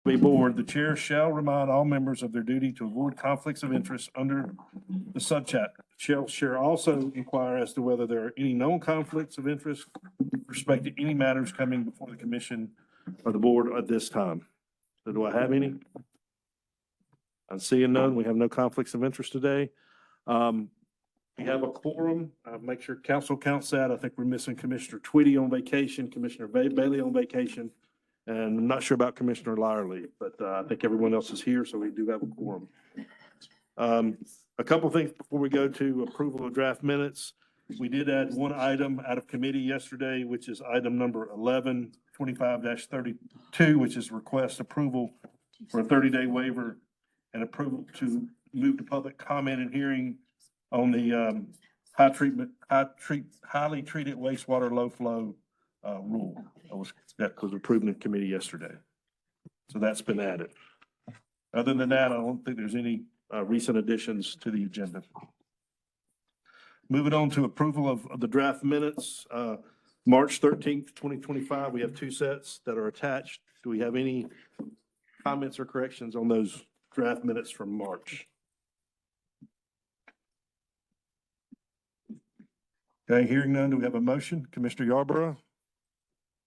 Board, the chair shall remind all members of their duty to avoid conflicts of interest under the subchapter. Chair also inquire as to whether there are any known conflicts of interest with respect to any matters coming before the commission or the board at this time. So do I have any? I'm seeing none. We have no conflicts of interest today. We have a quorum. Make sure council counts that. I think we're missing Commissioner Tweedy on vacation, Commissioner Bailey on vacation. And I'm not sure about Commissioner Lyerly, but I think everyone else is here, so we do have a quorum. A couple of things before we go to approval of draft minutes. We did add one item out of committee yesterday, which is item number 1125-32, which is request approval for a 30-day waiver and approval to move to public comment and hearing on the highly treated wastewater low flow rule. That was approved in committee yesterday. So that's been added. Other than that, I don't think there's any recent additions to the agenda. Moving on to approval of the draft minutes, March 13th, 2025. We have two sets that are attached. Do we have any comments or corrections on those draft minutes from March? Okay, hearing none, do we have a motion? Commissioner Yarborough?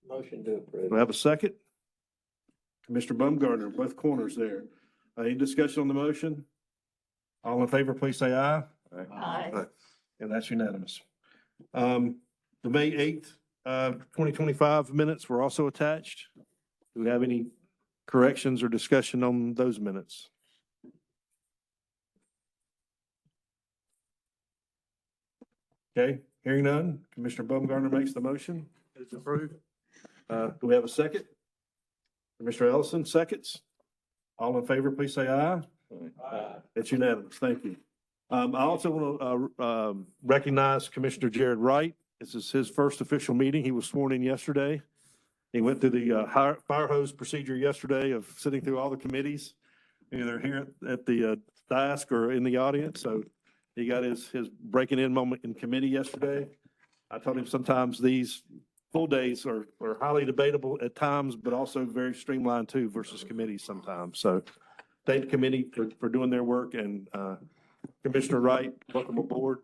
Motion to approve. Do I have a second? Commissioner Baumgartner, both corners there. Any discussion on the motion? All in favor, please say aye. Aye. And that's unanimous. The May 8th, 2025 minutes were also attached. Do we have any corrections or discussion on those minutes? Okay, hearing none, Commissioner Baumgartner makes the motion. It's approved. Do we have a second? Commissioner Ellison seconds. All in favor, please say aye. Aye. It's unanimous. Thank you. I also want to recognize Commissioner Jared Wright. This is his first official meeting. He was sworn in yesterday. He went through the fire hose procedure yesterday of sitting through all the committees, either here at the desk or in the audience. So he got his breaking in moment in committee yesterday. I told him sometimes these full days are highly debatable at times, but also very streamlined too versus committees sometimes. So thank the committee for doing their work, and Commissioner Wright, welcome aboard.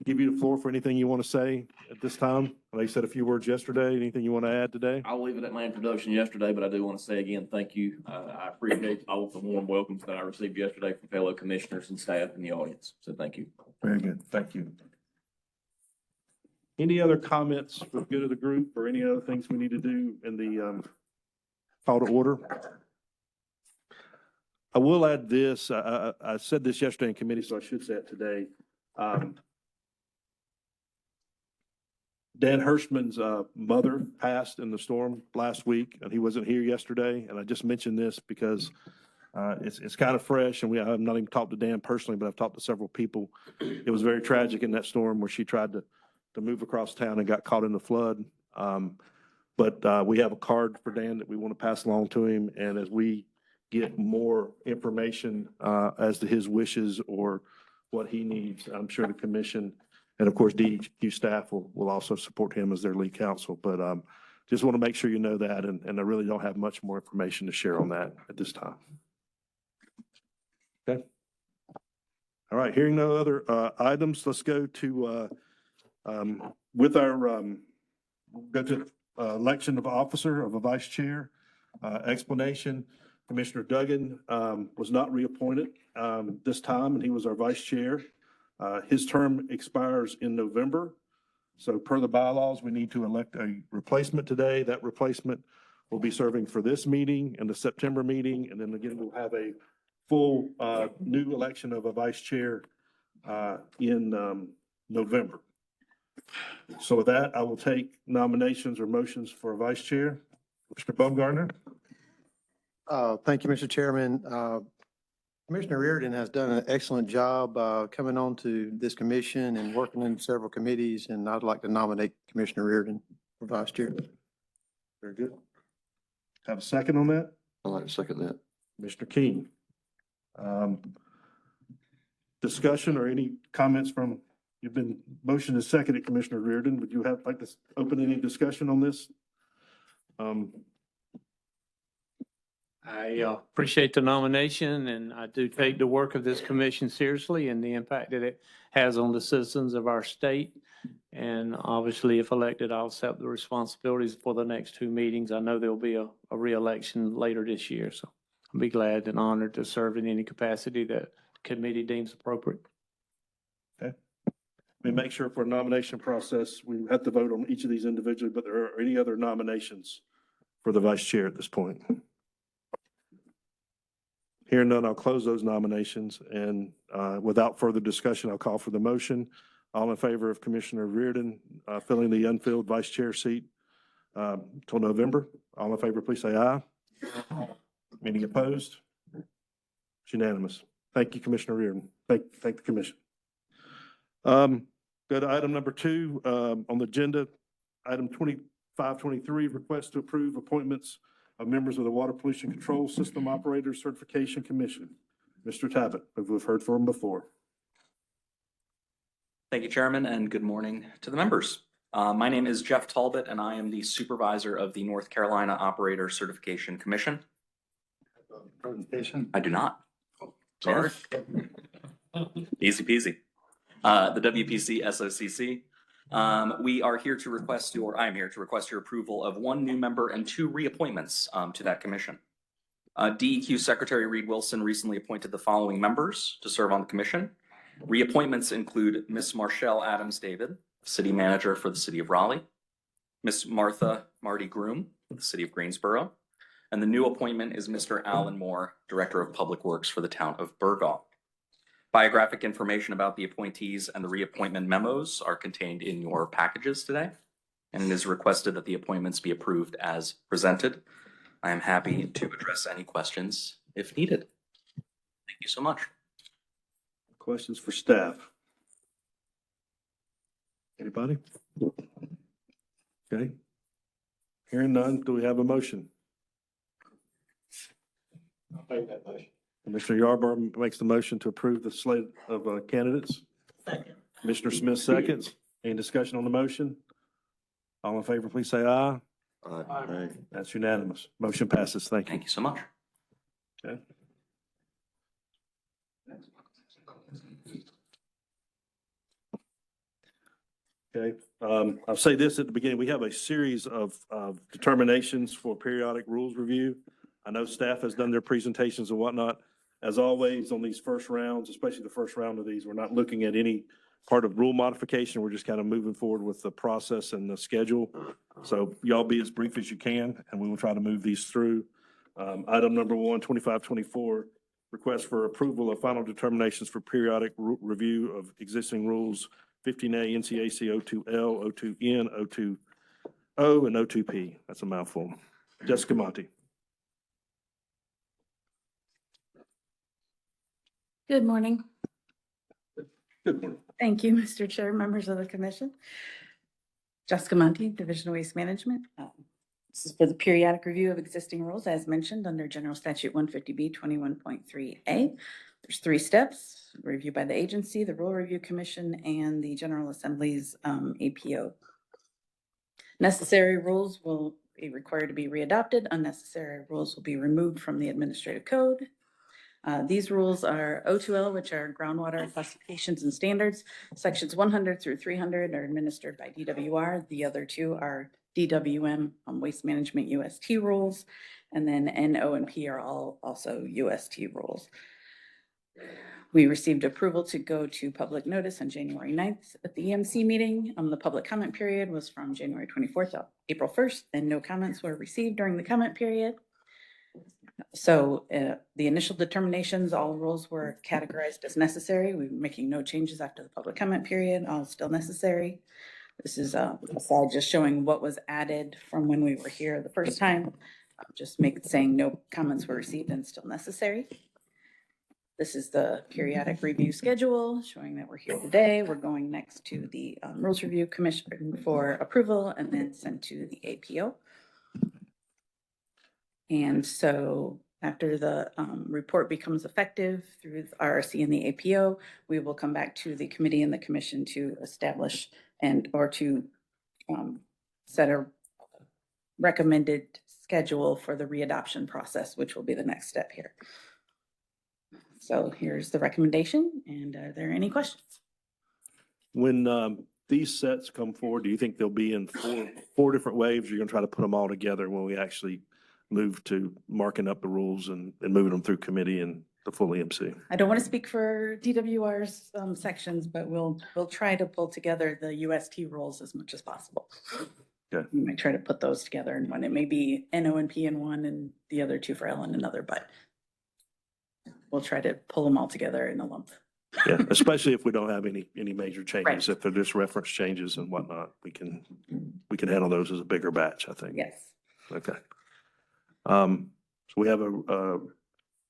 Give you the floor for anything you want to say at this time. I know you said a few words yesterday. Anything you want to add today? I'll leave it at my introduction yesterday, but I do want to say again, thank you. I appreciate all of the warm welcomes that I received yesterday from fellow commissioners and staff in the audience. So thank you. Very good. Thank you. Any other comments for the good of the group or any other things we need to do in the call to order? I will add this. I said this yesterday in committee, so I should say it today. Dan Hirschman's mother passed in the storm last week, and he wasn't here yesterday. And I just mentioned this because it's kind of fresh, and I've not even talked to Dan personally, but I've talked to several people. It was very tragic in that storm where she tried to move across town and got caught in the flood. But we have a card for Dan that we want to pass along to him. And as we get more information as to his wishes or what he needs, I'm sure the commission and of course DEQ staff will also support him as their lead counsel. But just want to make sure you know that. And I really don't have much more information to share on that at this time. Okay. All right. Hearing no other items, let's go to with our go to election of officer of a vice chair. Explanation. Commissioner Duggan was not reappointed this time, and he was our vice chair. His term expires in November. So per the bylaws, we need to elect a replacement today. That replacement will be serving for this meeting and the September meeting. And then again, we'll have a full new election of a vice chair in November. So with that, I will take nominations or motions for a vice chair. Mr. Baumgartner. Thank you, Mr. Chairman. Commissioner Reardon has done an excellent job coming on to this commission and working in several committees, and I'd like to nominate Commissioner Reardon for vice chair. Very good. Have a second on that? I'd like to second that. Mr. King. Discussion or any comments from, you've been motioned and seconded, Commissioner Reardon. Would you like to open any discussion on this? I appreciate the nomination, and I do take the work of this commission seriously and the impact that it has on the citizens of our state. And obviously, if elected, I'll accept the responsibilities for the next two meetings. I know there'll be a reelection later this year, so I'll be glad and honored to serve in any capacity that the committee deems appropriate. We make sure for a nomination process, we have to vote on each of these individually, but there are any other nominations for the vice chair at this point? Hearing none, I'll close those nominations, and without further discussion, I'll call for the motion. All in favor of Commissioner Reardon filling the unfilled vice chair seat till November? All in favor, please say aye. Any opposed? It's unanimous. Thank you, Commissioner Reardon. Thank the commission. Go to item number 2 on the agenda. Item 2523, request to approve appointments of members of the Water Pollution Control System Operators Certification Commission. Mr. Tabbitt, who we've heard from before. Thank you, Chairman, and good morning to the members. My name is Jeff Talbot, and I am the supervisor of the North Carolina Operator Certification Commission. Presentation? I do not. Sorry. Easy peasy. The WPC SOCC. We are here to request I'm here to request your approval of 1 new member and 2 reappointments to that commission. DEQ Secretary Reed Wilson recently appointed the following members to serve on the commission. Reappointments include Ms. Marshall Adams David, City Manager for the City of Raleigh, Ms. Marty Groom, for the City of Greensboro, and the new appointment is Mr. Alan Moore, Director of Public Works for the town of Burgaw. Biographic information about the appointees and the reappointment memos are contained in your packages today, and it is requested that the appointments be approved as presented. I am happy to address any questions if needed. Thank you so much. Questions for staff? Anybody? Okay. Hearing none, do we have a motion? I'll make that motion. Commissioner Yarborough makes the motion to approve the slate of candidates. Second. Commissioner Smith seconds. Any discussion on the motion? All in favor, please say aye. Aye. That's unanimous. Motion passes. Thank you. Thank you so much. Okay. Okay, I'll say this at the beginning. We have a series of determinations for periodic rules review. I know staff has done their presentations and whatnot. As always, on these first rounds, especially the first round of these, we're not looking at any part of rule modification. We're just kind of moving forward with the process and the schedule. So y'all be as brief as you can, and we will try to move these through. Item number 1, 2524, request for approval of final determinations for periodic review of existing rules 15A, NCAC 02L, 02N, 02O, and 02P. That's a mouthful. Jessica Monte. Good morning. Good morning. Thank you, Mr. Chair, members of the commission. Jessica Monte, Division of Waste Management. This is for the periodic review of existing rules as mentioned under General Statute 150B 21.3A. There's 3 steps: review by the agency, the Rule Review Commission, and the General Assembly's APO. Necessary rules will be required to be readopted. Unnecessary rules will be removed from the administrative code. These rules are O2L, which are groundwater classifications and standards. Sections 100 through 300 are administered by DWR. The other 2 are DWM, Waste Management UST rules, and then NO and P are all also UST rules. We received approval to go to public notice on January 9th at the EMC meeting. The public comment period was from January 24th to April 1st, and no comments were received during the comment period. So the initial determinations, all rules were categorized as necessary. We're making no changes after the public comment period, all still necessary. This is a slide just showing what was added from when we were here the first time. Just saying no comments were received and still necessary. This is the periodic review schedule showing that we're here today. We're going next to the Rules Review Commission for approval and then sent to the APO. And so after the report becomes effective through the RRC and the APO, we will come back to the committee and the commission to establish or to set a recommended schedule for the readoption process, which will be the next step here. So here's the recommendation, and are there any questions? When these sets come forward, do you think they'll be in four different waves? Or you're gonna try to put them all together when we actually move to marking up the rules and moving them through committee and the full EMC? I don't want to speak for DWR's sections, but we'll try to pull together the UST rules as much as possible. Okay. We might try to put those together in one. It may be NO and P in one and the other two for L in another, but we'll try to pull them all together in a lump. Yeah, especially if we don't have any major changes. Right. If they're just reference changes and whatnot, we can handle those as a bigger batch, I think. Yes. Okay. So we have a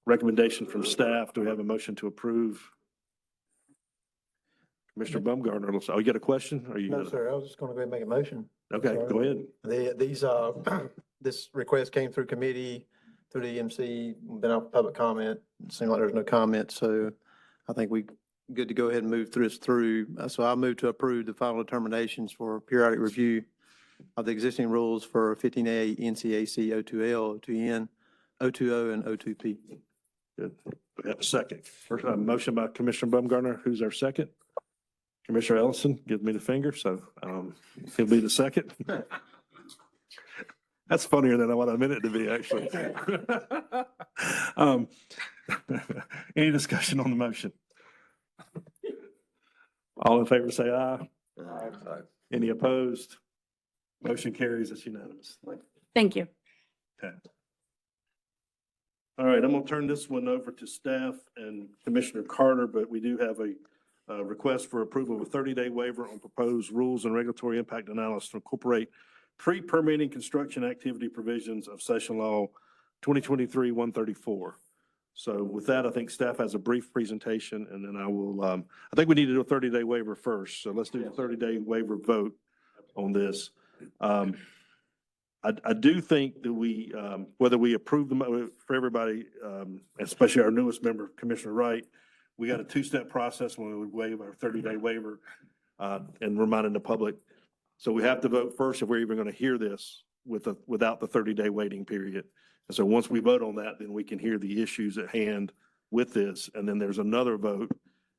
recommendation from staff. Do we have a motion to approve? Commissioner Baumgartner, oh, you got a question? Or you No, gonna- sir, I was just going to go ahead and make a motion. Okay, go ahead. This request came through committee, through the EMC, been out for public comment. It seemed like there's no comment, so I think we good to go ahead and move through. So I move to approve the final determinations for periodic review of the existing rules for 15A, NCAC, O2L, O2N, O2O, and O2P. Good. We have a second. First, a motion by Commissioner Baumgartner. Who's our second? Commissioner Ellison, give me the finger, so he'll be the second. That's funnier than what I meant it to be, actually. Any discussion on the motion? All in favor, say aye. Aye. Any opposed? Motion carries. It's unanimous. Thank you. Okay. All right, I'm gonna turn this one over to staff and Commissioner Carter, but we do have a request for approval of a 30-day waiver on proposed rules and regulatory impact analysis to incorporate pre-permitting construction activity provisions of Session Law 2023-134. So with that, I think staff has a brief presentation, and then I will, I think we need to do a 30-day waiver first. So let's do the 30-day waiver vote on this. I do think that we, whether we approve them for everybody, especially our newest member, Commissioner Wright, we got a two-step process when we would waive our 30-day waiver and reminding the public. So we have to vote first if we're even going to hear this without the 30-day waiting period. And so once we vote on that, then we can hear the issues at hand with this. And then there's another vote,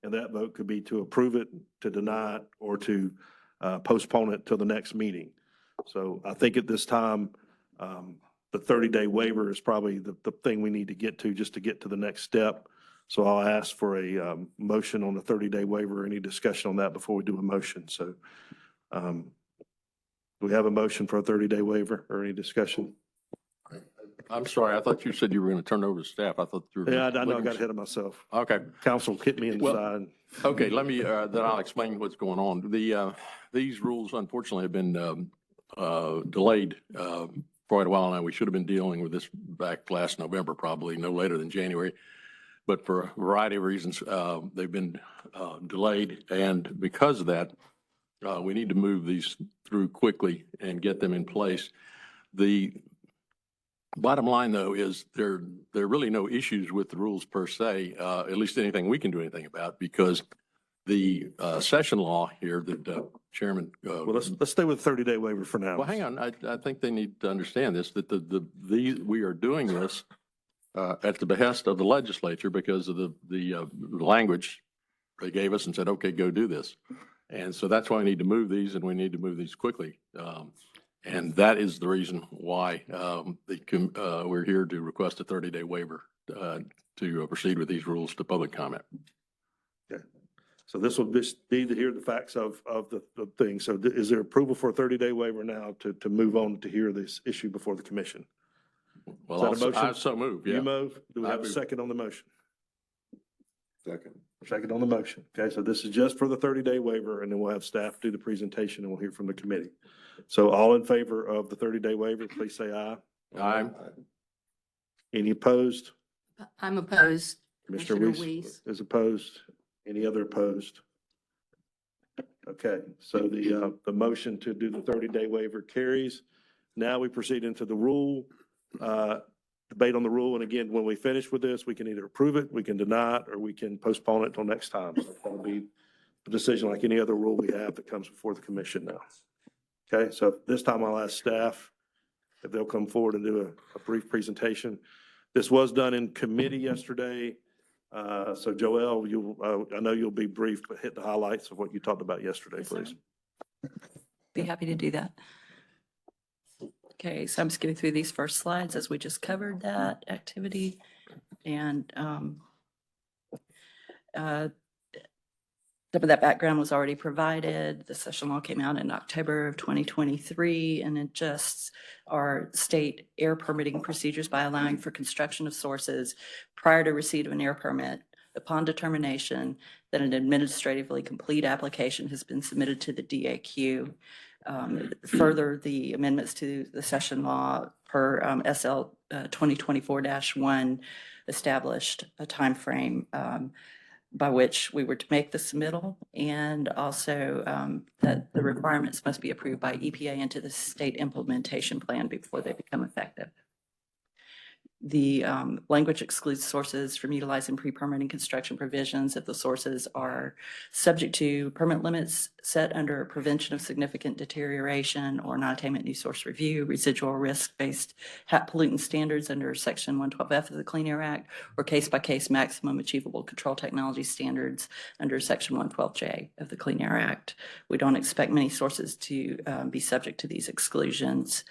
and that vote could be to approve it, to deny it, or to postpone it till the next meeting. So I think at this time, the 30-day waiver is probably the thing we need to get to just to get to the next step. So I'll ask for a motion on the 30-day waiver, any discussion on that before we do a motion. So do we have a motion for a 30-day waiver or any discussion? I'm sorry, I thought you said you were going to turn it over to staff. I thought you were. Yeah, I know I got ahead of myself. Okay, Council hit me in the Well, side. okay, let me, then I'll explain what's going on. These rules unfortunately have been delayed for quite a while now. We should have been dealing with this back last November, probably no later than January. But for a variety of reasons, they've been delayed. And because of that, we need to move these through quickly and get them in place. The bottom line, though, is there are really no issues with the rules per se, at least anything we can do anything about, because the session law here that Chairman. Well, let's stay with 30-day waiver for now. Well, hang on. I think they need to understand this, that we are doing this at the behest of the legislature because of the language they gave us and said, okay, go do this. And so that's why we need to move these, and we need to move these quickly. And that is the reason why we're here to request a 30-day waiver to proceed with these rules to public comment. Okay. So this will just be to hear the facts of the thing. So is there approval for a 30-day waiver now to move on to hear this issue before the commission? Well, Is that a motion? I so move, yeah. You move? Do we I have a move. second on the motion? Second. Second on the motion. Okay, so this is just for the 30-day waiver, and then we'll have staff do the presentation and we'll hear from the committee. So all in favor of the 30-day waiver, please say aye. Aye. Any opposed? I'm opposed. Commissioner Commissioner Weiss Weiss. is opposed. Any other opposed? Okay, so the motion to do the 30-day waiver carries. Now we proceed into the rule, debate on the rule. And again, when we finish with this, we can either approve it, we can deny it, or we can postpone it till next time. So that'll be a decision like any other rule we have that comes before the commission now. Okay, so this time I'll ask staff if they'll come forward and do a brief presentation. This was done in committee yesterday. So Joelle, I know you'll be brief, but hit the highlights of what you talked about yesterday, Yes, sir. please. Be happy to do that. Okay, so I'm skipping through these first slides as we just covered that activity. And some of that background was already provided. The session law came out in October of 2023 and adjusts our state air permitting procedures by allowing for construction of sources prior to receipt of an air permit upon determination that an administratively complete application has been submitted to the DAQ. Further, the amendments to the session law per SL 2024-1 established a timeframe by which we were to make the submittal, and also that the requirements must be approved by EPA into the state implementation plan before they become effective. The language excludes sources from utilizing pre-permitting construction provisions if the sources are subject to permit limits set under prevention of significant deterioration or non-attainment new source review, residual risk-based HAP pollutant standards under Section 112F of the Clean Air Act, or case-by-case maximum achievable control technology standards under Section 112J of the Clean Air Act. We don't expect many sources to be subject to these exclusions.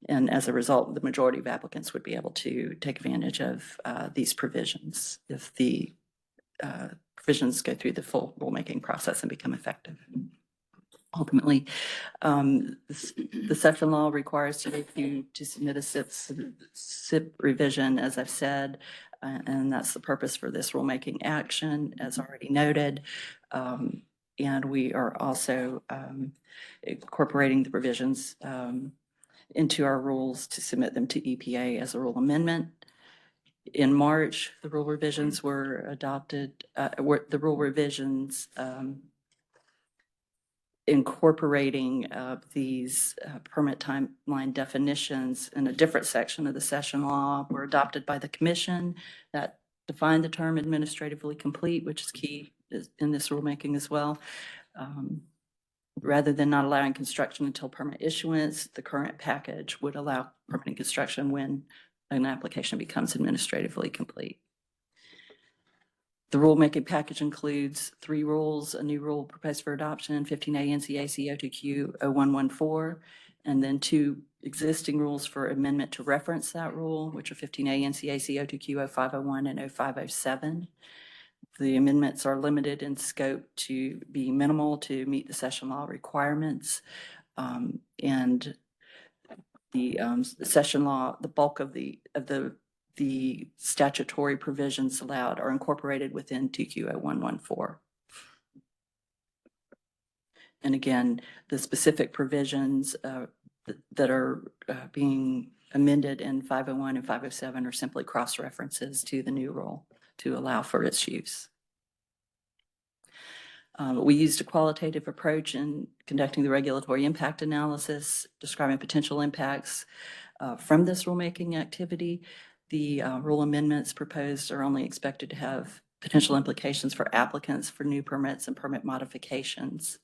And as a result, the majority of applicants would be able to take advantage of these provisions if the provisions go through the full rulemaking process and become effective. Ultimately, the session law requires you to submit a SIP revision, as I've said, and that's the purpose for this rulemaking action, as already noted. And we are also incorporating the provisions into our rules to submit them to EPA as a rule amendment. In March, the rule revisions were adopted, the rule revisions incorporating these permit timeline definitions in a different section of the session law were adopted by the commission that defined the term administratively complete, which is key in this rulemaking as well. Rather than not allowing construction until permit issuance, the current package would allow permitting construction when an application becomes administratively complete. The rulemaking package includes 3 rules, a new rule proposed for adoption, 15A NCAC 02Q 0114, and then 2 existing rules for amendment to reference that rule, which are 15A NCAC 02Q 0501 and 0507. The amendments are limited in scope to be minimal to meet the session law requirements. And the session law, the bulk of the statutory provisions allowed are incorporated within 2Q0114. And again, the specific provisions that are being amended in 501 and 507 are simply cross-references to the new rule to allow for its use. We used a qualitative approach in conducting the regulatory impact analysis, describing potential impacts from this rulemaking activity. The rule amendments proposed are only expected to have potential implications for applicants for new permits and permit modifications.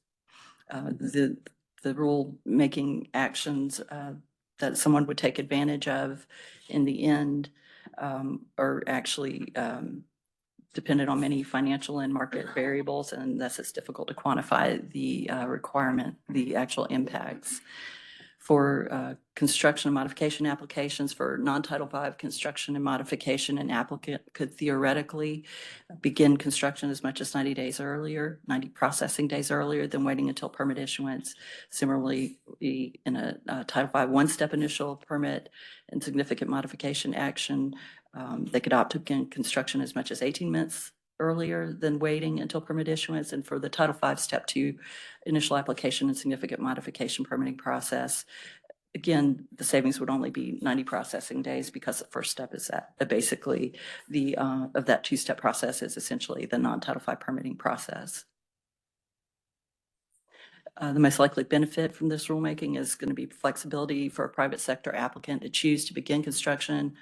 The rulemaking actions that someone would take advantage of in the end are actually dependent on many financial and market variables, and thus it's difficult to quantify the the actual impacts. For construction and modification applications for non-Title V construction and modification, an applicant could theoretically begin construction as much as 90 days earlier, 90 processing days earlier than waiting until permit issuance. Similarly, in a Title V one-step initial permit and significant modification action, they could opt to begin construction as much as 18 months earlier than waiting until permit issuance. And for the Title V Step 2 initial application and significant modification permitting process, again, the savings would only be 90 processing days because the first step is that basically of that 2-step process is essentially the non-Title V permitting process. The most likely benefit from this rulemaking is going to be flexibility for a private sector applicant to choose to begin construction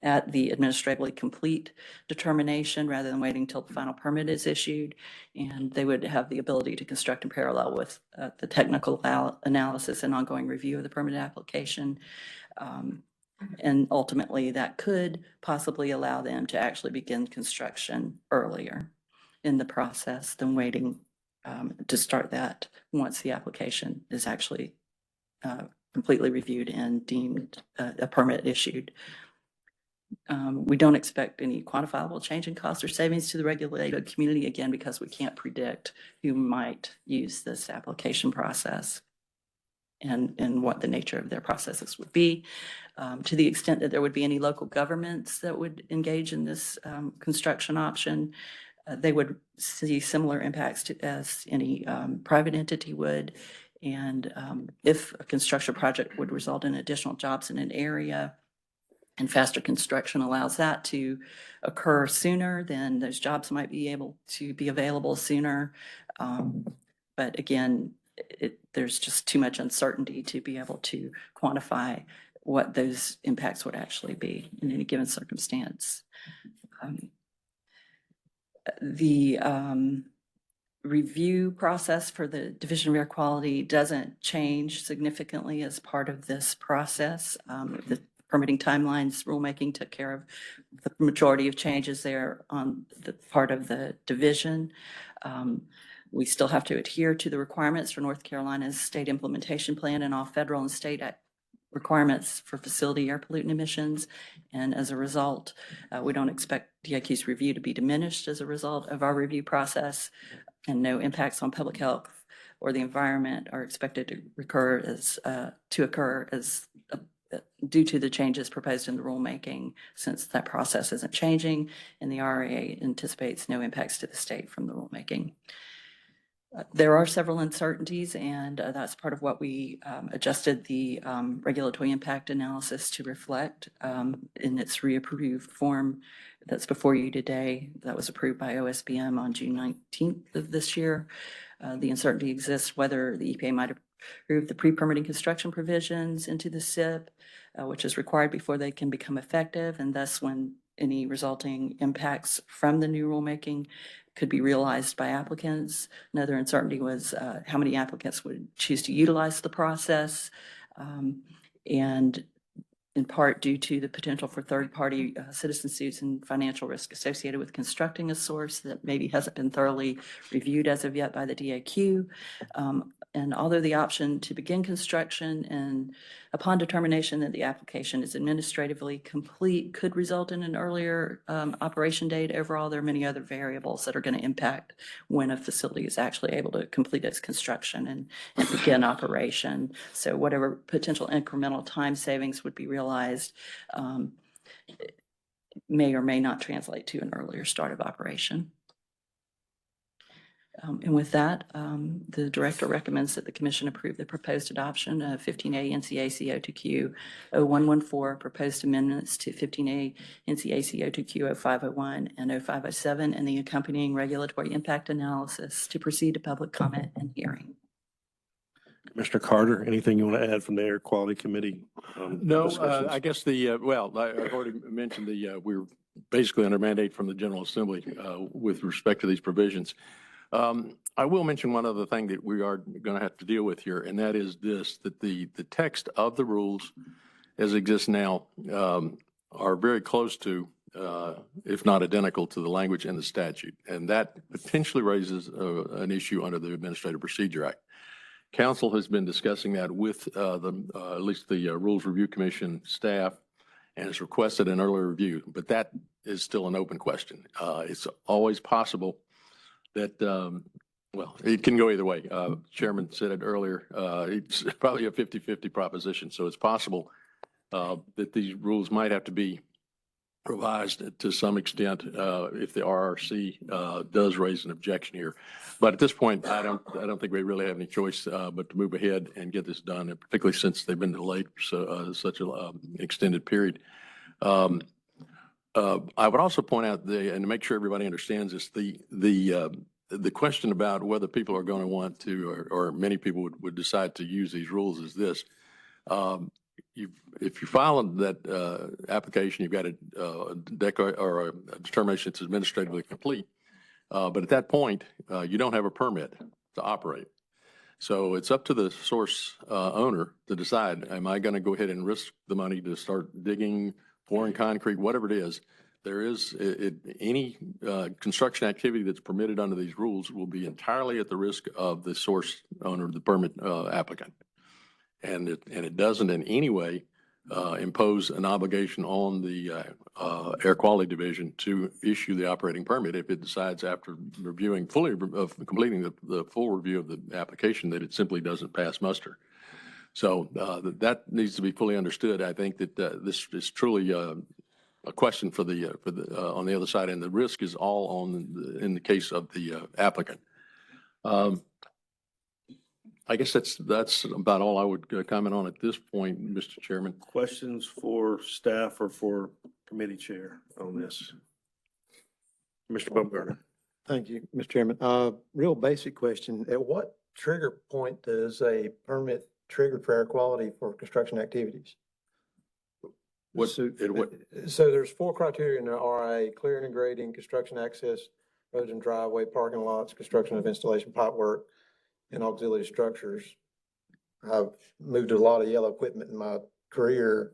at the administratively complete determination rather than waiting until the final permit is issued. And they would have the ability to construct in parallel with the technical analysis and ongoing review of the permit application. And ultimately, that could possibly allow them to actually begin construction earlier in the process than waiting to start that once the application is actually completely reviewed and deemed a permit issued. We don't expect any quantifiable change in cost or savings to the regulated community, again, because we can't predict who might use this application process and what the nature of their processes would be. To the extent that there would be any local governments that would engage in this construction option, they would see similar impacts as any private entity would. And if a construction project would result in additional jobs in an area and faster construction allows that to occur sooner, then those jobs might be able to be available sooner. But again, there's just too much uncertainty to be able to quantify what those impacts would actually be in any given circumstance. The review process for the Division of Air Quality doesn't change significantly as part of this process. The permitting timelines rulemaking took care of the majority of changes there on the part of the division. We still have to adhere to the requirements for North Carolina's state implementation plan and all federal and state requirements for facility air pollutant emissions. And as a result, we don't expect DIQ's review to be diminished as a result of our review process, and no impacts on public health or the environment are expected to occur as due to the changes proposed in the rulemaking, since that process isn't changing and the RA anticipates no impacts to the state from the rulemaking. There are several uncertainties, and that's part of what we adjusted the regulatory impact analysis to reflect in its reapproved form that's before you today. That was approved by OSBM on June 19th of this year. The uncertainty exists whether the EPA might approve the pre-permitting construction provisions into the SIP, which is required before they can become effective, and thus when any resulting impacts from the new rulemaking could be realized by applicants. Another uncertainty was how many applicants would choose to utilize the process, and in part due to the potential for third-party citizen suits and financial risk associated with constructing a source that maybe hasn't been thoroughly reviewed as of yet by the DIQ. And although the option to begin construction and upon determination that the application is administratively complete could result in an earlier operation date, overall, there are many other variables that are going to impact when a facility is actually able to complete its construction and begin operation. So whatever potential incremental time savings would be realized may or may not translate to an earlier start of operation. And with that, the director recommends that the commission approve the proposed adoption of 15A NCAC 02Q 0114, proposed amendments to 15A NCAC 02Q 0501 and 0507, and the accompanying regulatory impact analysis to proceed to public comment and hearing. Commissioner Carter, anything you want to add from the Air Quality Committee? No, discussions? I guess I've already mentioned we're basically under mandate from the General Assembly with respect to these provisions. I will mention one other thing that we are going to have to deal with here, and that is that the text of the rules as exists now are very close to, if not identical to, the language in the statute. And that potentially raises an issue under the Administrative Procedure Act. Council has been discussing that with at least the Rules Review Commission staff, and has requested an earlier review, but that is still an open question. It's always possible that, well, it can go either way. Chairman said it earlier. It's probably a 50-50 proposition. So it's possible that these rules might have to be revised to some extent if the RRC does raise an objection here. But at this point, I don't think we really have any choice but to move ahead and get this done, and particularly since they've been delayed for such an extended period. I would also point out, and to make sure everybody understands this, the question about whether people are going to want to, or many people would decide to use these rules is this. if you file that application, you've got a determination it's administratively complete. But at that point, you don't have a permit to operate. So it's up to the source owner to decide, am I going to go ahead and risk the money to start digging, pouring concrete, whatever it is? There is, any construction activity that's permitted under these rules will be entirely at the risk of the source owner, the permit applicant. And it doesn't in any way impose an obligation on the Air Quality Division to issue the operating permit if it decides after reviewing completing the full review of the application that it simply doesn't pass muster. So that needs to be fully understood. I think that this is truly a question for the on the other side, and the risk is all in the case of the applicant. I guess that's about all I would comment on at this point, Mr. Chairman. Questions for staff or for committee chair on this? Mr. Bumgarner. Thank you, Mr. Chairman. Real basic question. At what trigger point does a permit trigger for air quality for construction activities? So there's 4 criteria in the RIA: clearing and grading, construction access, roads and driveway, parking lots, construction of installation pipe work, and auxiliary structures. I've moved a lot of yellow equipment in my career,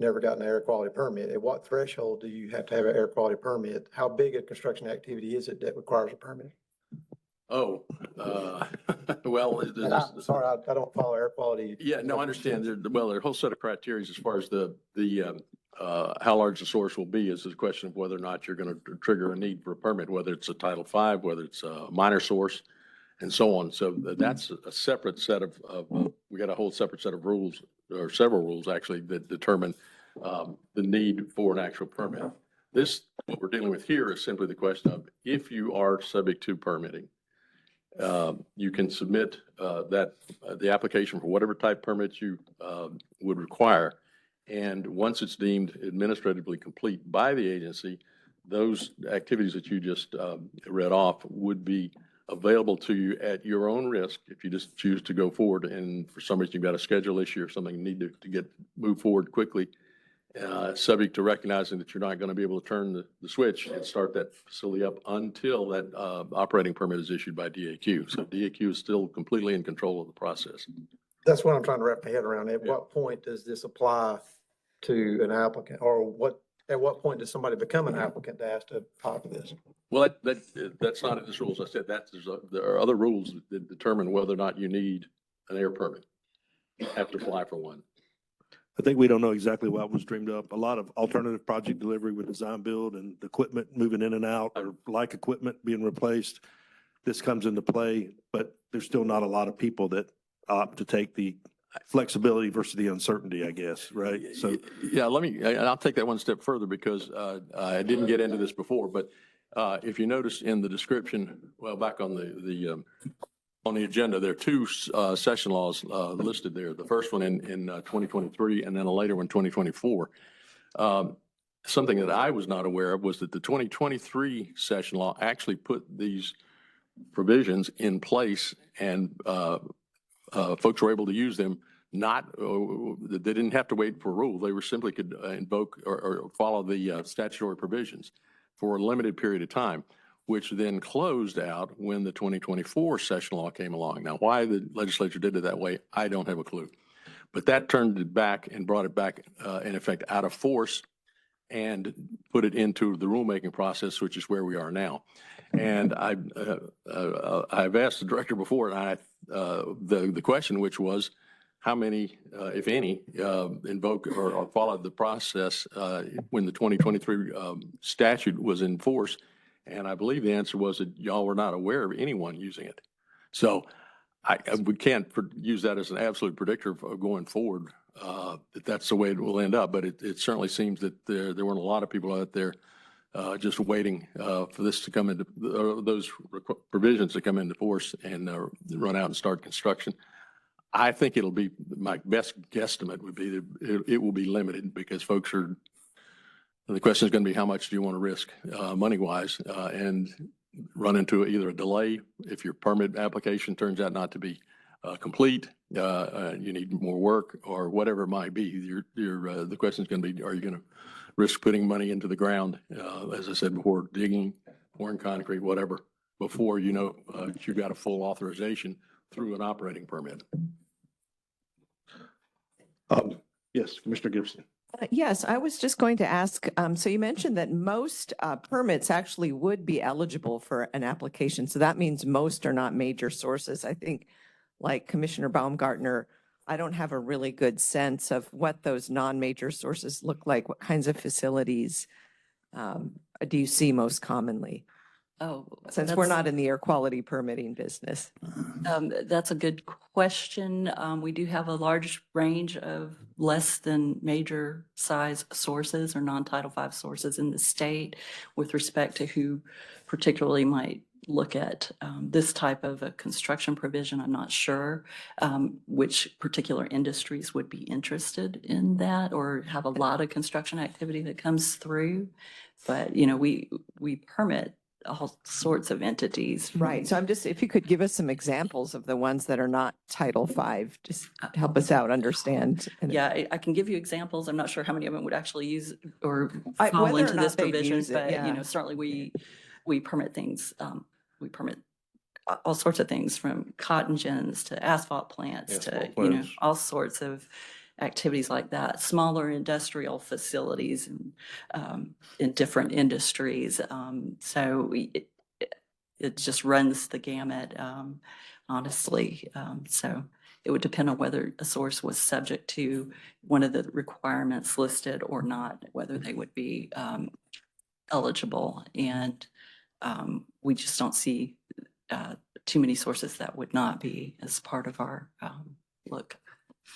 never gotten an air quality permit. At what threshold do you have to have an air quality permit? How big a construction activity is it that requires a permit? Oh, well. I'm sorry, I don't follow air quality. Yeah, no, I understand. There are a whole set of criteria as far as how large the source will be is a question of whether or not you're going to trigger a need for a permit, whether it's a Title V, whether it's a minor source, and so on. So that's a separate set of we got a whole separate set of rules, or several rules actually, that determine the need for an actual permit. What we're dealing with here is simply the question of if you are subject to permitting, you can submit the application for whatever type permit you would require. And once it's deemed administratively complete by the agency, those activities that you just read off would be available to you at your own risk if you just choose to go forward. And for some reason you've got a schedule issue or something, you need to move forward quickly, subject to recognizing that you're not going to be able to turn the switch and start that facility up until that operating permit is issued by DAQ. So DAQ is still completely in control of the process. That's what I'm trying to wrap my head around. At what point does this apply to an applicant, or at what point does somebody become an applicant to ask to apply for this? Well, that's not in this rules. I said there are other rules that determine whether or not you need an air permit. You have to apply for one. I think we don't know exactly what was dreamed up. A lot of alternative project delivery with design build and the equipment moving in and out, or like equipment being replaced. This comes into play, but there's still not a lot of people that opt to take the flexibility versus the uncertainty, I guess, right? So yeah, I'll take that one step further because I didn't get into this before, but if you notice in the description, well, back on the agenda, there are 2 session laws listed there. The first one in 2023 and then a later one, 2024. Something that I was not aware of was that the 2023 session law actually put these provisions in place, and folks were able to use them. They didn't have to wait for a rule. They were simply could invoke or follow the statutory provisions for a limited period of time, which then closed out when the 2024 session law came along. Now, why the legislature did it that way, I don't have a clue. But that turned it back and brought it back, in effect, out of force and put it into the rulemaking process, which is where we are now. And I've asked the director before, and the question, which was, how many, if any, invoke or followed the process when the 2023 statute was in force? And I believe the answer was that y'all were not aware of anyone using it. So we can't use that as an absolute predictor of going forward, that that's the way it will end up. But it certainly seems that there weren't a lot of people out there just waiting for this to come into, those provisions to come into force and run out and start construction. I think it'll be, my best guesstimate would be that it will be limited because folks are, the question is going to be how much do you want to risk money-wise and run into either a delay if your permit application turns out not to be complete, you need more work, or whatever it might be. The question is going to be, are you going to risk putting money into the ground, as I said before, digging, pouring concrete, whatever, before you know that you've got a full authorization through an operating permit? Yes, Commissioner Gibson. Yes, I was just going to ask, so you mentioned that most permits actually would be eligible for an application. So that means most are not major sources. I think, like Commissioner Baumgartner, I don't have a really good sense of what those non-major sources look like. What kinds of facilities do you see most commonly? Oh, Since we're not in the air quality permitting business. That's a good question. We do have a large range of less than major size sources or non-Title V sources in the state with respect to who particularly might look at this type of a construction provision. I'm not sure which particular industries would be interested in that or have a lot of construction activity that comes through. But, you know, we permit all sorts of entities. Right. So I'm just, if you could give us some examples of the ones that are not Title V, just help us out understand. Yeah, I can give you examples. I'm not sure how many of them would actually use or Whether fall or into this not they'd provision, use it, but, yeah. you know, certainly we permit things, we permit all sorts of things from cotton gins to asphalt plants to, Asphalt you know, plants. all sorts of activities like that, smaller industrial facilities and in different industries. So it just runs the gamut, honestly. So it would depend on whether a source was subject to one of the requirements listed or not, whether they would be eligible. And we just don't see too many sources that would not be as part of our look.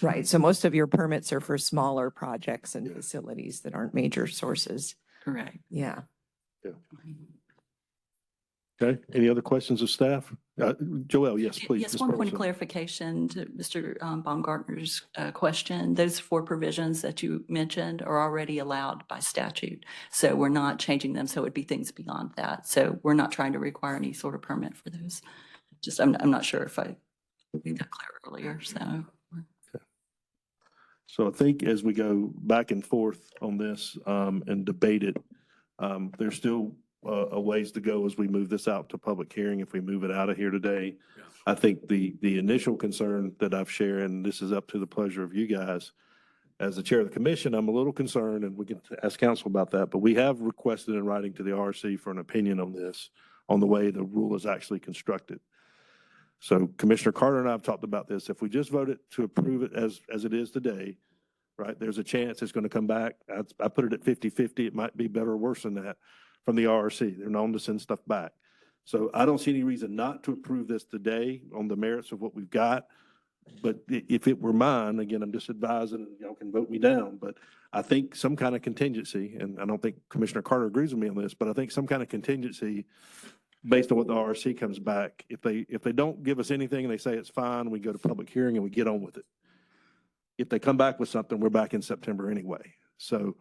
Right. So most of your permits are for smaller projects and facilities that aren't major sources. Correct. Yeah. Okay, any other questions of staff? Joelle, yes, please. Yes, Ms. one point of Burleson. clarification to Mr. Baumgartner's question. Those 4 provisions that you mentioned are already allowed by statute. So we're not changing them. So it would be things beyond that. So we're not trying to require any sort of permit for those. Just, I'm not sure if I made that clear earlier, so. So I think as we go back and forth on this and debate it, there's still a ways to go as we move this out to public hearing. If we move it out of here today, I think the initial concern that I've shared, and this is up to the pleasure of you guys, as the chair of the commission, I'm a little concerned, and we can ask council about that, but we have requested in writing to the RC for an opinion on this, on the way the rule is actually constructed. So Commissioner Carter and I have talked about this. If we just vote it to approve it as it is today, right, there's a chance it's going to come back. I put it at 50-50. It might be better or worse than that from the RRC. They're known to send stuff back. So I don't see any reason not to approve this today on the merits of what we've got. But if it were mine, again, I'm just advising, y'all can vote me down, but I think some kind of contingency, and I don't think Commissioner Carter agrees with me on this, but I think some kind of contingency based on what the RRC comes back. If they don't give us anything and they say it's fine, we go to public hearing and we get on with it. If they come back with something, we're back in September anyway. So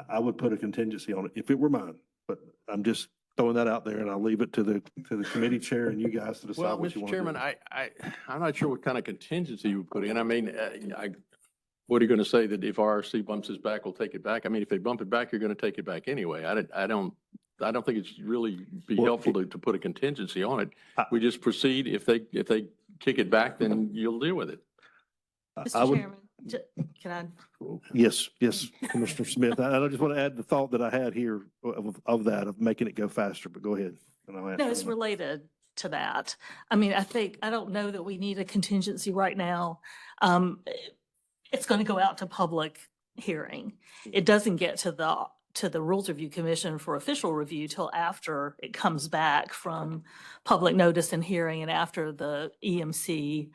I would put a contingency on it if it were mine, but I'm just throwing that out there and I'll leave it to the committee chair and you guys to decide Well, what you Mr. want to do. Chairman, I'm not sure what kind of contingency you would put in. I mean, what are you going to say, that if RRC bumps us back, we'll take it back? I mean, if they bump it back, you're going to take it back anyway. I don't think it's really be Well, helpful to put a contingency on it. I- We just proceed. If they kick it back, then you'll deal with it. I Mr. would- Chairman, can I? Yes, Commissioner Smith. I just want to add the thought that I had here of making it go faster, but go ahead. And I'll ask No, it's you. related to that. I mean, I don't know that we need a contingency right now. It's going to go out to public hearing. It doesn't get to the Rules Review Commission for official review till after it comes back from public notice and hearing and after the EMC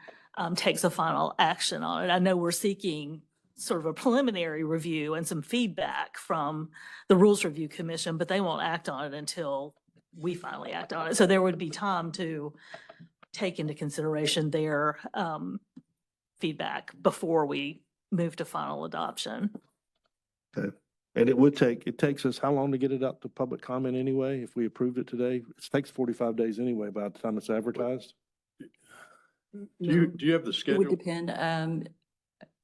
takes a final action on it. I know we're seeking sort of a preliminary review and some feedback from the Rules Review Commission, but they won't act on it until we finally act on it. So there would be time to take into consideration their feedback before we move to final adoption. Okay. And it takes us how long to get it out to public comment anyway? If we approved it today, it takes 45 days anyway by the time it's advertised. Do you have the It would schedule? depend.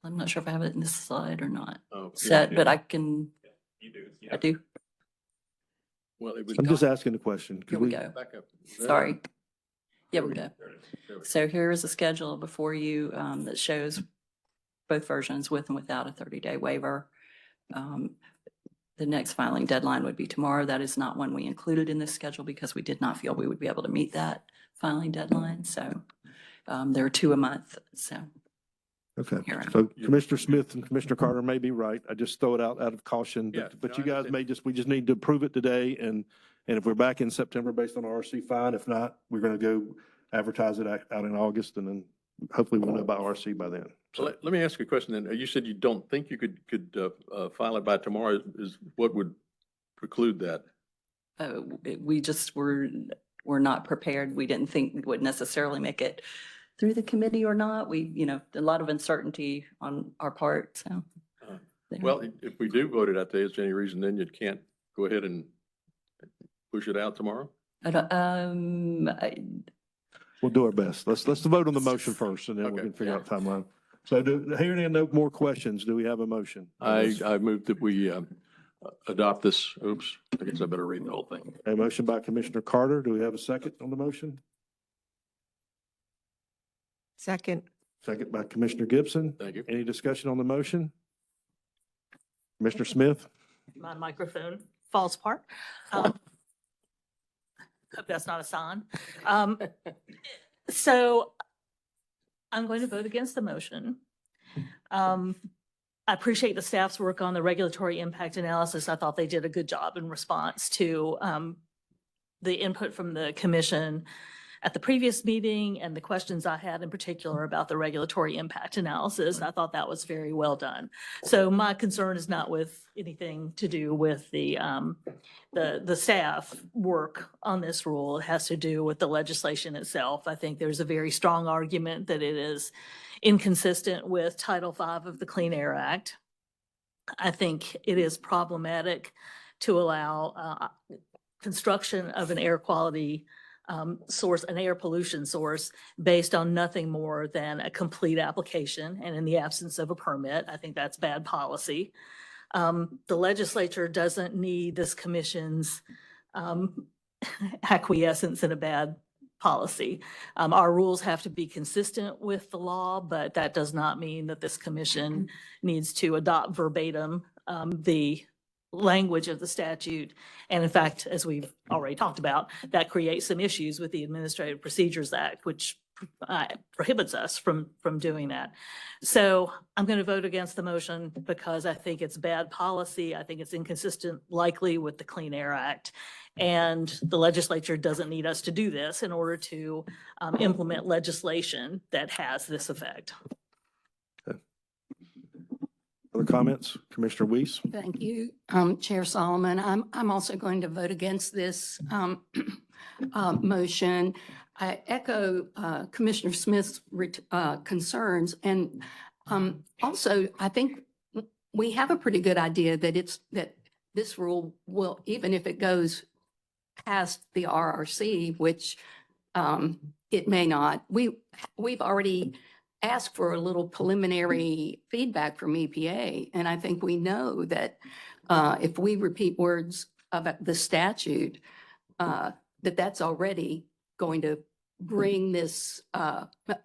I'm not sure if I have it in this slide or not Oh, set, yeah. but I can, You do. I do. Well, it I'm would. just asking the question. Could Here we go. Back up. Sorry. Yeah, we go. There we go. So here is a schedule before you that shows both versions with and without a 30-day waiver. The next filing deadline would be tomorrow. That is not one we included in this schedule because we did not feel we would be able to meet that filing deadline. So there are 2 a month. So Okay, Here. so Commissioner Smith and Commissioner Carter may be right. I just throw it out of caution. Yeah, But no, you I guys understand. we just need to approve it today. And if we're back in September based on RC, fine. If not, we're going to go advertise it out in August and then hopefully we'll know about RC by then. So So let me ask you a question then. You said you don't think you could file it by tomorrow. Is what would preclude that? we just were not prepared. We didn't think we would necessarily make it through the committee or not. A lot of uncertainty on our part. So. Uh, there. Well, if we do vote it out there, is there any reason then you can't go ahead and push it out tomorrow? we'll do our best. Let's vote on the motion first and then we Okay. can figure out the timeline. So hearing no more questions, do we have a motion? I moved that we adopt this. Oops, I guess I better read the whole thing. A motion by Commissioner Carter. Do we have a second on the motion? Second. Second by Commissioner Gibson. Thank you. Any discussion on the motion? Commissioner Smith? My microphone falls apart. Hope that's not a sign. So I'm going to vote against the motion. I appreciate the staff's work on the regulatory impact analysis. I thought they did a good job in response to the input from the commission at the previous meeting and the questions I had in particular about the regulatory impact analysis. I thought that was very well done. So my concern is not with anything to do with the staff work on this rule. It has to do with the legislation itself. I think there's a very strong argument that it is inconsistent with Title V of the Clean Air Act. I think it is problematic to allow construction of an air quality source, an air pollution source, based on nothing more than a complete application and in the absence of a permit. I think that's bad policy. The legislature doesn't need this commission's acquiescence in a bad policy. Our rules have to be consistent with the law, but that does not mean that this commission needs to adopt verbatim the language of the statute. And in fact, as we've already talked about, that creates some issues with the Administrative Procedures Act, which prohibits us from doing that. So I'm going to vote against the motion because I think it's bad policy. I think it's inconsistent likely with the Clean Air Act. And the legislature doesn't need us to do this in order to implement legislation that has this effect. Other comments? Commissioner Weiss? Thank you, Chair Solomon. I'm also going to vote against this motion. I echo Commissioner Smith's concerns. And also, I think we have a pretty good idea that this rule will, even if it goes past the RRC, which it may not, we've already ask for a little preliminary feedback from EPA. And I think we know that if we repeat words of the statute, that's already going to bring this,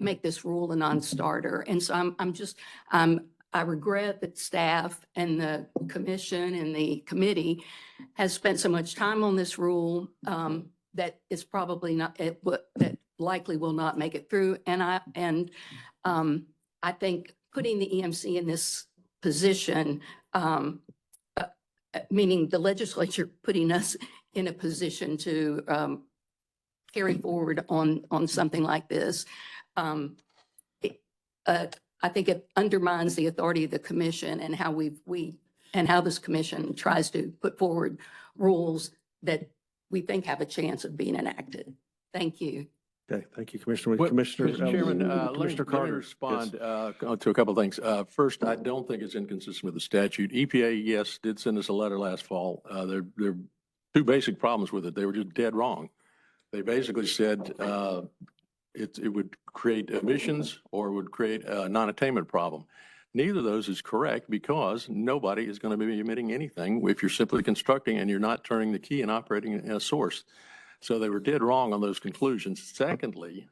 make this rule a non-starter. And so I regret that staff and the commission and the committee has spent so much time on this rule that is probably not, that likely will not make it through. And I think putting the EMC in this position, meaning the legislature putting us in a position to carry forward on something like this, I think it undermines the authority of the commission and how how this commission tries to put forward rules that we think have a chance of being enacted. Thank you. Okay, thank you, Commissioner Weiss. Well, Commissioner, Mr. Chairman, Commissioner let me Carter. respond Yes. to a couple of things. First, I don't think it's inconsistent with the statute. EPA, yes, did send us a letter last fall. There are two basic problems with it. They were just dead wrong. They basically said it would create emissions or it would create a non-attainment problem. Neither of those is correct because nobody is going to be emitting anything if you're simply constructing and you're not turning the key and operating a source. So they were dead wrong on those conclusions. Secondly,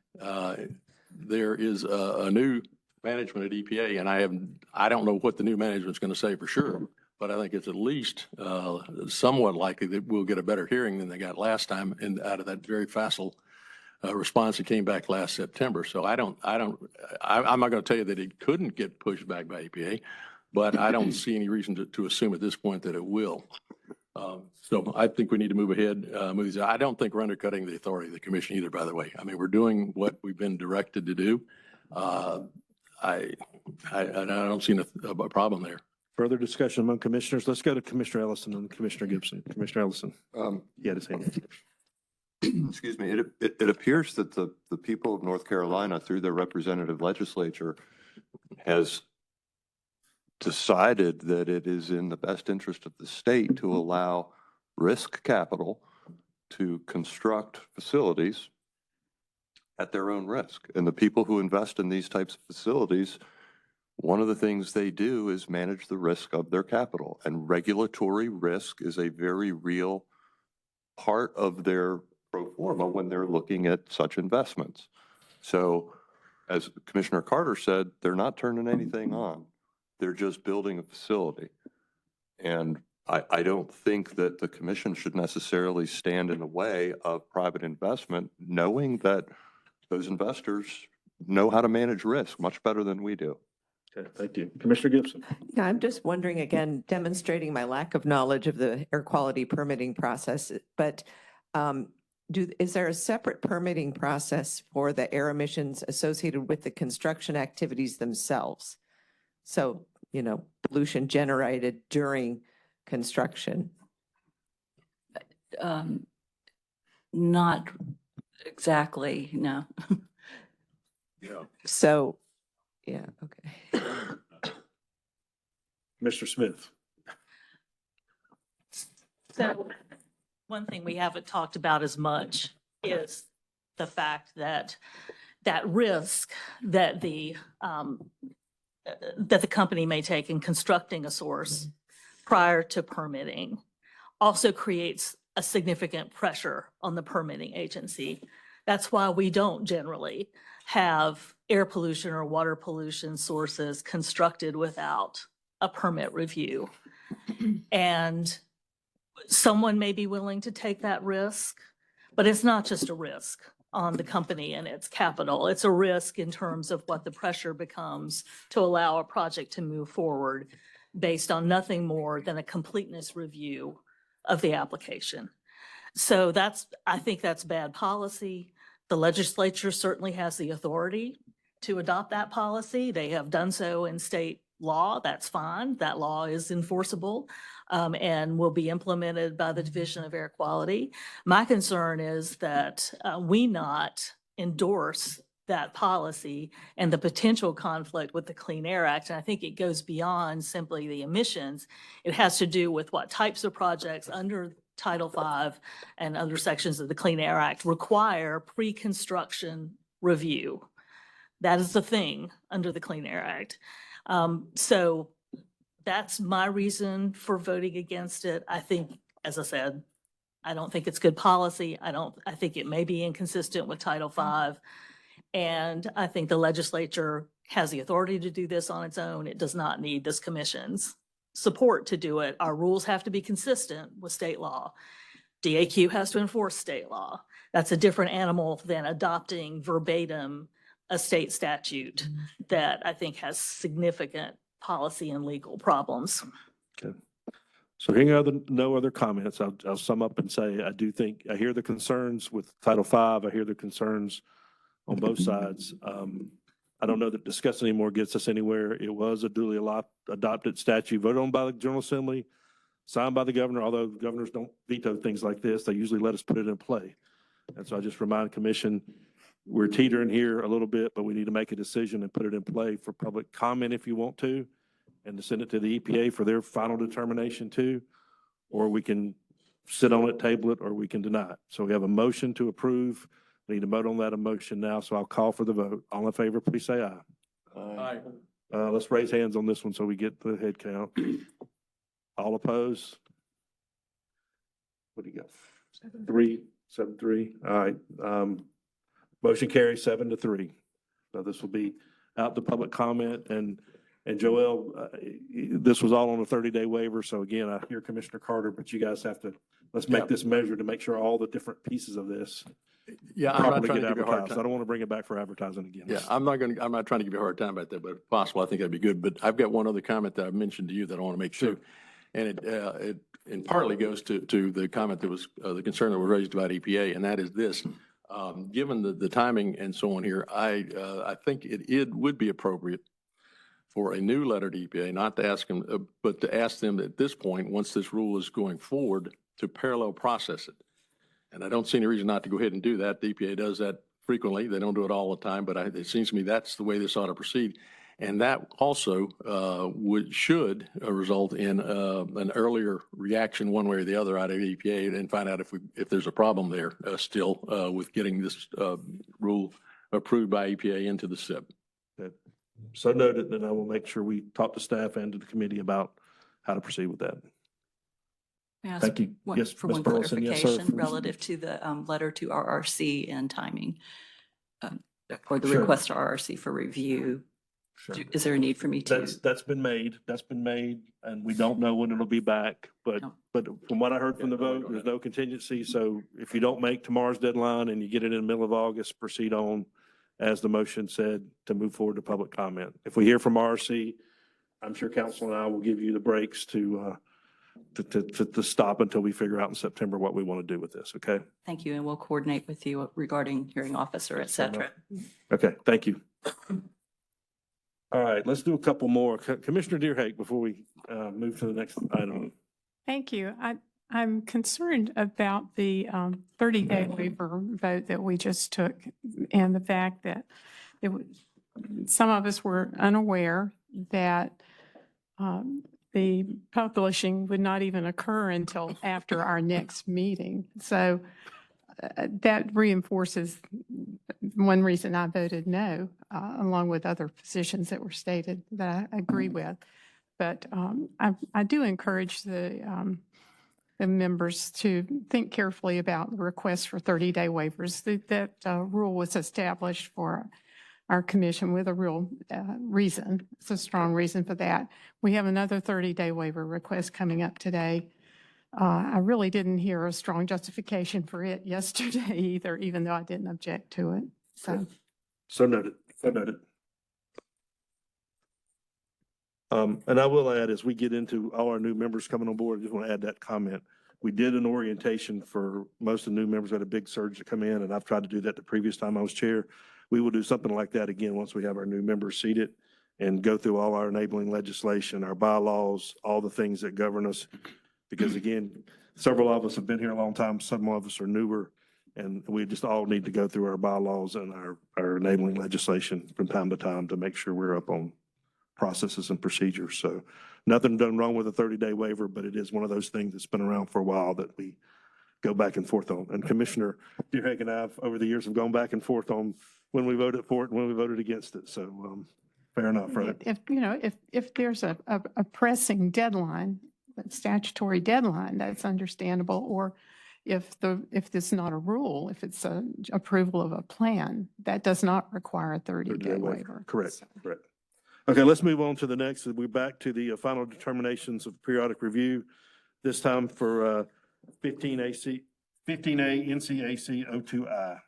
there is a new management at EPA, and I don't know what the new management's going to say for sure, but I think it's at least somewhat likely that we'll get a better hearing than they got last time and out of that very facile response that came back last September. So I'm not going to tell you that it couldn't get pushed back by EPA, but I don't see any reason to assume at this point that it will. So I think we need to move ahead. I don't think we're undercutting the authority of the commission either, by the way. I mean, we're doing what we've been directed to do. I don't see a problem there. Further discussion among commissioners. Let's go to Commissioner Ellison and Commissioner Gibson. Commissioner Ellison. He had his hand up. Excuse me, it appears that the people of North Carolina, through their representative legislature, has decided that it is in the best interest of the state to allow risk capital to construct facilities at their own risk. And the people who invest in these types of facilities, one of the things they do is manage the risk of their capital. And regulatory risk is a very real part of their pro forma when they're looking at such investments. So as Commissioner Carter said, they're not turning anything on. They're just building a facility. And I don't think that the commission should necessarily stand in the way of private investment, knowing that those investors know how to manage risk much better than we do. Okay, thank you. Commissioner Gibson. Yeah, I'm just wondering, again, demonstrating my lack of knowledge of the air quality permitting process, but is there a separate permitting process for the air emissions associated with the construction activities themselves? So, pollution generated during construction. Not exactly, no. Yeah. So, yeah, okay. Mr. Smith. So one thing we haven't talked about as much is the fact that that risk that the company may take in constructing a source prior to permitting also creates a significant pressure on the permitting agency. That's why we don't generally have air pollution or water pollution sources constructed without a permit review. And someone may be willing to take that risk, but it's not just a risk on the company and its capital. It's a risk in terms of what the pressure becomes to allow a project to move forward based on nothing more than a completeness review of the application. So I think that's bad policy. The legislature certainly has the authority to adopt that policy. They have done so in state law. That's fine. That law is enforceable and will be implemented by the Division of Air Quality. My concern is that we not endorse that policy and the potential conflict with the Clean Air Act. And I think it goes beyond simply the emissions. It has to do with what types of projects under Title V and other sections of the Clean Air Act require pre-construction review. That is the thing under the Clean Air Act. So that's my reason for voting against it. I think, as I said, I don't think it's good policy. I think it may be inconsistent with Title V. And I think the legislature has the authority to do this on its own. It does not need this commission's support to do it. Our rules have to be consistent with state law. DAQ has to enforce state law. That's a different animal than adopting verbatim a state statute that I think has significant policy and legal problems. Okay. So hearing no other comments, I'll sum up and say, I hear the concerns with Title V. I hear the concerns on both sides. I don't know that discussing anymore gets us anywhere. It was a duly adopted statute voted on by the General Assembly, signed by the governor, although governors don't veto things like this. They usually let us put it in play. And so I just remind the commission, we're teetering here a little bit, but we need to make a decision and put it in play for public comment if you want to, and to send it to the EPA for their final determination too, or we can sit on it, table it, or we can deny it. So we have a motion to approve I need to vote on that emotion now, so I'll call for the vote. All in favor, please say aye. Aye. Let's raise hands on this one so we get the head count. All opposed? What do you got? 7-3. All right. Motion carries 7-3. So this will be out to public comment and Joel, this was all on a 30-day waiver. So again, I hear Commissioner Carter, but you guys have to, let's make this measure to make sure all the different pieces of this Yeah, I'm not properly trying get to give you a hard advertised. I time. don't want to bring it back for advertising again. Yeah, I'm not trying to give you a hard time about that, but if possible, I think that'd be good. But I've got one other comment that I mentioned to you that I want to make sure. And it partly goes to the comment that was, the concern that was raised about EPA, and that is this. Given the timing and so on here, I think it would be appropriate for a new letter to EPA, not to ask them, but to ask them at this point, once this rule is going forward, to parallel process it. And I don't see any reason not to go ahead and do that. The EPA does that frequently. They don't do it all the time, but it seems to me that's the way this ought to proceed. And that also should result in an earlier reaction one way or the other out of EPA and find out if there's a problem there still with getting this rule approved by EPA into the SIP. So noted, then I will make sure we talk to staff and to the committee about how to proceed with that. May I ask Thank you. Yes, For Ms. one Burleson. Yes, sir. clarification relative to the letter to RRC and timing, or the Sure. request to RRC for review. Sure. Is there a need for me to? That's been made, and we don't know when it'll be back, but from what I heard from the vote, there's no contingency. So if you don't make tomorrow's deadline and you get it in the middle of August, proceed on, as the motion said, to move forward to public comment. If we hear from RC, I'm sure council and I will give you the breaks to stop until we figure out in September what we want to do with this, okay? Thank you, and we'll coordinate with you regarding hearing officer, et cetera. Okay, thank you. All right, let's do a couple more. Commissioner Deerhake, before we move to the next item. Thank you. I'm concerned about the 30-day waiver vote that we just took and the fact that some of us were unaware that the publishing would not even occur until after our next meeting. So that reinforces one reason I voted no, along with other positions that were stated that I agree with. But I do encourage the members to think carefully about the request for 30-day waivers. That rule was established for our commission with a real reason. It's a strong reason for that. We have another 30-day waiver request coming up today. I really didn't hear a strong justification for it yesterday either, even though I didn't object to it. So noted, so noted. And I will add, as we get into all our new members coming on board, I just want to add that comment. We did an orientation for most of the new members. We had a big surge to come in, and I've tried to do that the previous time I was chair. We will do something like that again once we have our new members seated and go through all our enabling legislation, our bylaws, all the things that govern us. Because again, several of us have been here a long time, some of us are newer, and we just all need to go through our bylaws and our enabling legislation from time to time to make sure we're up on processes and procedures. So nothing done wrong with a 30-day waiver, but it is one of those things that's been around for a while that we go back and forth on. And Commissioner Deerhake and I, over the years, have gone back and forth on when we voted for it and when we voted against it. So fair enough, right? If there's a pressing deadline, a statutory deadline, that's understandable. Or if this is not a rule, if it's an approval of a plan, that does not require a 30-day waiver. Correct, correct. Okay, let's move on to the next. We're back to the final determinations of periodic review, this time for 15A NCAC 02I.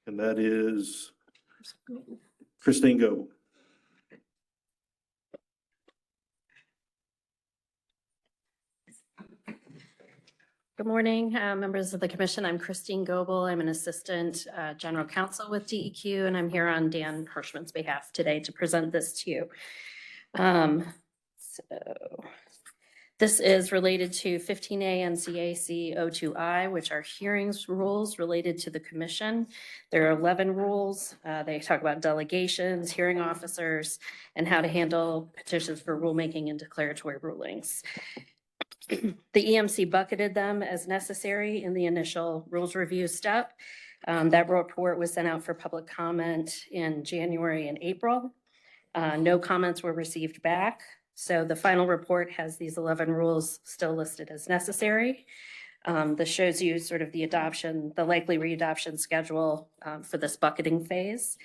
And that is Christine Goble. Good morning, members of the commission. I'm Christine Goble. I'm an assistant general counsel with DEQ, and I'm here on Dan Hirschman's behalf today to present this to you. This is related to 15A NCAC 02I, which are hearings rules related to the commission. There are 11 rules. They talk about delegations, hearing officers, and how to handle petitions for rulemaking and declaratory rulings. The EMC bucketed them as necessary in the initial rules review step. That report was sent out for public comment in January and April. No comments were received back. So the final report has these 11 rules still listed as necessary. This shows you sort of the adoption, the likely readoption schedule for this bucketing phase.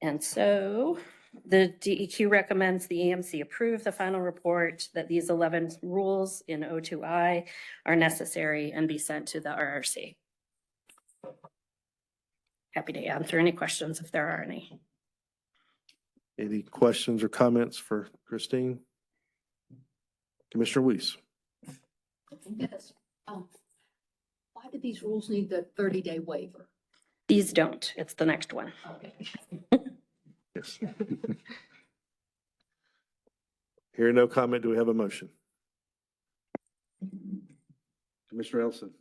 And so the DEQ recommends the EMC approve the final report that these 11 rules in O2I are necessary and be sent to the RRC. Happy to answer any questions if there are any. Any questions or comments for Christine? Commissioner Weiss? Yes. Why do these rules need the 30-day waiver? These don't. It's the next one. Okay. Yes. Hearing no comment, do we have a motion? Commissioner Elson?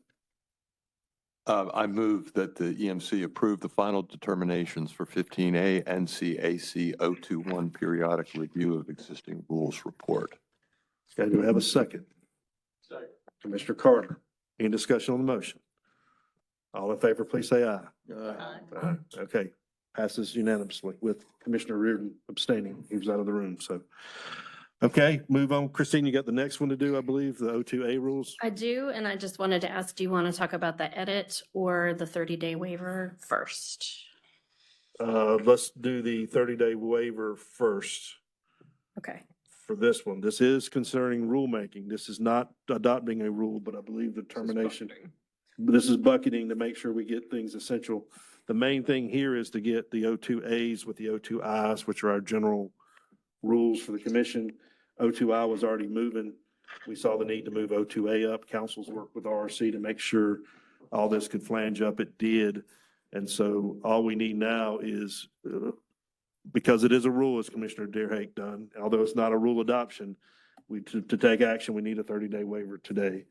I move that the EMC approve the final determinations for 15A NCAC 021 periodic review of existing rules report. Okay, do we have a second? Second. Commissioner Carter, any discussion on the motion? All in favor, please say aye. Aye. Okay, passes unanimously with Commissioner Reardon abstaining. He was out of the room, so. Okay, move on. Christine, you got the next one to do, I believe, the O2A rules? I do, and I just wanted to ask, do you want to talk about the edit or the 30-day waiver first? Let's do the 30-day waiver first Okay. for this one. This is concerning rulemaking. This is not adopting a rule, but I believe the termination. This is bucketing to make sure we get things essential. The main thing here is to get the O2As with the O2Is, which are our general rules for the commission. O2I was already moving. We saw the need to move O2A up. Council's worked with RRC to make sure all this could flange up. It did. And so all we need now is, because it is a rule, as Commissioner Deerhake done, although it's not a rule adoption, to take action, we need a 30-day waiver today.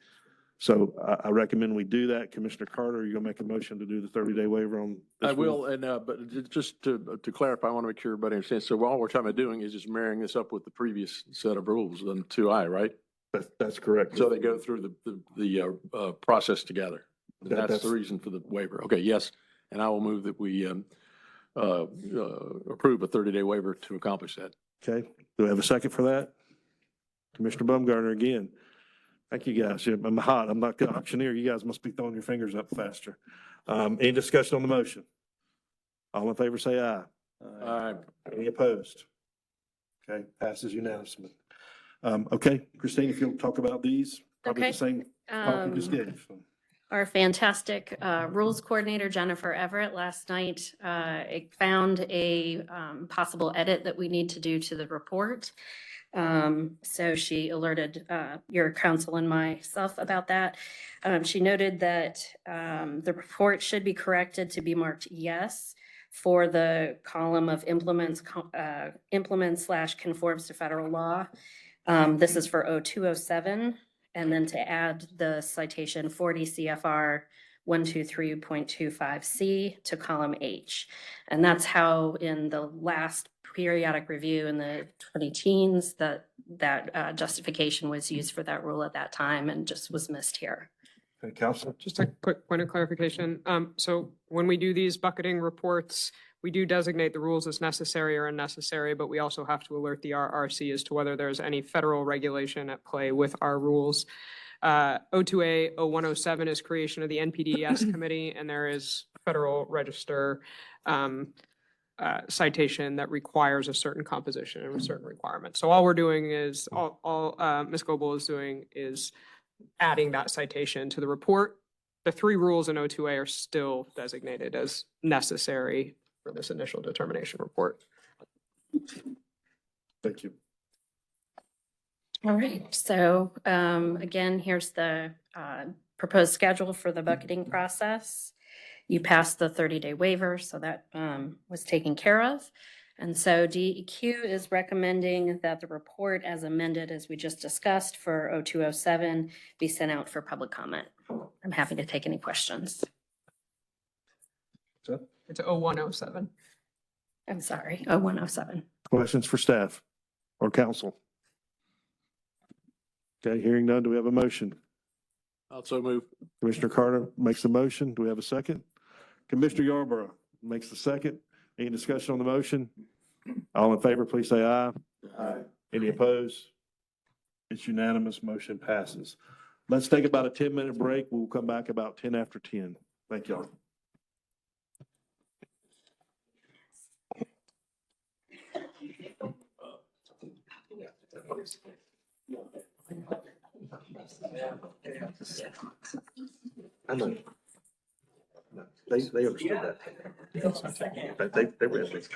So I recommend we do that. Commissioner Carter, you're gonna make a motion to do the 30-day waiver on this I will, rule? and, but just to clarify, I want to make sure everybody understands. So all we're talking about doing is just marrying this up with the previous set of rules on 2I, right? That's correct. So they go through the process together. And that's That's- the reason for the waiver. Okay, yes. And I will move that we approve a 30-day waiver to accomplish that. Okay, do we have a second for that? Commissioner Bumgarner again. Thank you, guys. Yeah, I'm hot. I'm not the auctioneer. You guys must be throwing your fingers up faster. Any discussion on the motion? All in favor, say aye. Aye. Any opposed? Okay, passes unanimously. Okay, Christine, if you'll talk about these, probably Okay. the same talk you just gave. Our fantastic rules coordinator, Jennifer Everett, last night found a possible edit that we need to do to the report. So she alerted your council and myself about that. She noted that the report should be corrected to be marked yes for the column of implements / conforms to federal law. This is for 0207. And then to add the citation 40 CFR 123.25C to column H. And that's how in the last periodic review in the 2010s that justification was used for that rule at that time and just was missed here. Okay, Council. Just a quick point of clarification. So when we do these bucketing reports, we do designate the rules as necessary or unnecessary, but we also have to alert the RRC as to whether there's any federal regulation at play with our rules. O2A 0107 is creation of the NPDES committee, and there is Federal Register citation that requires a certain composition and a certain requirement. So all we're doing is, all Ms. Goebel is doing is adding that citation to the report. The three rules in O2A are still designated as necessary for this initial determination report. Thank you. All right, so again, here's the proposed schedule for the bucketing process. You passed the 30-day waiver, so that was taken care of. And so DEQ is recommending that the report as amended, as we just discussed for 0207, be sent out for public comment. I'm happy to take any questions. It's 0107. I'm sorry, 0107. Questions for staff or council? Okay, hearing none, do we have a motion? Also move. Commissioner Carter makes the motion. Do we have a second? Commissioner Yarborough makes the second. Any discussion on the motion? All in favor, please say aye. Aye. Any opposed? It's unanimous. Motion passes. Let's take about a 10-minute break. We'll come back about 10 after 10. Thank y'all. I know. They understood that. They read it.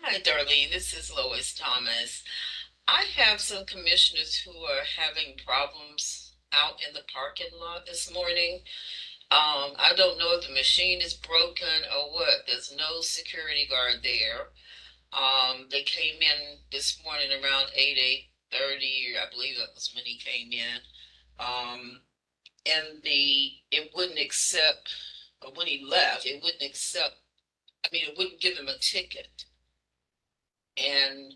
Hi, Darlene. This is Lois Thomas. I have some commissioners who are having problems out in the parking lot this morning. I don't know if the machine is broken or what. There's no security guard there. They came in this morning around 8:30, I believe that was when he came in. And it wouldn't accept, or when he left, it wouldn't accept, it wouldn't give him a ticket. And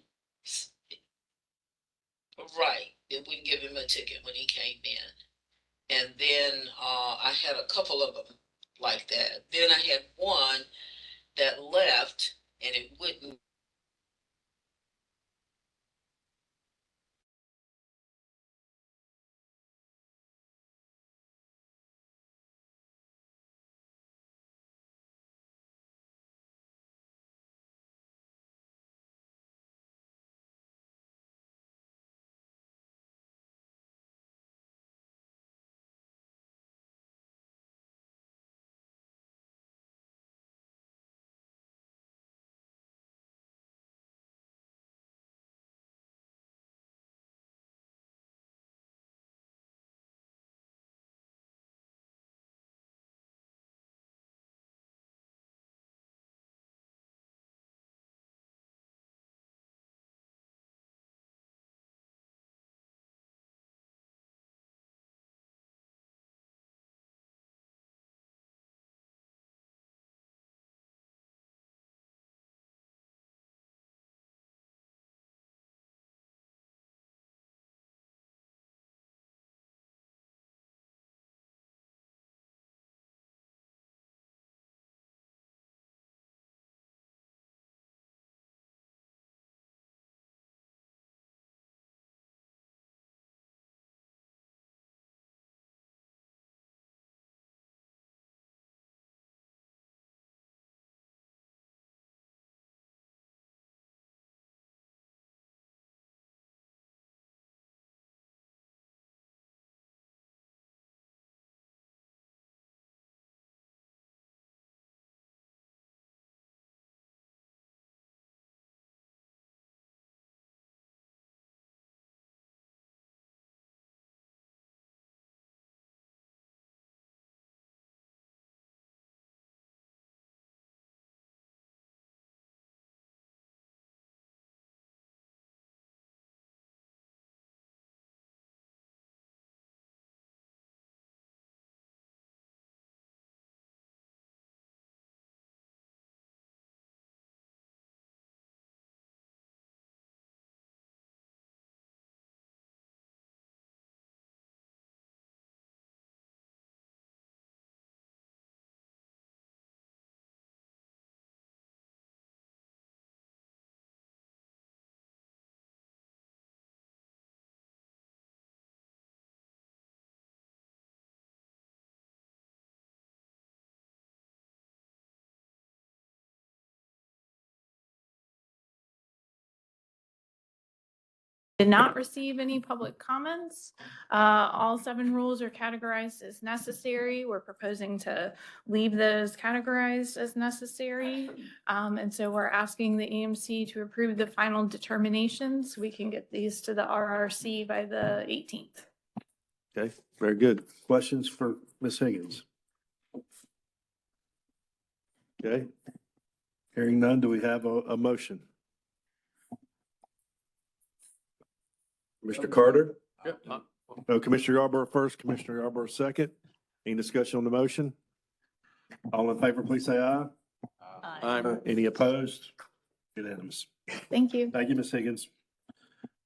right, it wouldn't give him a ticket when he came in. And then I had a couple of them like that. Then I had one that left and it wouldn't. Did not receive any public comments. All 7 rules are categorized as necessary. We're proposing to leave those categorized as necessary. And so we're asking the EMC to approve the final determinations. We can get these to the RRC by the 18th. Okay, very good. Questions for Ms. Higgins? Okay. Hearing none, do we have a motion? Mr. Carter? No, Commissioner Yarborough first, Commissioner Yarborough second. Any discussion on the motion? All in favor, please say aye. Aye. Any opposed? Unanimous. Thank you. Thank you, Ms. Higgins.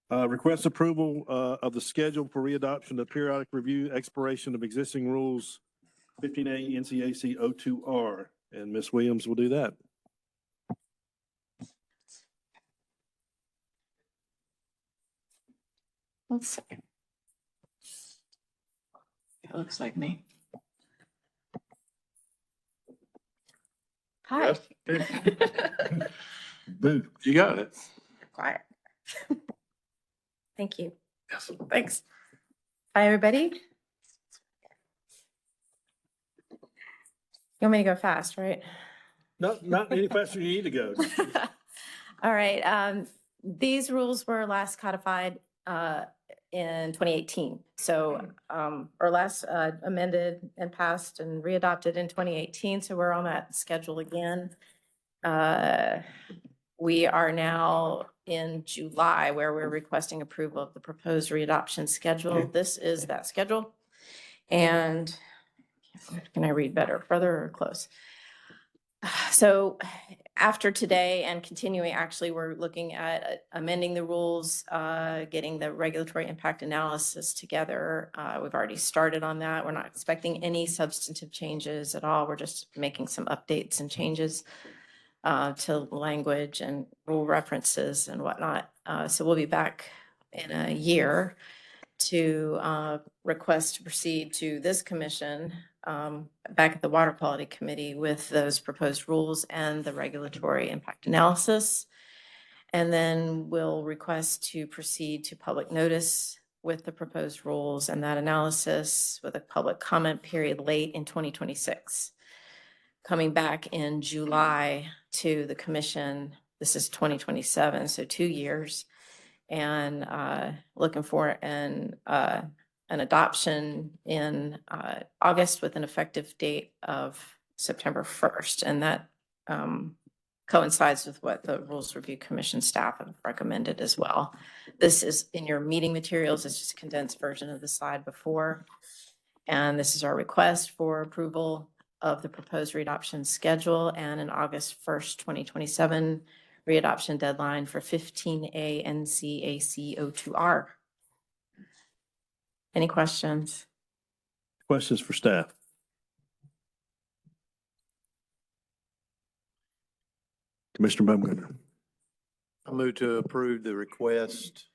Request approval of the schedule for readoption of periodic review expiration of existing rules 15A NCAC 02R, and Ms. Williams will do that. Let's see. It looks like me. Hi. Boo. You got it. Quiet. Thank you. Yes. Thanks. Hi, everybody. You want me to go fast, right? Not any faster you need to go. All right. These rules were last codified in 2018. So, or last amended and passed and readopted in 2018. So we're on that schedule again. We are now in July where we're requesting approval of the proposed readoption schedule. This is that schedule. And can I read better, further or close? So after today and continuing, actually, we're looking at amending the rules, getting the regulatory impact analysis together. We've already started on that. We're not expecting any substantive changes at all. We're just making some updates and changes to language and rule references and whatnot. So we'll be back in a year to request to proceed to this commission back at the Water Quality Committee with those proposed rules and the regulatory impact analysis. And then we'll request to proceed to public notice with the proposed rules and that analysis with a public comment period late in 2026. Coming back in July to the commission, this is 2027, so 2 years. And looking for an adoption in August with an effective date of September 1st. And that coincides with what the Rules Review Commission staff have recommended as well. This is in your meeting materials. It's just a condensed version of the slide before. And this is our request for approval of the proposed readoption schedule and an August 1st, 2027 readoption deadline for 15A NCAC 02R. Any questions? Questions for staff? Commissioner Baumgartner. I move to approve the request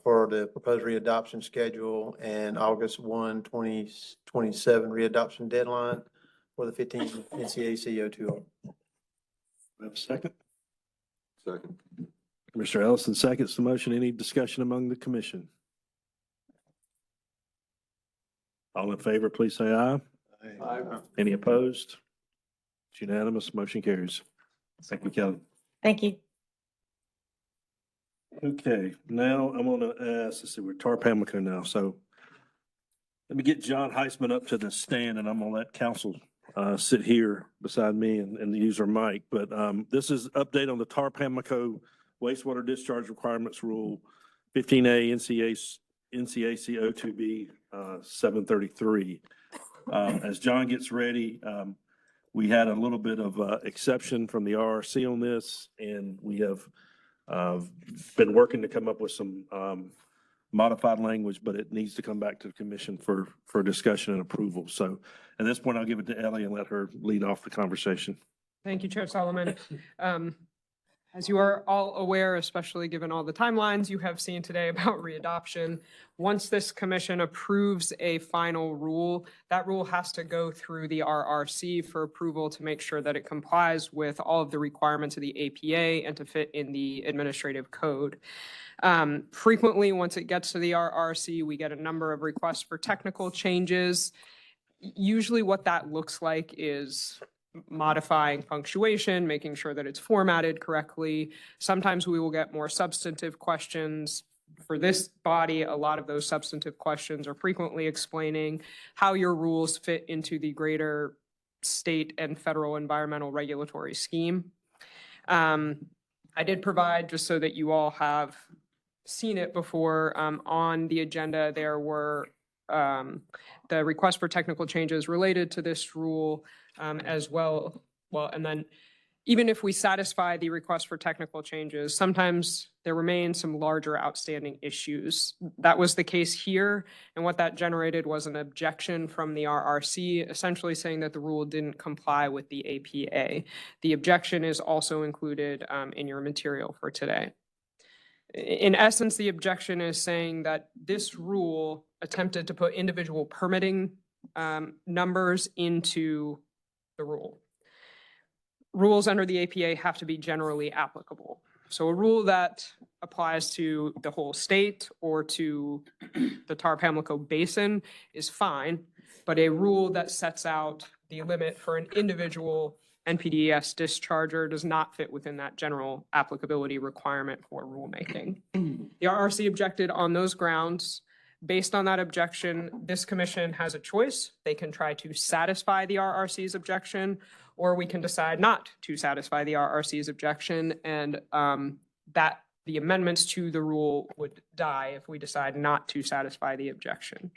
for the proposed readoption schedule and August 1, 2027 readoption deadline for the 15 NCAC 02R. We have a second? Second. Commissioner Ellison seconds the motion. Any discussion among the commission? All in favor, please say aye. Aye. Any opposed? It's unanimous. Motion carries. Thank you, Kelly. Thank you. Okay, now I'm gonna ask, let's see, we're Tar-Pamlico now, so let me get John Heisman up to the stand and I'm gonna let council sit here beside me and use our mic. But this is update on the Tar-Pamlico wastewater discharge requirements rule 15A NCAC 02B 733. As John gets ready, we had a little bit of exception from the RRC on this, and we have been working to come up with some modified language, but it needs to come back to the commission for discussion and approval. So at this point, I'll give it to Ellie and let her lead off the conversation. Thank you, Chair Solomon. As you are all aware, especially given all the timelines you have seen today about readoption, once this commission approves a final rule, that rule has to go through the RRC for approval to make sure that it complies with all of the requirements of the APA and to fit in the administrative code. Frequently, once it gets to the RRC, we get a number of requests for technical changes. Usually what that looks like is modifying punctuation, making sure that it's formatted correctly. Sometimes we will get more substantive questions. For this body, a lot of those substantive questions are frequently explaining how your rules fit into the greater state and federal environmental regulatory scheme. I did provide, just so that you all have seen it before, on the agenda, there were the request for technical changes related to this rule as well. Well, and then even if we satisfy the request for technical changes, sometimes there remain some larger outstanding issues. That was the case here, and what that generated was an objection from the RRC, essentially saying that the rule didn't comply with the APA. The objection is also included in your material for today. In essence, the objection is saying that this rule attempted to put individual permitting numbers into the rule. Rules under the APA have to be generally applicable. So a rule that applies to the whole state or to the Tar-Pamlico Basin is fine, but a rule that sets out the limit for an individual NPDES discharger does not fit within that general applicability requirement for rulemaking. The RRC objected on those grounds. Based on that objection, this commission has a choice. They can try to satisfy the RRC's objection, or we can decide not to satisfy the RRC's objection, and that the amendments to the rule would die if we decide not to satisfy the objection.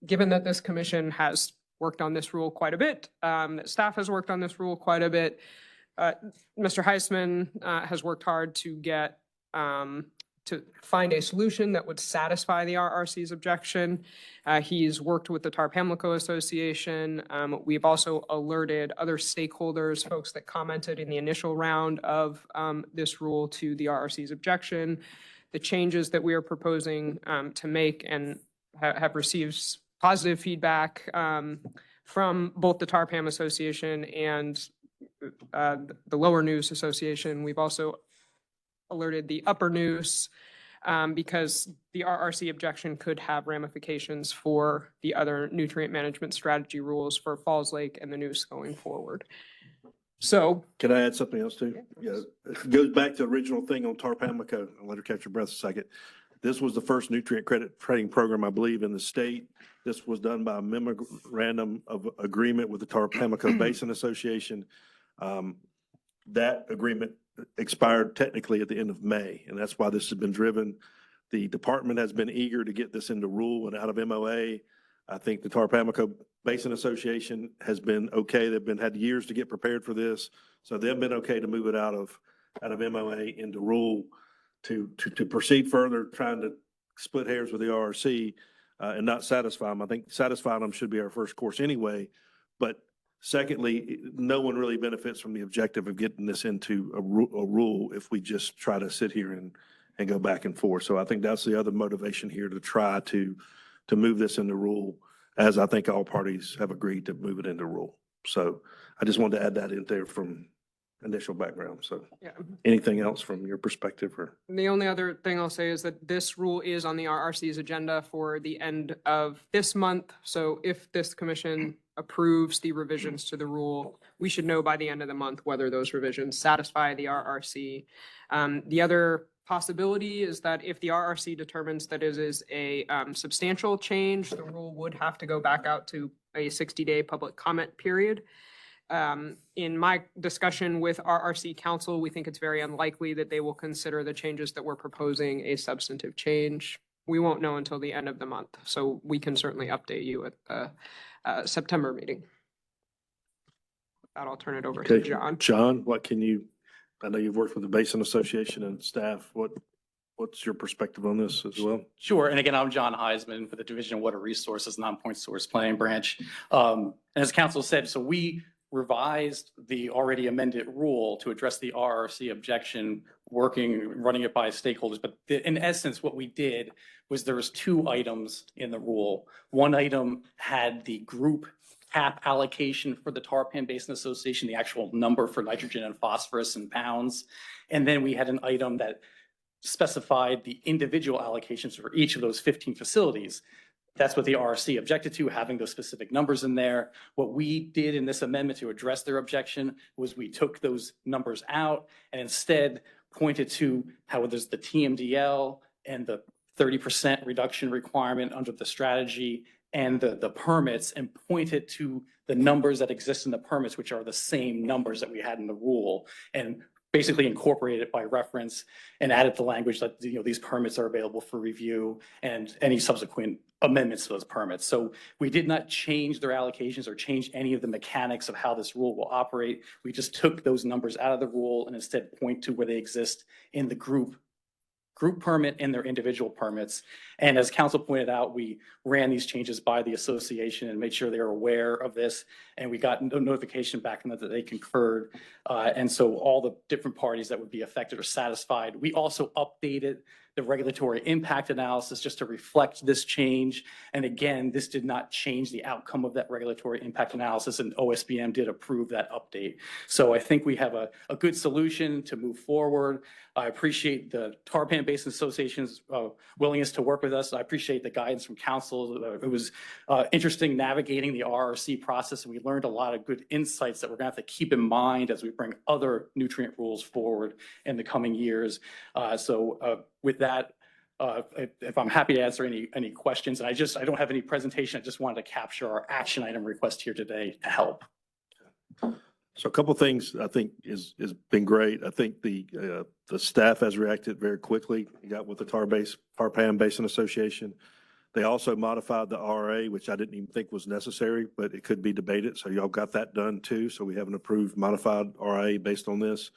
Given that this commission has worked on this rule quite a bit, that staff has worked on this rule quite a bit, Mr. Heisman has worked hard to get to find a solution that would satisfy the RRC's objection. He's worked with the Tar-Pamlico Association. We've also alerted other stakeholders, folks that commented in the initial round of this rule, to the RRC's objection. The changes that we are proposing to make and have received positive feedback from both the Tar-Pam Association and the Lower News Association. We've also alerted the Upper News because the RRC objection could have ramifications for the other nutrient management strategy rules for Falls Lake and the Neuse going forward. So. Can I add something else too? Yeah, it goes back to the original thing on Tar-Pamlico. I'll let her catch her breath a second. This was the first nutrient credit trading program, I believe, in the state. This was done by a memorandum of agreement with the Tar-Pamlico Basin Association. That agreement expired technically at the end of May, and that's why this has been driven. The department has been eager to get this into rule and out of MOA. I think the Tar-Pamlico Basin Association has been okay. They've had years to get prepared for this, so they've been okay to move it out of MOA into rule to proceed further, trying to split hairs with the RRC and not satisfy them. I think satisfying them should be our first course anyway, but secondly, no one really benefits from the objective of getting this into a rule if we just try to sit here and go back and forth. So I think that's the other motivation here, to try to move this into rule, as I think all parties have agreed to move it into rule. So I just wanted to add that in there from initial background. So Yeah. Anything else from your perspective? Or The only other thing I'll say is that this rule is on the RRC's agenda for the end of this month. So if this commission approves the revisions to the rule, we should know by the end of the month whether those revisions satisfy the RRC. The other possibility is that if the RRC determines that it is a substantial change, the rule would have to go back out to a 60-day public comment period. In my discussion with RRC counsel, we think it's very unlikely that they will consider the changes that we're proposing a substantive change. We won't know until the end of the month, so we can certainly update you at the September meeting. I'll turn it over to John. John, I know you've worked with the Basin Association and staff. What's your perspective on this as well? Sure. And again, I'm John Heisman for the Division of Water Resources, Non-Point Source Planning Branch. As council said, so we revised the already amended rule to address the RRC objection, running it by stakeholders. But in essence, what we did was there was 2 items in the rule. One item had the group cap allocation for the Tar-Pam Basin Association, the actual number for nitrogen and phosphorus in pounds. And then we had an item that specified the individual allocations for each of those 15 facilities. That's what the RRC objected to, having those specific numbers in there. What we did in this amendment to address their objection was we took those numbers out and instead pointed to how there's the TMDL and the 30% reduction requirement under the strategy and the permits, and pointed to the numbers that exist in the permits, which are the same numbers that we had in the rule, and basically incorporated it by reference and added the language that, these permits are available for review and any subsequent amendments to those permits. So we did not change their allocations or change any of the mechanics of how this rule will operate. We just took those numbers out of the rule and instead point to where they exist in the group group permit and their individual permits. And as council pointed out, we ran these changes by the association and made sure they were aware of this. And we got notification back from them that they concurred. And so all the different parties that would be affected are satisfied. We also updated the regulatory impact analysis just to reflect this change. And again, this did not change the outcome of that regulatory impact analysis, and OSBM did approve that update. So I think we have a good solution to move forward. I appreciate the Tarpan Basin Association's willingness to work with us. I appreciate the guidance from council. It was interesting navigating the RRC process, and we learned a lot of good insights that we're gonna have to keep in mind as we bring other nutrient rules forward in the coming years. With that, if I'm happy to answer any questions, and I don't have any presentation, I just wanted to capture our action item request here today to help. So a couple of things I think is been great. I think the staff has reacted very quickly. You got with the Tarpan Basin Association. They also modified the RA, which I didn't even think was necessary, but it could be debated. So y'all got that done too. So we have an approved modified RA based on this.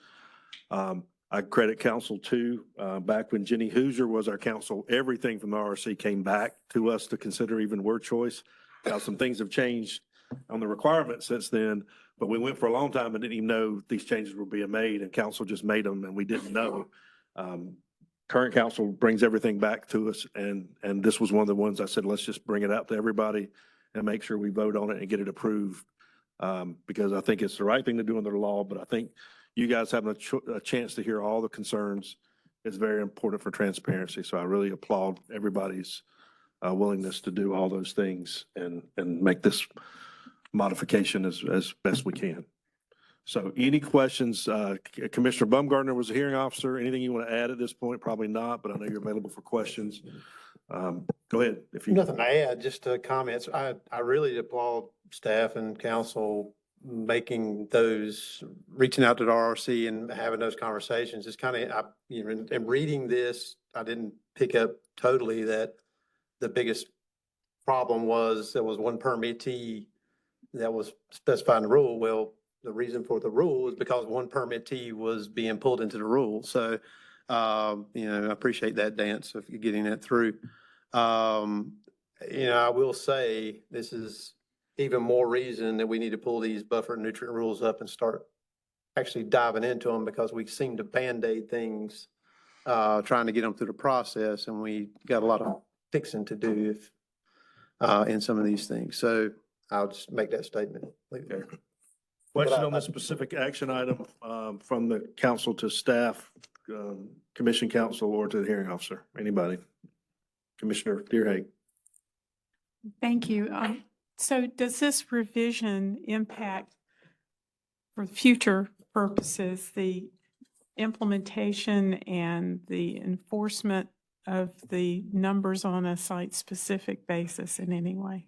I credit council too. Back when Jenny Hoosier was our council, everything from the RRC came back to us to consider even word choice. Now some things have changed on the requirements since then, but we went for a long time and didn't even know these changes were being made, and council just made them and we didn't know. Current council brings everything back to us, and this was one of the ones I said, let's just bring it out to everybody and make sure we vote on it and get it approved. Because I think it's the right thing to do under the law, but I think you guys having a chance to hear all the concerns is very important for transparency. So I really applaud everybody's willingness to do all those things and make this modification as best we can. So any questions? Commissioner Baumgartner was a hearing officer. Anything you want to add at this point? Probably not, but I know you're available for questions. Go ahead. If you Nothing to add, just comments. I really applaud staff and council reaching out to the RRC and having those conversations. It's kind of, in reading this, I didn't pick up totally that the biggest problem was there was one permittee that was specified in the rule. Well, the reason for the rule is because one permittee was being pulled into the rule. So, I appreciate that dance of getting that through. I will say this is even more reason that we need to pull these buffer and nutrient rules up and start actually diving into them, because we seem to Band-Aid things, trying to get them through the process, and we got a lot of fixing to do in some of these things. So I'll just make that statement. Leave it there. question on this specific action item from the council to staff, commission council, or to the hearing officer? Anybody? Commissioner Deerhake. Thank you. So does this revision impact, for future purposes, the implementation and the enforcement of the numbers on a site-specific basis in any way?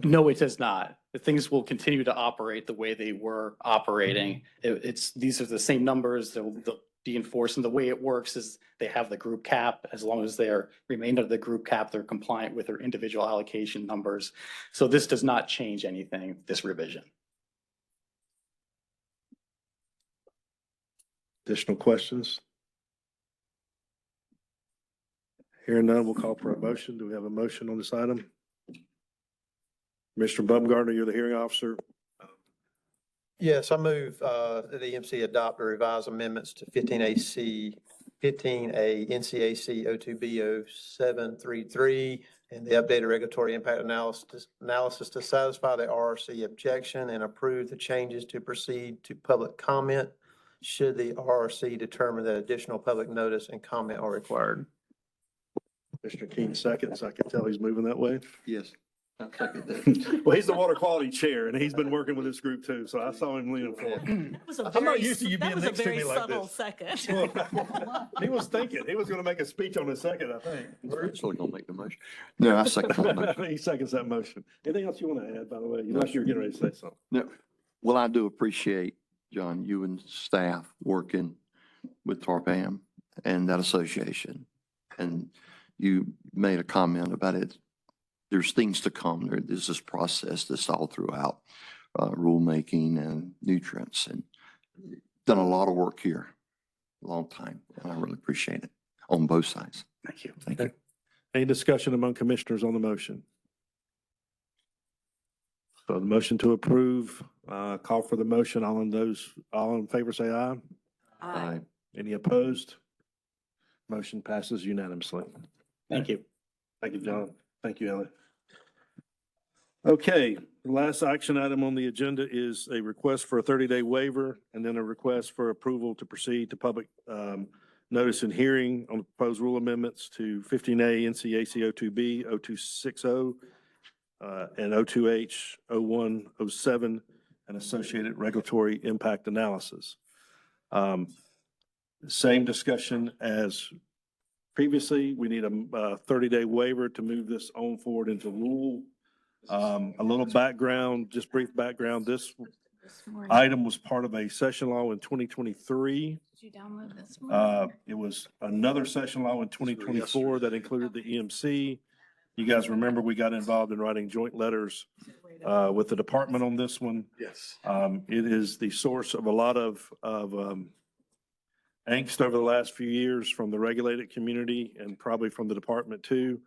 No, it does not. Things will continue to operate the way they were operating. These are the same numbers. They'll be enforced. And the way it works is they have the group cap. As long as they're remain under the group cap, they're compliant with their individual allocation numbers. So this does not change anything, this revision. Additional questions? Hearing none, we'll call for a motion. Do we have a motion on this item? Mr. Baumgartner, you're the hearing officer. Yes, I move that the EMC adopt or revise amendments to 15A NCAC 02B0733 and the updated regulatory impact analysis to satisfy the RRC objection and approve the changes to proceed to public comment should the RRC determine that additional public notice and comment are required. Mr. King seconds. I can tell he's moving that way. Yes. Well, he's the water quality chair, and he's been working with this group too, so I saw him leaning forward. I'm not used to you being next to me like this. Second. He was thinking, he was gonna make a speech on his second, I think. We're actually gonna make the motion. No, I second that motion. He seconds that motion. Anything else you want to add, by the way? You know, you're getting ready to say something. No. Well, I do appreciate, John, you and staff working with Tarpam and that association. And you made a comment about it. There's things to come. There's this process that's all throughout rulemaking and nutrients, and done a lot of work here, a long time, and I really appreciate it. on both sides. Thank you. Thank you. Any discussion among commissioners on the motion? So the motion to approve, call for the motion. All in favor, say aye. Aye. Any opposed? Motion passes unanimously. Thank you. Thank you, John. Thank you, Ellie. Okay, the last action item on the agenda is a request for a 30-day waiver and then a request for approval to proceed to public notice and hearing on the proposed rule amendments to 15A NCAC 02B, 0260, and 02H, 0107, and associated regulatory impact analysis. Same discussion as previously. We need a 30-day waiver to move this on forward into rule. A little background, just brief background. This item was part of a session law in 2023. Did you download this one? It was another session law in 2024 that included the EMC. You guys remember we got involved in writing joint letters with the department on this one. Yes. It is the source of a lot of angst over the last few years from the regulated community and probably from the department too.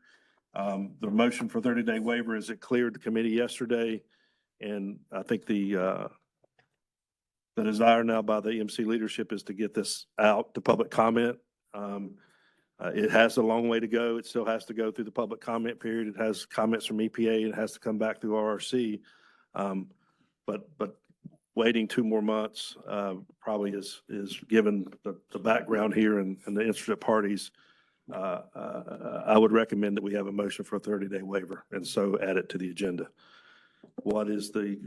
The motion for 30-day waiver is it cleared the committee yesterday. And I think the desire now by the EMC leadership is to get this out to public comment. It has a long way to go. It still has to go through the public comment period. It has comments from EPA and it has to come back through RRC. But waiting 2 more months probably is given the background here and the interested parties. I would recommend that we have a motion for a 30-day waiver and so add it to the agenda. What is the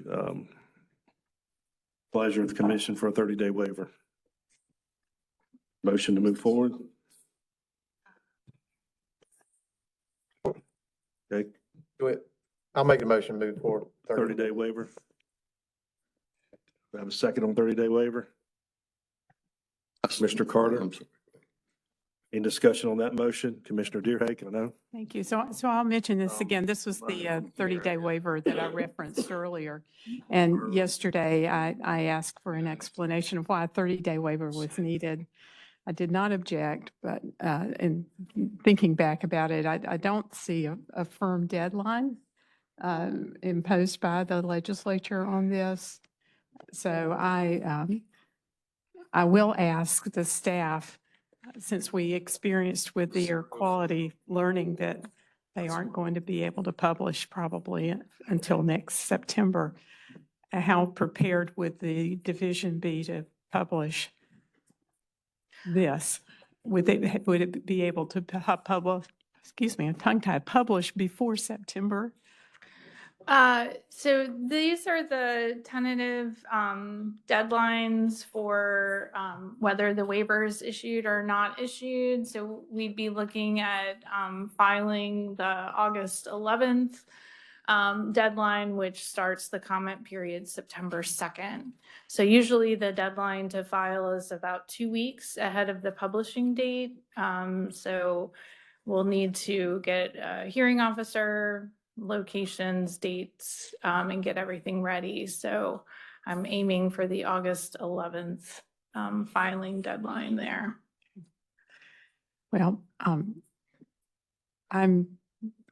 pleasure of the commission for a 30-day waiver? Motion to move forward? Okay, Do it. I'll make a motion to move forward. 30-day waiver. We have a second on 30-day waiver? Mr. Carter? I'm sorry. Any discussion on that motion? Commissioner Deerhake, I know. Thank you. So I'll mention this again. This was the 30-day waiver that I referenced earlier. And yesterday, I asked for an explanation of why a 30-day waiver was needed. I did not object, but in thinking back about it, I don't see a firm deadline imposed by the legislature on this. So I will ask the staff, since we experienced with the air quality learning that they aren't going to be able to publish probably until next September, how prepared would the division be to publish this? Would it be able to publish, I'm tongue-tied, publish before September? So these are the tentative deadlines for whether the waiver is issued or not issued. So we'd be looking at filing the August 11th deadline, which starts the comment period September 2nd. So usually the deadline to file is about 2 weeks ahead of the publishing date. So we'll need to get a hearing officer, locations, dates, and get everything ready. So I'm aiming for the August 11th filing deadline there. Well,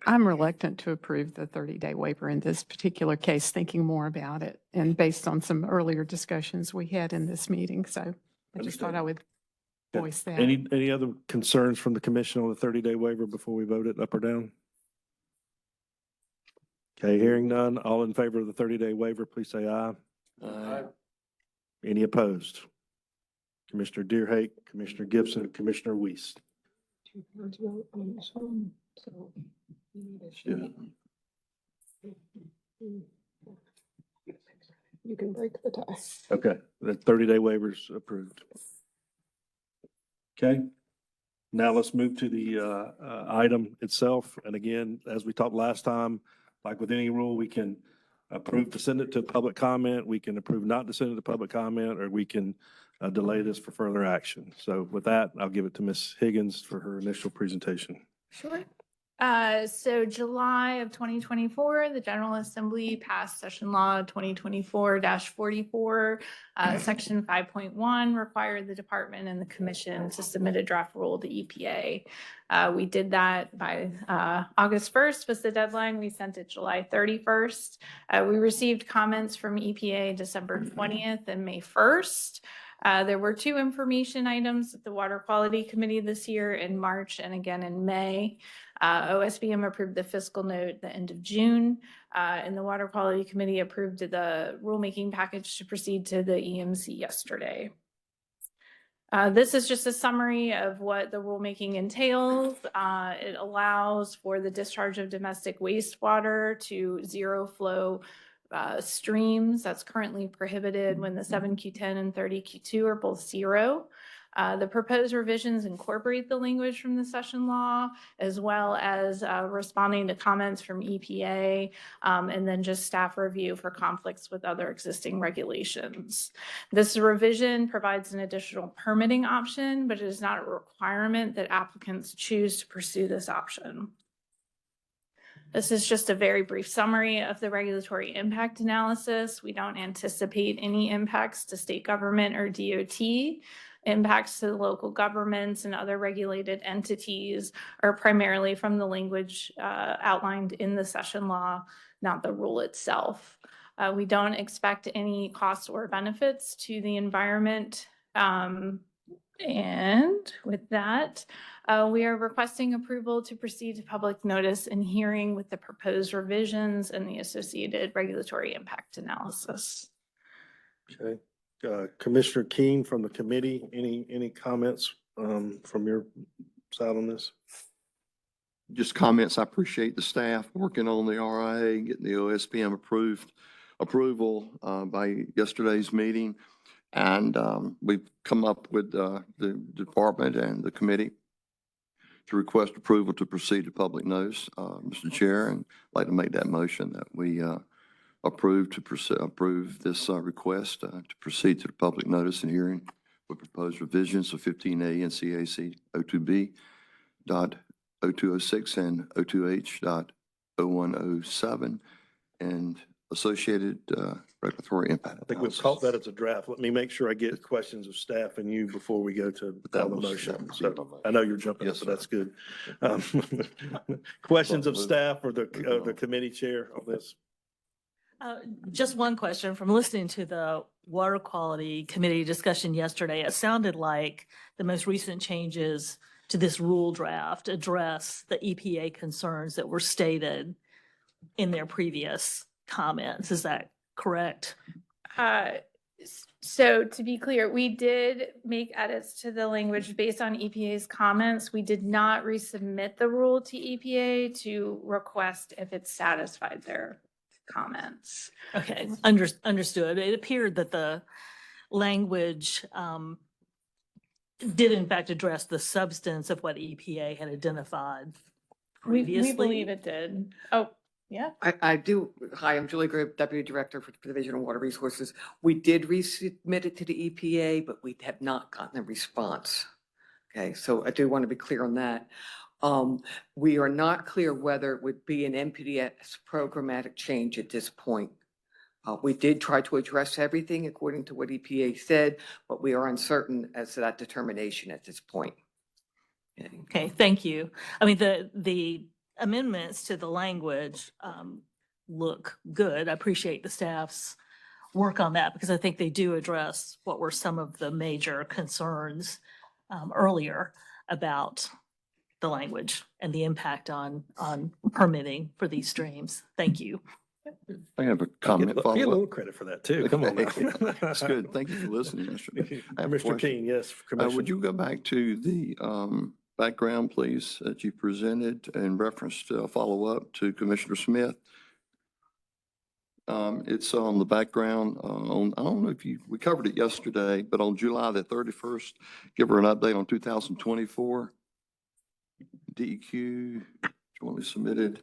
I'm reluctant to approve the 30-day waiver in this particular case, thinking more about it and based on some earlier discussions we had in this meeting. So I just thought I would voice that. Any other concerns from the commission on the 30-day waiver before we vote it up or down? Okay, hearing none. All in favor of the 30-day waiver, please say aye. Aye. Any opposed? Commissioner Deerhake, Commissioner Gibson, Commissioner Weiss. You can break the tie. Okay, the 30-day waiver's approved. Okay, now let's move to the item itself. And again, as we talked last time, like with any rule, we can approve to send it to public comment, we can approve not to send it to public comment, or we can delay this for further action. So with that, I'll give it to Ms. Higgins for her initial presentation. Sure. So July of 2024, the General Assembly passed Session Law 2024-44. Section 5.1 required the department and the commission to submit a draft rule to EPA. We did that by August 1st was the deadline. We sent it July 31st. We received comments from EPA December 20th and May 1st. There were 2 information items at the Water Quality Committee this year in March and again in May. OSBM approved the fiscal note at the end of June, and the Water Quality Committee approved the rulemaking package to proceed to the EMC yesterday. This is just a summary of what the rulemaking entails. It allows for the discharge of domestic wastewater to zero flow streams. That's currently prohibited when the 7Q10 and 30Q2 are both zero. The proposed revisions incorporate the language from the session law, as well as responding to comments from EPA, and then just staff review for conflicts with other existing regulations. This revision provides an additional permitting option, but it is not a requirement that applicants choose to pursue this option. This is just a very brief summary of the regulatory impact analysis. We don't anticipate any impacts to state government or DOT. Impacts to the local governments and other regulated entities are primarily from the language outlined in the session law, not the rule itself. We don't expect any costs or benefits to the environment. And with that, we are requesting approval to proceed to public notice and hearing with the proposed revisions and the associated regulatory impact analysis. Okay. Commissioner Keen from the committee, any comments from your side on this? Just comments. I appreciate the staff working on the RIA, getting the OSPM approval by yesterday's meeting. And we've come up with the department and the committee to request approval to proceed to public notice. Mr. Chair, and I'd like to make that motion that we approve this request to proceed to the public notice and hearing with proposed revisions of 15A NCAC 02B.0206 and 02H.0107 and associated regulatory impact. I think we've caught that as a draft. Let me make sure I get questions of staff and you before we go to the motion. So I know you're jumping, so that's good. Questions of staff or the committee chair on this? Just one question. From listening to the Water Quality Committee discussion yesterday, it sounded like the most recent changes to this rule draft address the EPA concerns that were stated in their previous comments. Is that correct? So to be clear, we did make edits to the language based on EPA's comments. We did not resubmit the rule to EPA to request if it satisfied their comments. Okay, understood. It appeared that the language did in fact address the substance of what EPA had identified previously. We believe it did. Oh, yeah. I do. Hi, I'm Julie Grove, Deputy Director for the Division of Water Resources. We did resubmit it to the EPA, but we have not gotten a response. Okay, so I do want to be clear on that. We are not clear whether it would be an NPDES programmatic change at this point. We did try to address everything according to what EPA said, but we are uncertain as to that determination at this point. Okay, thank you. I mean, the amendments to the language look good. I appreciate the staff's work on that because I think they do address what were some of the major concerns earlier about the language and the impact on permitting for for these streams. Thank you. I have a comment. Get a little credit for that too. Come on now. That's good. Thank you for listening, Mr. Mr. King, yes. Would you go back to the background, please, that you presented in reference to a follow-up to Commissioner Smith? It's on the background I don't know if we covered it yesterday, but on July the 31st, give her an update on 2024. DEQ, what we submitted,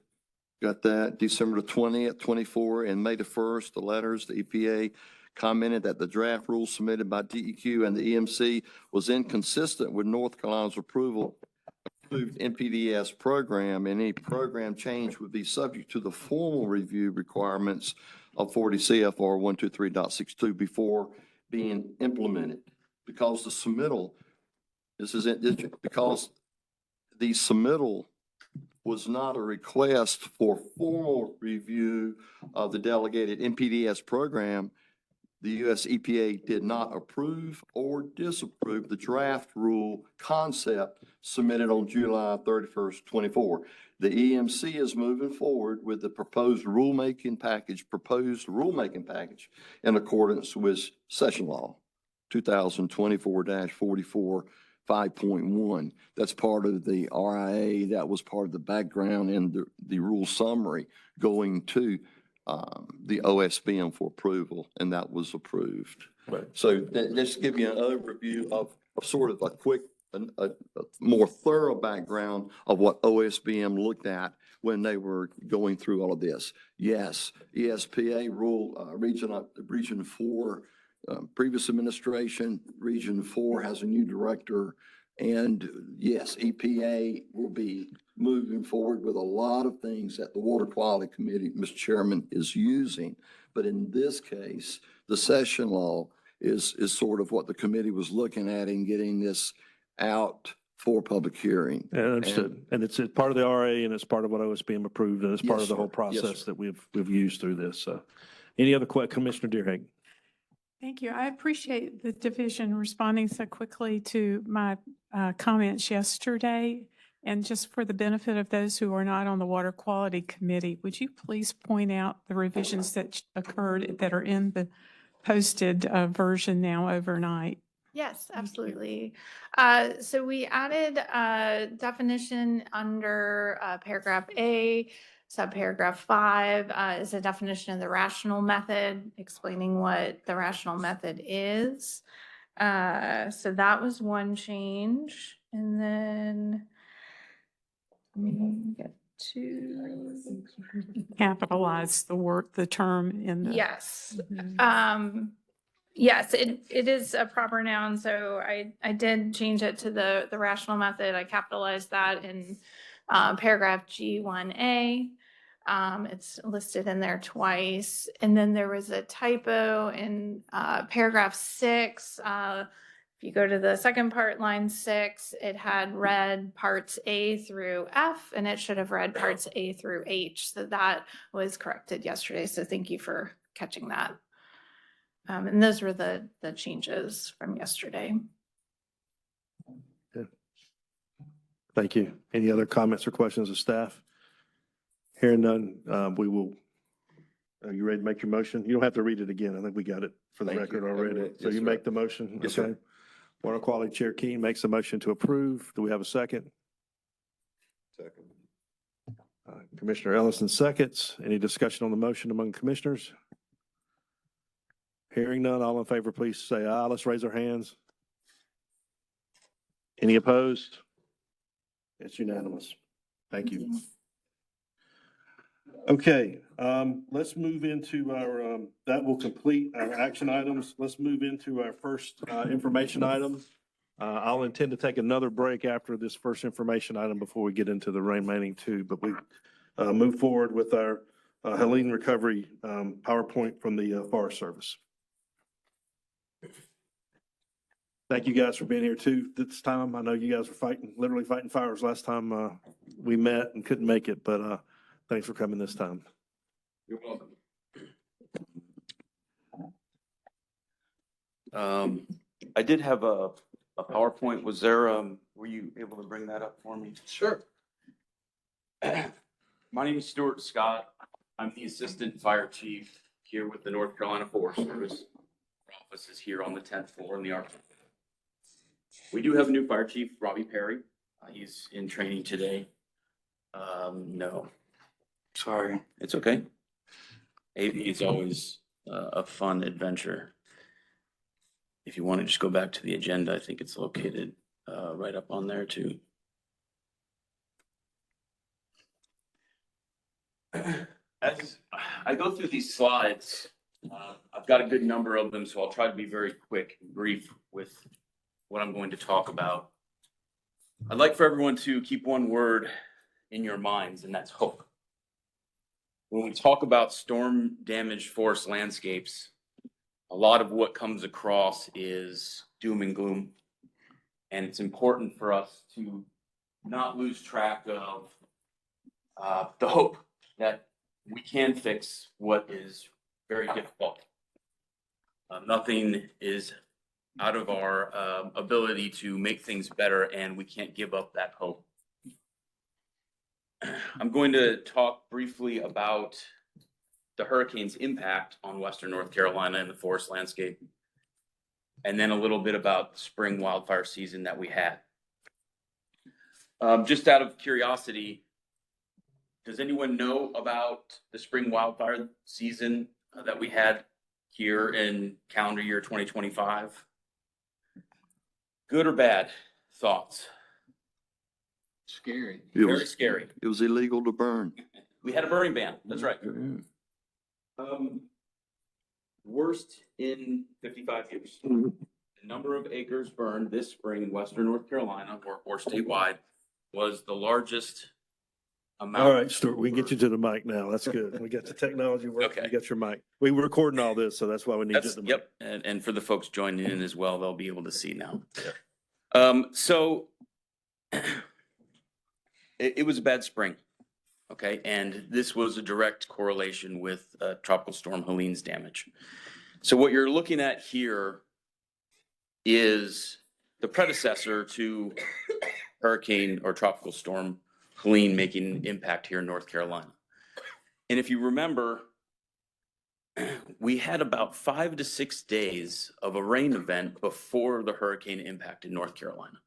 got that. December the 20th, 24, and May the 1st, the letters, the EPA commented that the draft rule submitted by DEQ and the EMC was inconsistent with North Carolina's approval of approved NPDES program, and any program change would be subject to the formal review requirements of 40 CFR 123.62 before being implemented. Because the submittal, because the submittal was not a request for formal review of the delegated NPDES program, the U.S. EPA did not approve or disapprove the draft rule concept submitted on July 31st, 24. The EMC is moving forward with the proposed rulemaking package in accordance with Session Law 2024-44 5.1. That's part of the RIA. That was part of the background and the rule summary going to the OSBM for approval, and that was approved. Right. So let's give you an overview of sort of a quick, a more thorough background of what OSBM looked at when they were going through all of this. Yes, ESPA rule, Region 4, previous administration, Region 4 has a new director. And yes, EPA will be moving forward with a lot of things that the Water Quality Committee, Mr. Chairman, is using. But in this case, the session law is sort of what the committee was looking at in getting this out for public hearing. Yeah, understood. And it's part of the RA and it's part of what OSBM approved and it's part Yes, of the whole sir. Yes, process sir. that we've used through this. So any other Commissioner Deerhagen? Thank you. I appreciate the division responding so quickly to my comments yesterday. And just for the benefit of those who are not on the Water Quality Committee, would you please point out the revisions that occurred that are in the posted version now overnight? Yes, absolutely. So we added a definition under paragraph A. Subparagraph 5 is a definition of the rational method, explaining what the rational method is. So that was one change. And then let me get to Capitalize the term in the. yes. Mhm. Yes, it is a proper noun, so I did change it to the rational method. I capitalized that in paragraph G1A. It's listed in there twice. And then there was a typo in paragraph 6. If you go to the second part, line 6, it had read parts A through F, and it should have read parts A through H. So that was corrected yesterday. So thank you for catching that. And those were the changes from yesterday. Yeah. Thank you. Any other comments or questions of staff? Hearing none, we will, are you ready to make your motion? You don't have to read it again. I think we got it for the Thank record you. already. Yes, So you sir. make the motion? Yes, Okay. sir. Water Quality Chair Keen makes a motion to approve. Do we have a second? Second. Commissioner Ellison seconds. Any discussion on the motion among commissioners? Hearing none, all in favor, please say aye. Let's raise our hands. Any opposed? It's unanimous. Thank you. Okay, let's move into our, that will complete our action items. Let's move into our first information item. I'll intend to take another break after this first information item before we get into the remaining two, but we move forward with our Helene Recovery PowerPoint from the Forest Service. Thank you guys for being here too this time. I know you guys were literally fighting fires last time we met and couldn't make it, but thanks for coming this time. You're welcome. I did have a PowerPoint. Was there, were you able to bring that up for me? Sure. My name is Stuart Scott. I'm the Assistant Fire Chief here with the North Carolina Forest Service. Our office is here on the 10th floor in the Arch. We do have a new Fire Chief, Robbie Perry. He's in training today. No. Sorry. It's okay. AV is always a fun adventure. If you want to just go back to the agenda, I think it's located right up on there too. As I go through these slides, I've got a good number of them, so I'll try to be very quick and brief with what I'm going to talk about. I'd like for everyone to keep one word in your minds, and that's hope. When we talk about storm damaged forest landscapes, a lot of what comes across is doom and gloom. And it's important for us to not lose track of the hope that we can fix what is very difficult. Nothing is out of our ability to make things better, and we can't give up that hope. I'm going to talk briefly about the hurricane's impact on Western North Carolina and the forest landscape, and then a little bit about the spring wildfire season that we had. Just out of curiosity, does anyone know about the spring wildfire season that we had here in calendar year 2025? Good or bad thoughts? Scary. Very scary. It was illegal to burn. We had a burning ban. That's right. Worst in 55 years. The number of acres burned this spring in Western North Carolina or statewide was the largest amount. All right, Stuart, we can get you to the mic now. That's good. We got the technology working. Okay. We got your mic. We were recording all this, so that's why we need you That's, to the mic. yep. And for the folks joining in as well, they'll be able to see now. So it was a bad spring. Okay. And this was a direct correlation with Tropical Storm Helene's damage. So what you're looking at here is the predecessor to Hurricane or Tropical Storm Helene making an impact here in North Carolina. And if you remember, we had about 5 to 6 days of a rain event before the hurricane impacted North Carolina.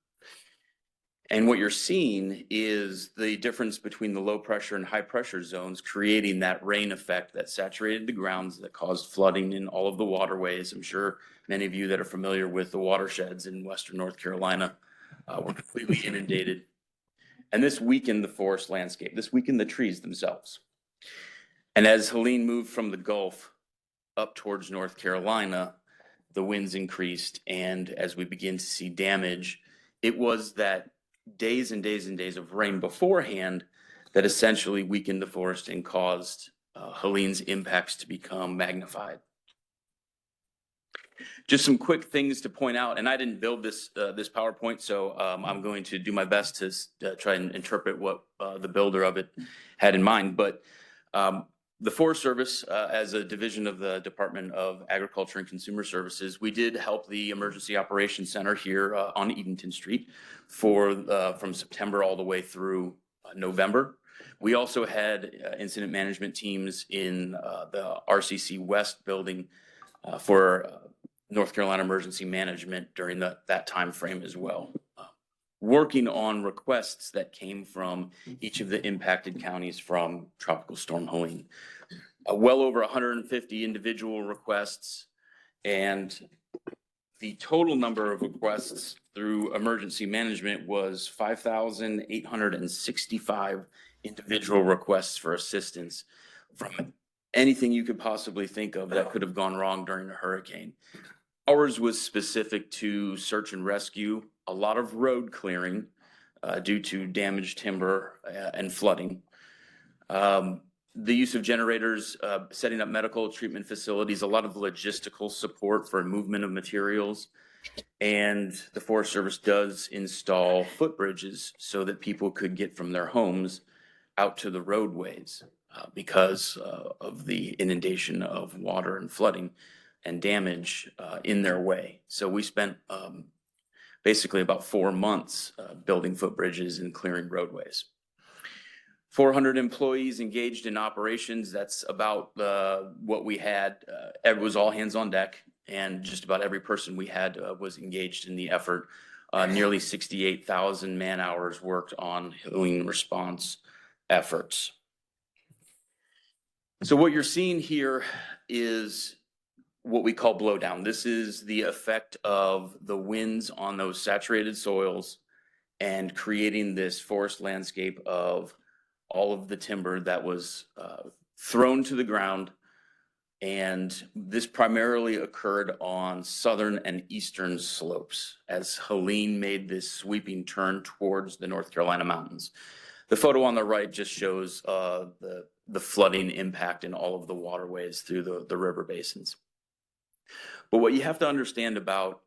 And what you're seeing is the difference between the low pressure and high pressure zones creating that rain effect that saturated the grounds, that caused flooding in all of the waterways. I'm sure many of you that are familiar with the watersheds in Western North Carolina were completely inundated. And this weakened the forest landscape. This weakened the trees themselves. And as Helene moved from the Gulf up towards North Carolina, the winds increased. And as we begin to see damage, it was that days and days and days of rain beforehand that essentially weakened the forest and caused Helene's impacts to become magnified. Just some quick things to point out, and I didn't build this this PowerPoint, so I'm going to do my best to try and interpret what the builder of it had in mind. But the Forest Service, as a division of the Department of Agriculture and Consumer Services, we did help the Emergency Operations Center here on Edenton Street for from September all the way through November. We also had incident management teams in the RCC West building for North Carolina Emergency Management during that time frame as well, working on requests that came from each of the impacted counties from Tropical Storm Helene. Well over 150 individual requests, and the total number of requests through emergency management was 5,865 individual requests for assistance from anything you could possibly think of that could have gone wrong during a hurricane. Ours was specific to search and rescue, a lot of road clearing due to damaged timber and flooding. The use of generators, setting up medical treatment facilities, a lot of logistical support for movement of materials. And the Forest Service does install footbridges so that people could get from their homes out to the roadways because of the inundation of water and flooding and damage in their way. So we spent basically about 4 months building footbridges and clearing roadways. 400 employees engaged in operations. That's about what we had. It was all hands on deck, and just about every person we had was engaged in the effort. Nearly 68,000 man hours worked on Helene response efforts. So what you're seeing here is what we call blowdown. This is the effect of the winds on those saturated soils and creating this forest landscape of all of the timber that was thrown to the ground And this primarily occurred on southern and eastern slopes as Helene made this sweeping turn towards the North Carolina mountains. The photo on the right just shows the flooding impact in all of the waterways through the river basins. But what you have to understand about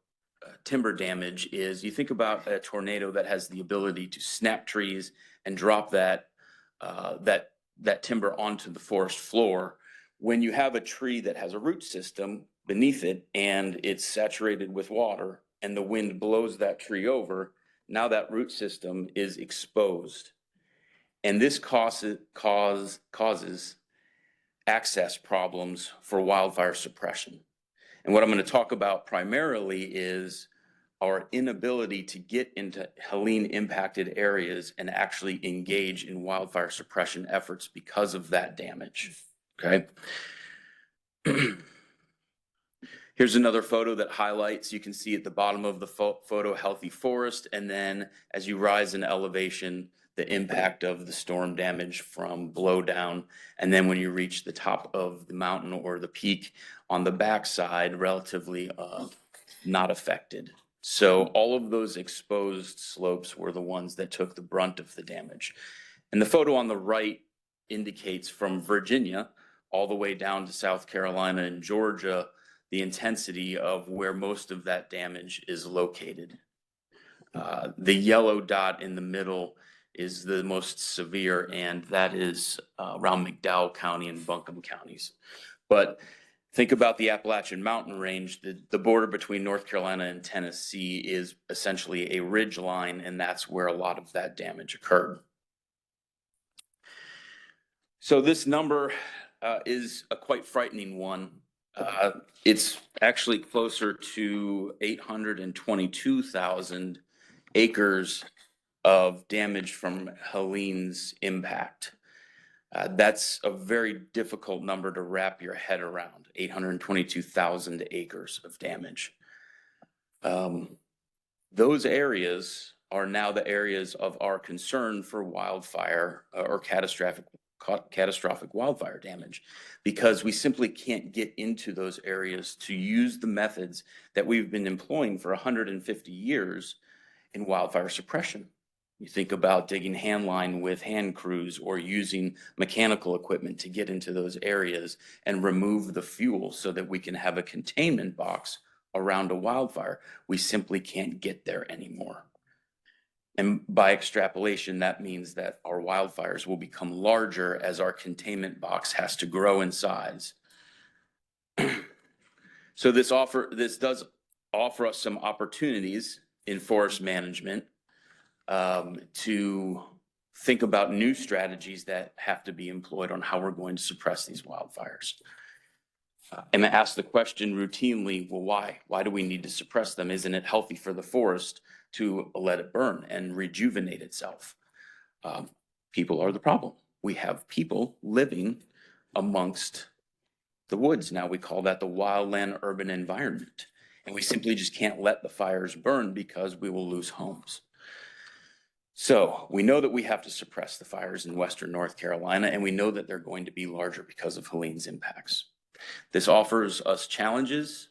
timber damage is you think about a tornado that has the ability to snap trees and drop that timber onto the forest floor. When you have a tree that has a root system beneath it and it's saturated with water and the wind blows that tree over, now that root system is exposed. And this causes access problems for wildfire suppression. And what I'm going to talk about primarily is our inability to get into Helene impacted areas and actually engage in wildfire suppression efforts because of that damage. Okay. Here's another photo that highlights, you can see at the bottom of the photo, healthy forest. And then as you rise in elevation, the impact of the storm damage from blowdown. And then when you reach the top of the mountain or the peak on the backside, relatively not affected. So all of those exposed slopes were the ones that took the brunt of the damage. And the photo on the right indicates from Virginia all the way down to South Carolina and Georgia, the intensity of where most of that damage is located. The yellow dot in the middle is the most severe, and that is around McDowell County and Buncombe counties. But think about the Appalachian Mountain Range. The border between North Carolina and Tennessee is essentially a ridge line, and that's where a lot of that damage occurred. So this number is a quite frightening one. It's actually closer to 822,000 acres of damage from Helene's impact. That's a very difficult number to wrap your head around, 822,000 acres of damage. Those areas are now the areas of our concern for wildfire or catastrophic wildfire damage, because we simply can't get into those areas to use the methods that we've been employing for 150 years in wildfire suppression. You think about digging hand line with hand crews or using mechanical equipment to get into those areas and remove the fuel so that we can have a containment box around a wildfire. We simply can't get there anymore. And by extrapolation, that means that our wildfires will become larger as our containment box has to grow in size. So this does offer us some opportunities in forest management to think about new strategies that have to be employed on how we're going to suppress these wildfires. And I ask the question routinely, well, why? Why do we need to suppress them? Isn't it healthy for the forest to let it burn and rejuvenate itself? People are the problem. We have people living amongst the woods. Now we call that the wildland urban environment. And we simply just can't let the fires burn because we will lose homes. So we know that we have to suppress the fires in Western North Carolina, and we know that they're going to be larger because of Helene's impacts. This offers us challenges.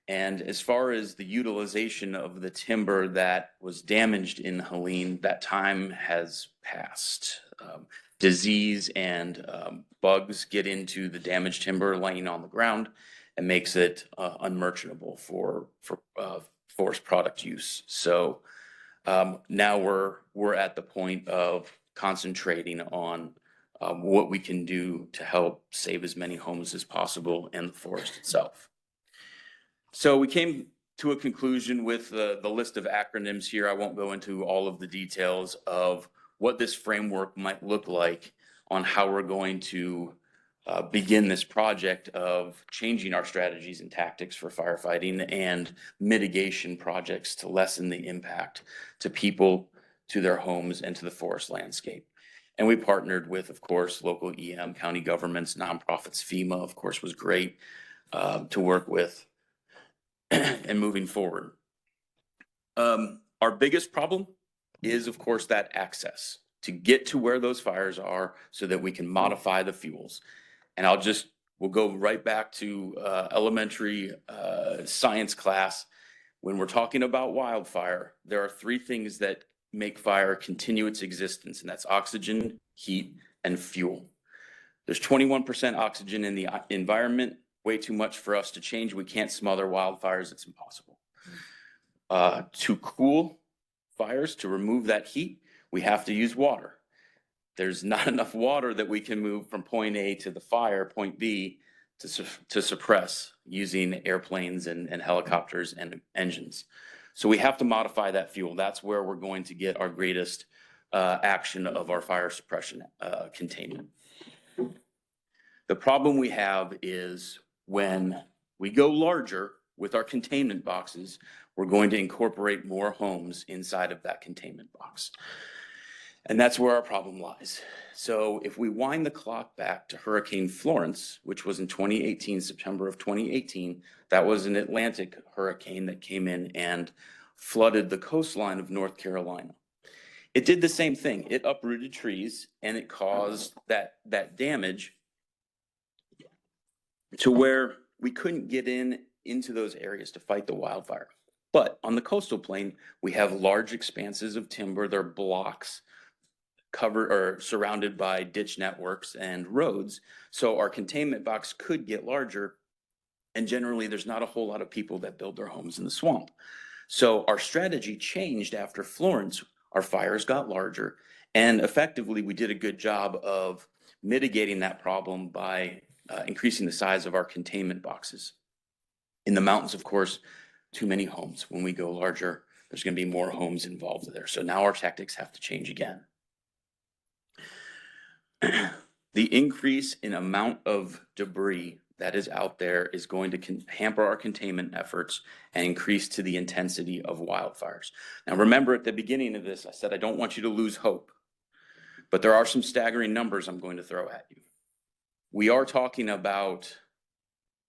And as far as the utilization of the timber that was damaged in Helene, that time has passed. Disease and bugs get into the damaged timber laying on the ground and makes it unmerchantable for forest product use. So now we're at the point of concentrating on what we can do to help save as many homes as possible in the forest itself. So we came to a conclusion with the list of acronyms here. I won't go into all of the details of what this framework might look like on how we're going to begin this project of changing our strategies and tactics for firefighting and mitigation projects to lessen the impact to people, to their homes, and to the forest landscape. And we partnered with, of course, local EM, county governments, nonprofits. FEMA, of course, was great to work with and moving forward. Our biggest problem is, of course, that access to get to where those fires are so that we can modify the fuels. And I'll just we'll go right back to elementary science class. When we're talking about wildfire, there are three things that make fire continue its existence, and that's oxygen, heat, and fuel. There's 21% oxygen in the environment, way too much for us to change. We can't smother wildfires, it's impossible. To cool fires, to remove that heat, we have to use water. There's not enough water that we can move from point A to the fire, point B, to suppress using airplanes and helicopters and engines. So we have to modify that fuel. That's where we're going to get our greatest action of our fire suppression containment. The problem we have is when we go larger with our containment boxes, we're going to incorporate more homes inside of that containment box. And that's where our problem lies. So if we wind the clock back to Hurricane Florence, which was in 2018, September of 2018, that was an Atlantic hurricane that came in and flooded the coastline of North Carolina. It did the same thing. It uprooted trees and it caused that damage to where we couldn't get into those areas to fight the wildfire. But on the coastal plain, we have large expanses of timber. They're blocks covered or surrounded by ditch networks and roads. So our containment box could get larger. And generally, there's not a whole lot of people that build their homes in the swamp. So our strategy changed after Florence. Our fires got larger. And effectively, we did a good job of mitigating that problem by increasing the size of our containment boxes. In the mountains, of course, too many homes. When we go larger, there's going to be more homes involved there. So now our tactics have to change again. The increase in amount of debris that is out there is going to hamper our containment efforts and increase to the intensity of wildfires. Now, remember at the beginning of this, I said I don't want you to lose hope, but there are some staggering numbers I'm going to throw at you. We are talking about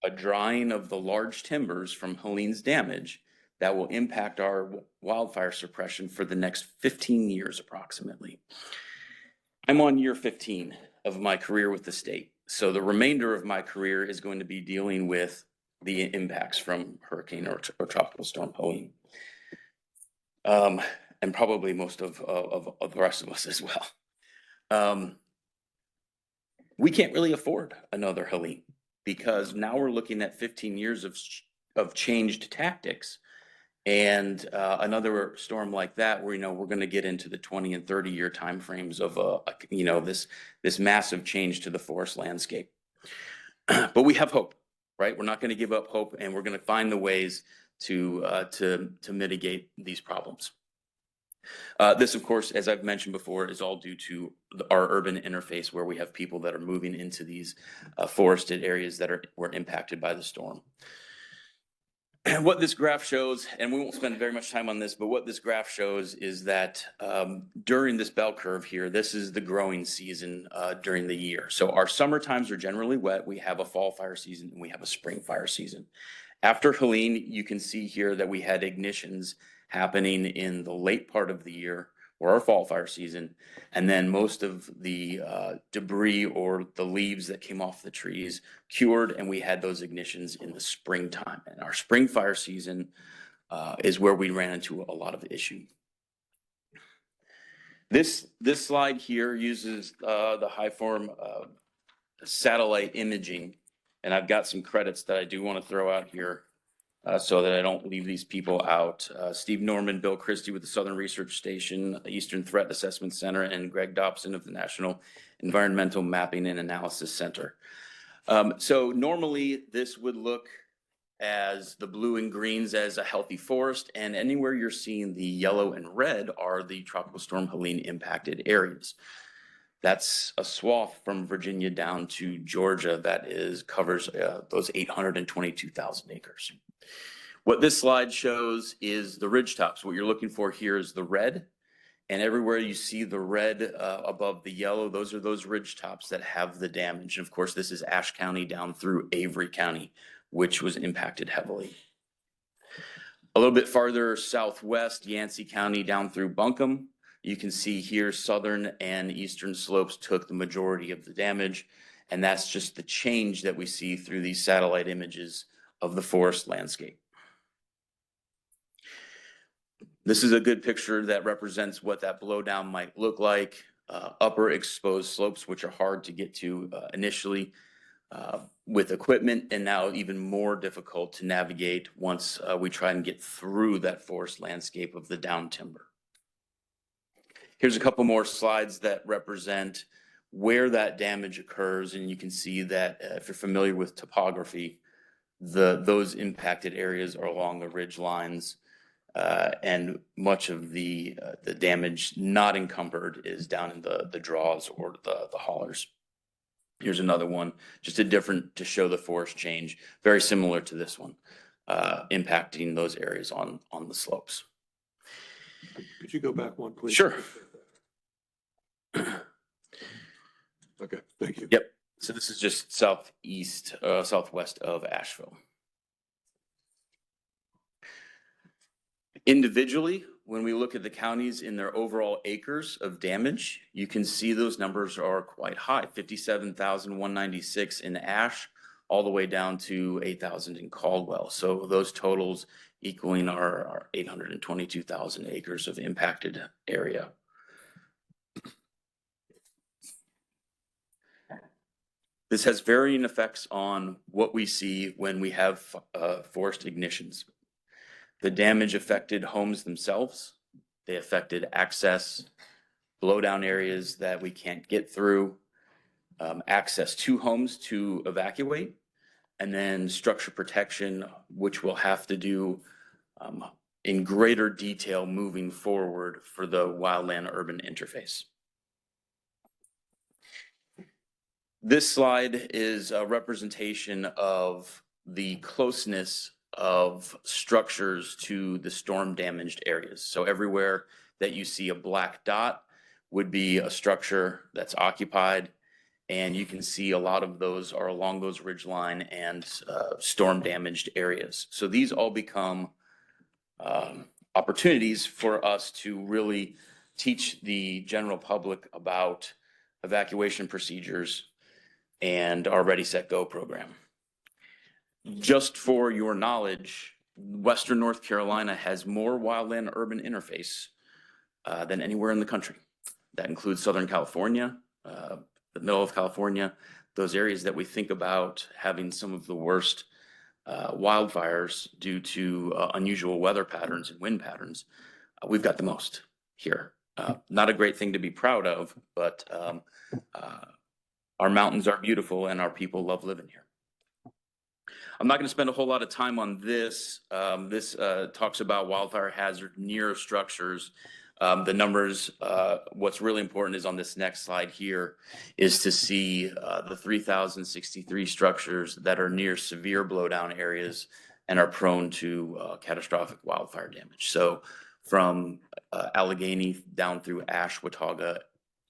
a drying of the large timbers from Helene's damage that will impact our wildfire suppression for the next 15 years approximately. I'm on year 15 of my career with the state. So the remainder of my career is going to be dealing with the impacts from Hurricane or Tropical Storm Helene. And probably most of the rest of us as well. We can't really afford another Helene because now we're looking at 15 years of changed tactics. And another storm like that, where we're going to get into the 20 and 30-year timeframes of this massive change to the forest landscape. But we have hope, right? We're not going to give up hope, and we're going to find the ways to mitigate these problems. This, of course, as I've mentioned before, is all due to our urban interface, where we have people that are moving into these forested areas that were impacted by the storm. What this graph shows, and we won't spend very much time on this, but what this graph shows is that during this bell curve here, this is the growing season during the year. So our summer times are generally wet. We have a fall fire season and we have a spring fire season. After Helene, you can see here that we had ignitions happening in the late part of the year, or our fall fire season, and then most of the debris or the leaves that came off the trees cured, and we had those ignitions in the springtime. And our spring fire season is where we ran into a lot of issue. This slide here uses the high-form satellite imaging, and I've got some credits that I do want to throw out here so that I don't leave these people out. Steve Norman, Bill Christie with the Southern Research Station, Eastern Threat Assessment Center, and Greg Dobson of the National Environmental Mapping and Analysis Center. So normally this would look as the blue and greens as a healthy forest, and anywhere you're seeing the yellow and red are the Tropical Storm Helene impacted areas. That's a swath from Virginia down to Georgia that covers those 822,000 acres. What this slide shows is the ridge tops. What you're looking for here is the red, and everywhere you see the red above the yellow, those are those ridge tops that have the damage. And of course, this is Ashe County down through Avery County, which was impacted heavily. A little bit farther southwest, Yancey County down through Buncombe. You can see here southern and eastern slopes took the majority of the damage. And that's just the change that we see through these satellite images of the forest landscape. This is a good picture that represents what that blowdown might look like. Upper exposed slopes, which are hard to get to initially with equipment, and now even more difficult to navigate once we try and get through that forest landscape of the down timber. Here's a couple more slides that represent where that damage occurs, and you can see that if you're familiar with topography, those impacted areas are along the ridge lines, and much of the damage not encumbered is down in the draws or the haulers. Here's another one, just a different to show the forest change, very similar to this one, impacting those areas on the slopes. Could you go back one, please? Sure. Okay, thank you. Yep. So this is just southwest of Asheville. Individually, when we look at the counties in their overall acres of damage, you can see those numbers are quite high, 57,196 in Ash, all the way down to 8,000 in Caldwell. So those totals equaling our 822,000 acres of impacted area. This has varying effects on what we see when we have forest ignitions. The damage affected homes themselves. They affected access, blowdown areas that we can't get through, access to homes to evacuate, and then structure protection, which we'll have to do in greater detail moving forward for the wildland-urban interface. This slide is a representation of the closeness of structures to the storm damaged areas. So everywhere that you see a black dot would be a structure that's occupied, and you can see a lot of those are along those ridgeline and storm damaged areas. So these all become opportunities for us to really teach the general public about evacuation procedures and our Ready, Set, Go program. Just for your knowledge, Western North Carolina has more wildland urban interface than anywhere in the country. That includes Southern California, the middle of California, those areas that we think about having some of the worst wildfires due to unusual weather patterns and wind patterns. We've got the most here. Not a great thing to be proud of, but our mountains are beautiful and our people love living here. I'm not going to spend a whole lot of time on this. This talks about wildfire hazard near structures. The numbers, what's really important is on this next slide here is to see the 3,063 structures that are near severe blowdown areas and are prone to catastrophic wildfire damage. So from Allegheny down through Ash, Watauga,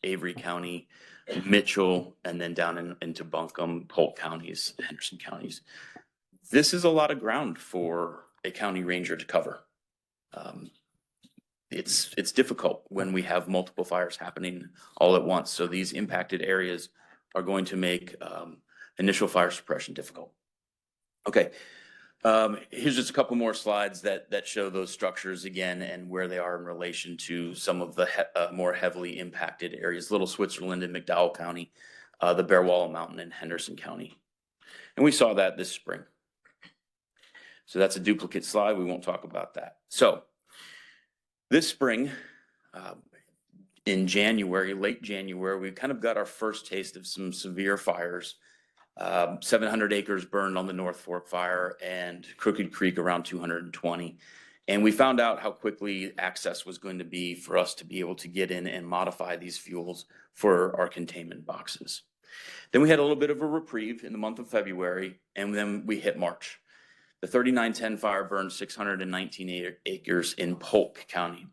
Avery County, Mitchell, and then down into Buncombe, Polk counties, Henderson counties. This is a lot of ground for a county ranger to cover. It's difficult when we have multiple fires happening all at once. So these impacted areas are going to make initial fire suppression difficult. Okay, here's just a couple more slides that show those structures again and where they are in relation to some of the more heavily impacted areas. Little Switzerland in McDowell County, the Bear Wall Mountain in Henderson County. And we saw that this spring. So that's a duplicate slide. We won't talk about that. So this spring, in January, late January, we kind of got our first taste of some severe fires. 700 acres burned on the North Fork fire and Crooked Creek around 220. And we found out how quickly access was going to be for us to be able to get in and modify these fuels for our containment boxes. Then we had a little bit of a reprieve in the month of February, and then we hit March. The 3910 fire burned 619 acres in Polk County,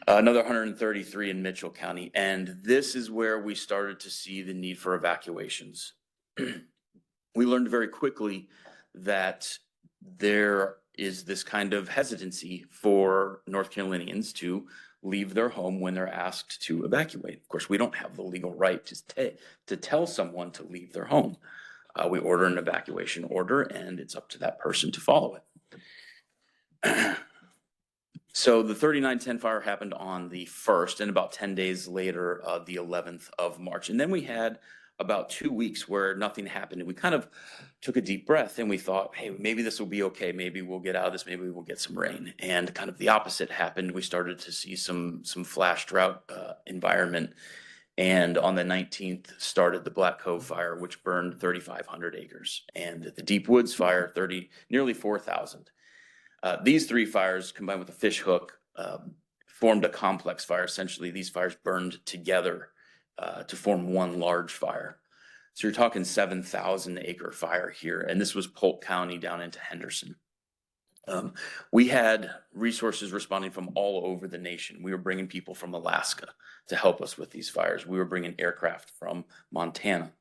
another 133 in Mitchell County. And this is where we started to see the need for evacuations. We learned very quickly that there is this kind of hesitancy for North Carolinians to leave their home when they're asked to evacuate. Of course, we don't have the legal right to tell someone to leave their home. We order an evacuation order, and it's up to that person to follow it. So the 3910 fire happened on the 1st, and about 10 days later, the 11th of March. And then we had about 2 weeks where nothing happened. And we kind of took a deep breath and we thought, hey, maybe this will be okay. Maybe we'll get out of this. Maybe we'll get some rain. And kind of the opposite happened. We started to see some flash drought environment. And on the 19th started the Black Cove fire, which burned 3,500 acres. And the Deep Woods fire, nearly 4,000. These three fires, combined with the Fish Hook, formed a complex fire. Essentially, these fires burned together to form one large fire. So you're talking 7,000 acre fire here. And this was Polk County down into Henderson. We had resources responding from all over the nation. We were bringing people from Alaska to help us with these fires. We were bringing aircraft from Montana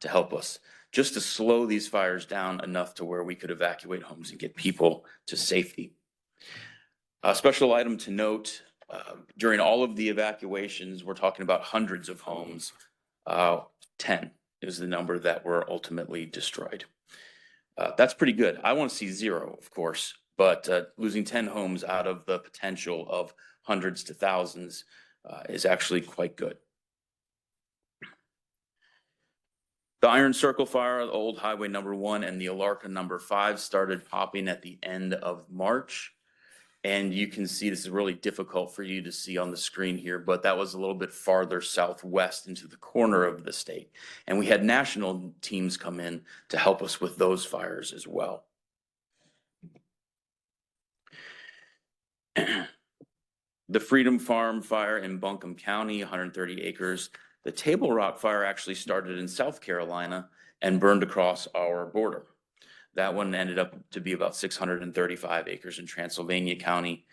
to help us, just to slow these fires down enough to where we could evacuate homes and get people to safety. A special item to note, during all of the evacuations, we're talking about hundreds of homes. 10 is the number that were ultimately destroyed. That's pretty good. I want to see 0, of course, but losing 10 homes out of the potential of hundreds to thousands is actually quite good. The Iron Circle fire, the old highway number 1 and the Alarka number 5 started popping at the end of March. And you can see, this is really difficult for you to see on the screen here, but that was a little bit farther southwest into the corner of the state. And we had national teams come in to help us with those fires as well. The Freedom Farm fire in Buncombe County, 130 acres. The Table Rock fire actually started in South Carolina and burned across our border. That one ended up to be about 635 acres in Transylvania County.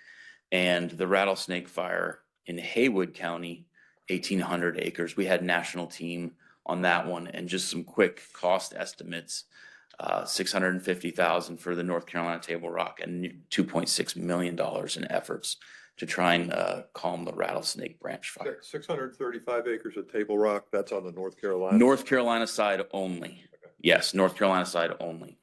And the Rattlesnake fire in Haywood County, 1,800 acres. We had national team on that one, and just some quick cost estimates, $650,000 for the North Carolina Table Rock and $2.6 million in efforts to try and calm the Rattlesnake Branch fire. 635 acres of Table Rock, that's on the North Carolina? North Carolina side only. Okay. Yes, North Carolina side only.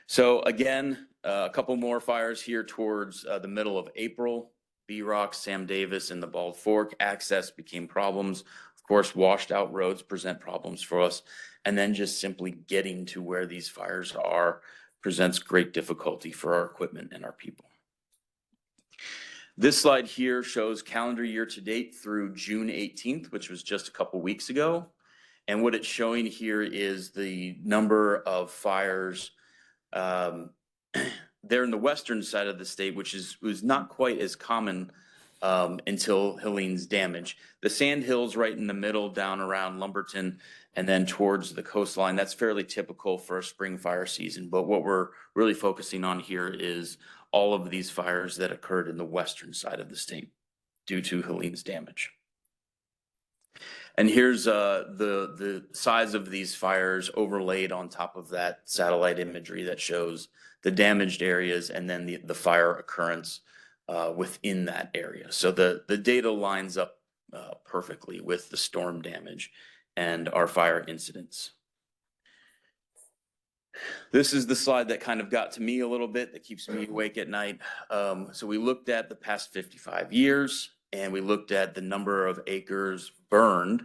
So again, a couple more fires here towards the middle of April. B-Rock, Sam Davis, and the Bald Fork. Access became problems. Of course, washed out roads present problems for us. And then just simply getting to where these fires are presents great difficulty for our equipment and our people. This slide here shows calendar year to date through June 18th, which was just a couple weeks ago. And what it's showing here is the number of fires there in the western side of the state, which was not quite as common until Helene's damage. The Sand Hills right in the middle down around Lumberton and then towards the coastline, that's fairly typical for a spring fire season. But what we're really focusing on here is all of these fires that occurred in the western side of the state due to Helene's damage. And here's the size of these fires overlaid on top of that satellite imagery that shows the damaged areas and then the fire occurrence within that area. So the data lines up perfectly with the storm damage and our fire incidents. This is the slide that kind of got to me a little bit, that keeps me awake at night. So we looked at the past 55 years. And we looked at the number of acres burned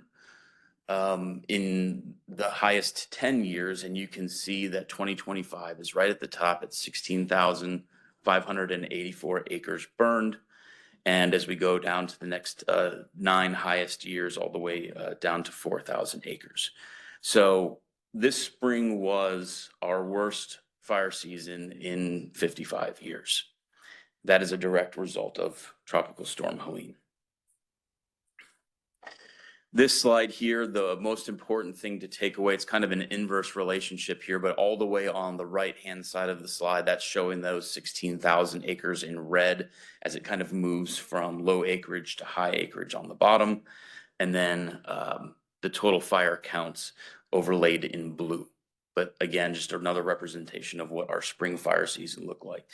in the highest 10 years. And you can see that 2025 is right at the top at 16,584 acres burned. And as we go down to the next 9 highest years, all the way down to 4,000 acres. So this spring was our worst fire season in 55 years. That is a direct result of Tropical Storm Helene. This slide here, the most important thing to take away, it's kind of an inverse relationship here, but all the way on the right-hand side of the slide, that's showing those 16,000 acres in red as it kind of moves from low acreage to high acreage on the bottom. And then the total fire counts overlaid in blue. But again, just another representation of what our spring fire season looked like.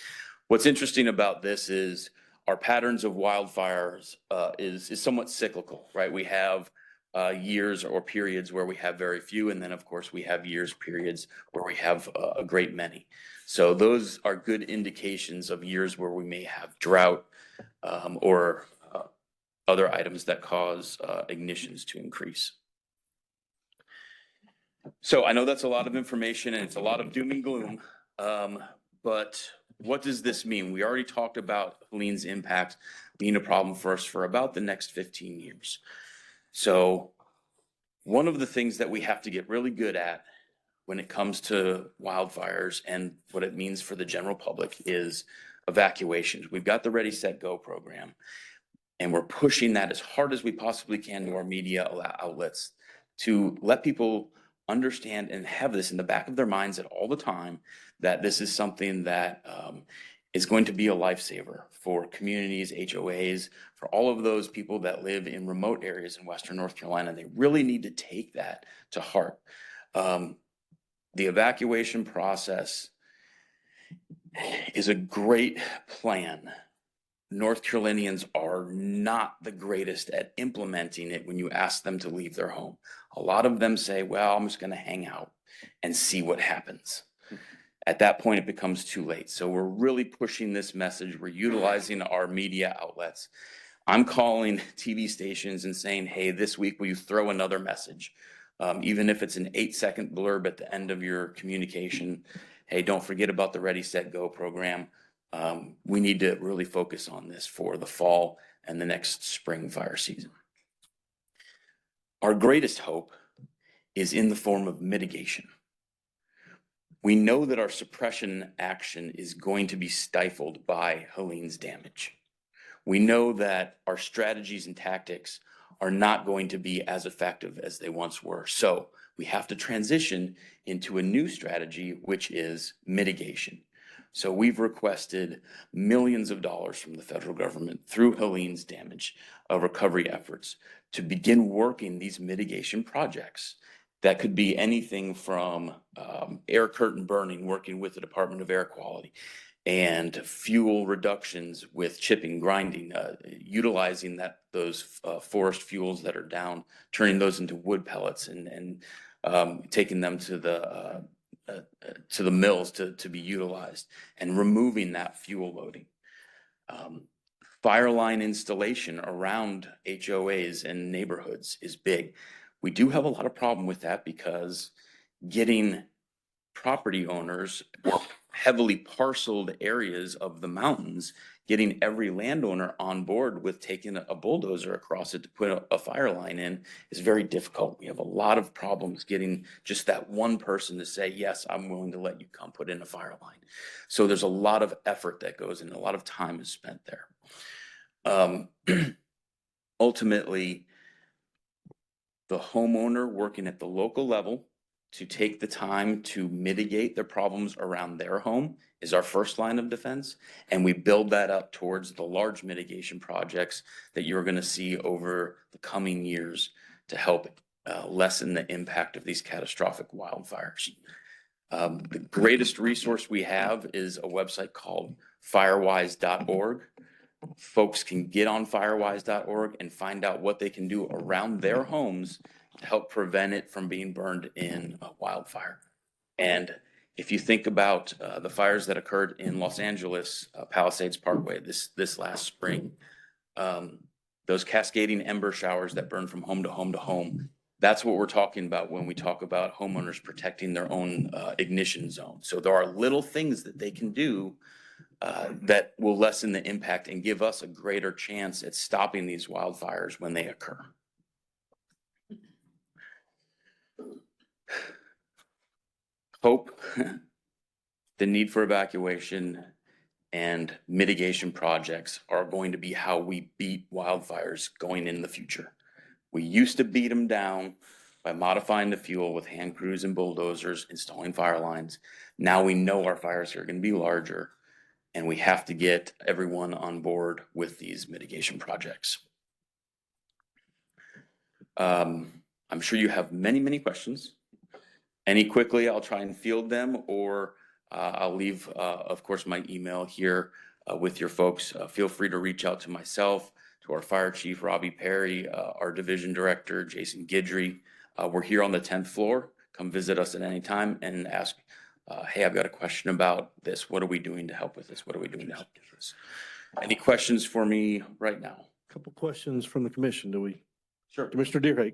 What's interesting about this is our patterns of wildfires is somewhat cyclical, right? We have years or periods where we have very few, and then of course we have periods where we have a great many. So those are good indications of years where we may have drought or other items that cause ignitions to increase. So I know that's a lot of information and it's a lot of doom and gloom, but what does this mean? We already talked about Helene's impact being a problem for us for about the next 15 years. So one of the things that we have to get really good at when it comes to wildfires and what it means for the general public is evacuations. We've got the Ready, Set, Go program, and we're pushing that as hard as we possibly can to our media outlets to let people understand and have this in the back of their minds at all the time, that this is something that is going to be a lifesaver for communities, HOAs, for all of those people that live in remote areas in Western North Carolina. They really need to take that to heart. The evacuation process is a great plan. North Carolinians are not the greatest at implementing it when you ask them to leave their home. A lot of them say, well, I'm just going to hang out and see what happens. At that point, it becomes too late. So we're really pushing this message. We're utilizing our media outlets. I'm calling TV stations and saying, hey, this week, will you throw another message? Even if it's an 8-second blurb at the end of your communication. Hey, don't forget about the Ready, Set, Go program. We need to really focus on this for the fall and the next spring fire season. Our greatest hope is in the form of mitigation. We know that our suppression action is going to be stifled by Helene's damage. We know that our strategies and tactics are not going to be as effective as they once were. So we have to transition into a new strategy, which is mitigation. So we've requested millions of dollars from the federal government through Helene's damage recovery efforts to begin working these mitigation projects. That could be anything from air curtain burning, working with the Department of Air Quality, and fuel reductions with chipping, grinding, utilizing those forest fuels that are down, turning those into wood pellets and taking them to the mills to be utilized, and removing that fuel loading. Fire line installation around HOAs and neighborhoods is big. We do have a lot of problem with that because getting property owners or heavily parceled areas of the mountains, getting every landowner on board with taking a bulldozer across it to put a fire line in is very difficult. We have a lot of problems getting just that one person to say, yes, I'm willing to let you come put in a fire line. So there's a lot of effort that goes in, a lot of time is spent there. Ultimately, the homeowner working at the local level to take the time to mitigate the problems around their home is our first line of defense. And we build that up towards the large mitigation projects that you're going to see over the coming years to help lessen the impact of these catastrophic wildfires. The greatest resource we have is a website called firewise.org. Folks can get on firewise.org and find out what they can do around their homes to help prevent it from being burned in a wildfire. And if you think about the fires that occurred in Los Angeles, Palisades Parkway this last spring, those cascading ember showers that burn from home to home to home, that's what we're talking about when we talk about homeowners protecting their own ignition zone. So there are little things that they can do that will lessen the impact and give us a greater chance at stopping these wildfires when they occur. Hope, the need for evacuation, and mitigation projects are going to be how we beat wildfires going in the future. We used to beat them down by modifying the fuel with hand crews and bulldozers, installing fire lines. Now we know our fires are going to be larger, and we have to get everyone on board with these mitigation projects. I'm sure you have many, many questions. Any quickly, I'll try and field them, or I'll leave, of course, my email here with your folks. Feel free to reach out to myself, to our fire chief, Robbie Perry, our division director, Jason Guidry. We're here on the 10th floor. Come visit us at any time and ask, hey, I've got a question about this. What are we doing to help with this? What are we doing to help with this? Any questions for me right now? Couple questions from the commission, do we? Sure. Commissioner Deerhake.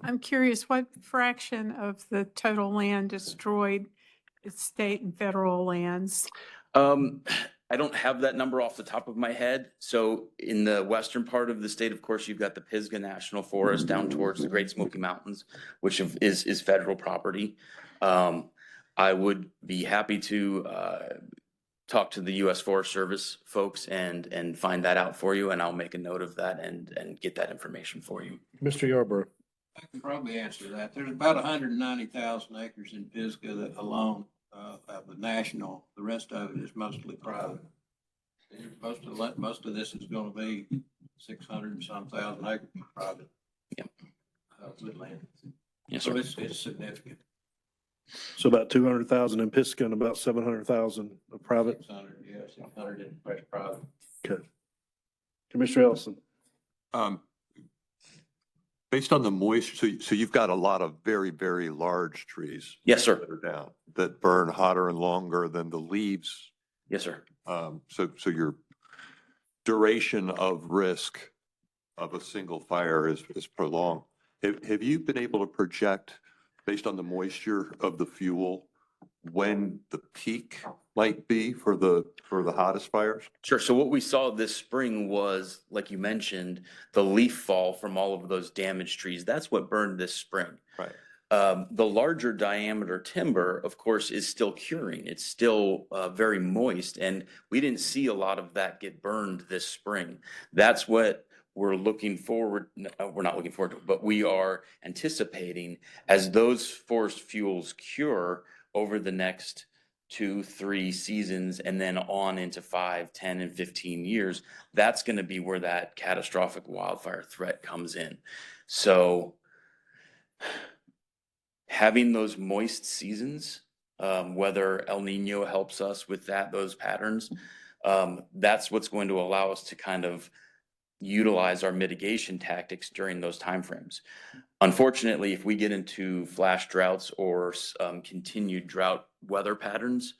I'm curious, what fraction of the total land destroyed is state and federal lands? I don't have that number off the top of my head. So in the western part of the state, of course, you've got the Pisgah National Forest down towards the Great Smoky Mountains, which is federal property. I would be happy to talk to the U.S. Forest Service folks and find that out for you, and I'll make a note of that and get that information for you. Mr. Yarborough. I can probably answer that. There's about 190,000 acres in Pisgah that alone of the national. The rest of it is mostly private. Most of this is going to be 600 and some thousand acres private. Yep. Woodland. Yes, so sir. it's significant. So about 200,000 in Pisgah and about 700,000 of private. 600, yeah, 600 in fresh private. Okay. Commissioner Ellison. Based on the moisture, so you've got a lot of very, very large trees. Yes, sir. That are down, that burn hotter and longer than the leaves. Yes, sir. So your duration of risk of a single fire is prolonged. Have you been able to project, based on the moisture of the fuel, when the peak might be for the hottest fires? Sure. So what we saw this spring was, like you mentioned, the leaf fall from all of those damaged trees. That's what burned this spring. Right. The larger diameter timber, of course, is still curing. It's still very moist, and we didn't see a lot of that get burned this spring. That's what we're looking forward, we're not looking forward to, but we are anticipating as those forest fuels cure over the next 2-3 seasons and then on into 5, 10, and 15 years, that's going to be where that catastrophic wildfire threat comes in. So having those moist seasons, whether El Nino helps us with those patterns, that's what's going to allow us to kind of utilize our mitigation tactics during those timeframes. Unfortunately, if we get into flash droughts or continued drought weather patterns,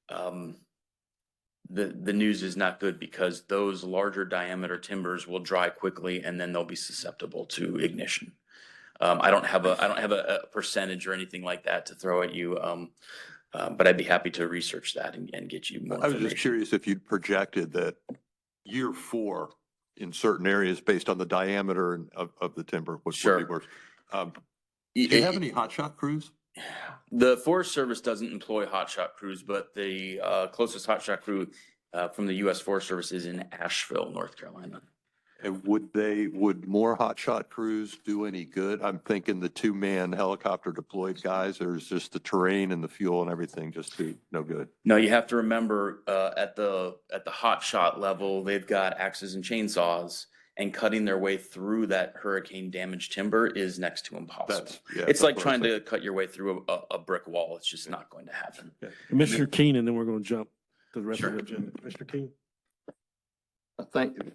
the news is not good because those larger diameter timbers will dry quickly and then they'll be susceptible to ignition. I don't have a percentage or anything like that to throw at you, but I'd be happy to research that and get you more I was information. just curious if you'd projected that year 4 in certain areas based on the diameter of the timber would be worse. Do you have any hotshot crews? The Forest Service doesn't employ hotshot crews, but the closest hotshot crew from the U.S. Forest Service is in Asheville, North Carolina. And would more hotshot crews do any good? I'm thinking the 2-man helicopter deployed guys, or is just the terrain and the fuel and everything just no good? No, you have to remember at the hotshot level, they've got axes and chainsaws, and cutting their way through that hurricane damaged timber is next to impossible. It's like trying to cut your way through a brick wall. It's just not going to happen. Commissioner Keen, and then we're going to jump to the rest of the agenda. Commissioner Keen. Thank you.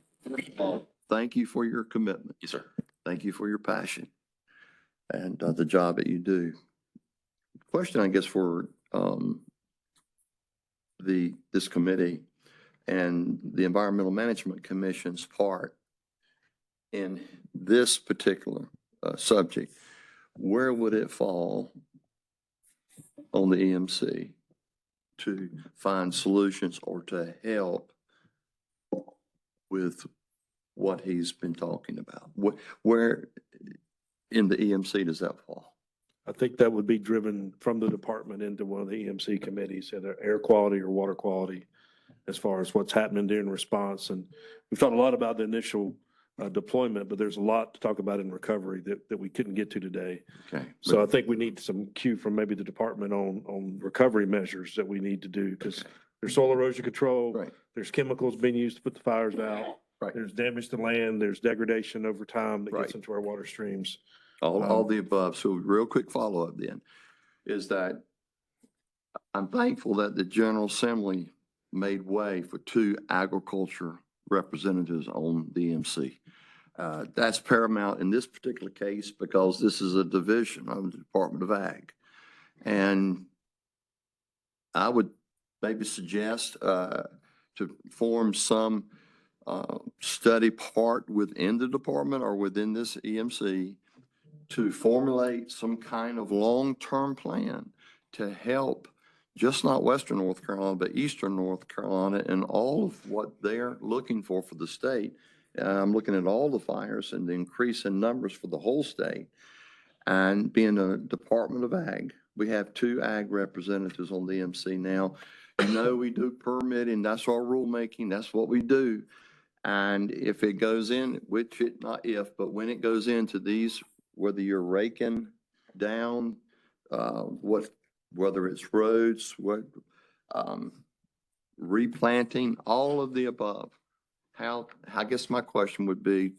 Thank you for your commitment. Yes, sir. Thank you for your passion and the job that you do. Question, I guess, for this committee and the Environmental Management Commission's part in this particular subject, where would it fall on the EMC to find solutions or to help with what he's been talking about? Where in the EMC does that fall? I think that would be driven from the department into one of the EMC committees, either air quality or water quality, as far as what's happening during response. And we've talked a lot about the initial deployment, but there's a lot to talk about in recovery that we couldn't get to today. Okay. So I think we need some cue from maybe the department on recovery measures that we need to do, because there's soil erosion control. Right. There's chemicals being used to put the fires out. Right. There's damage to land. There's degradation over time that gets Right. into our water streams. All the above. So real quick follow-up then, is that I'm thankful that the General Assembly made way for two agriculture representatives on the EMC. That's paramount in this particular case because this is a division of the Department of Ag. And I would maybe suggest to form some study part within the department or within this EMC to formulate some kind of long-term plan to help just not Western North Carolina, but Eastern North Carolina and all of what they're looking for the state. I'm looking at all the fires and the increase in numbers for the whole state. And being a Department of Ag, we have two ag representatives on the EMC now. You know, we do permitting, that's our rulemaking, that's what we do. And if it goes in, which it, not if, but when it goes into these, whether you're raking down, whether it's roads, replanting, all of the above. I guess my question would be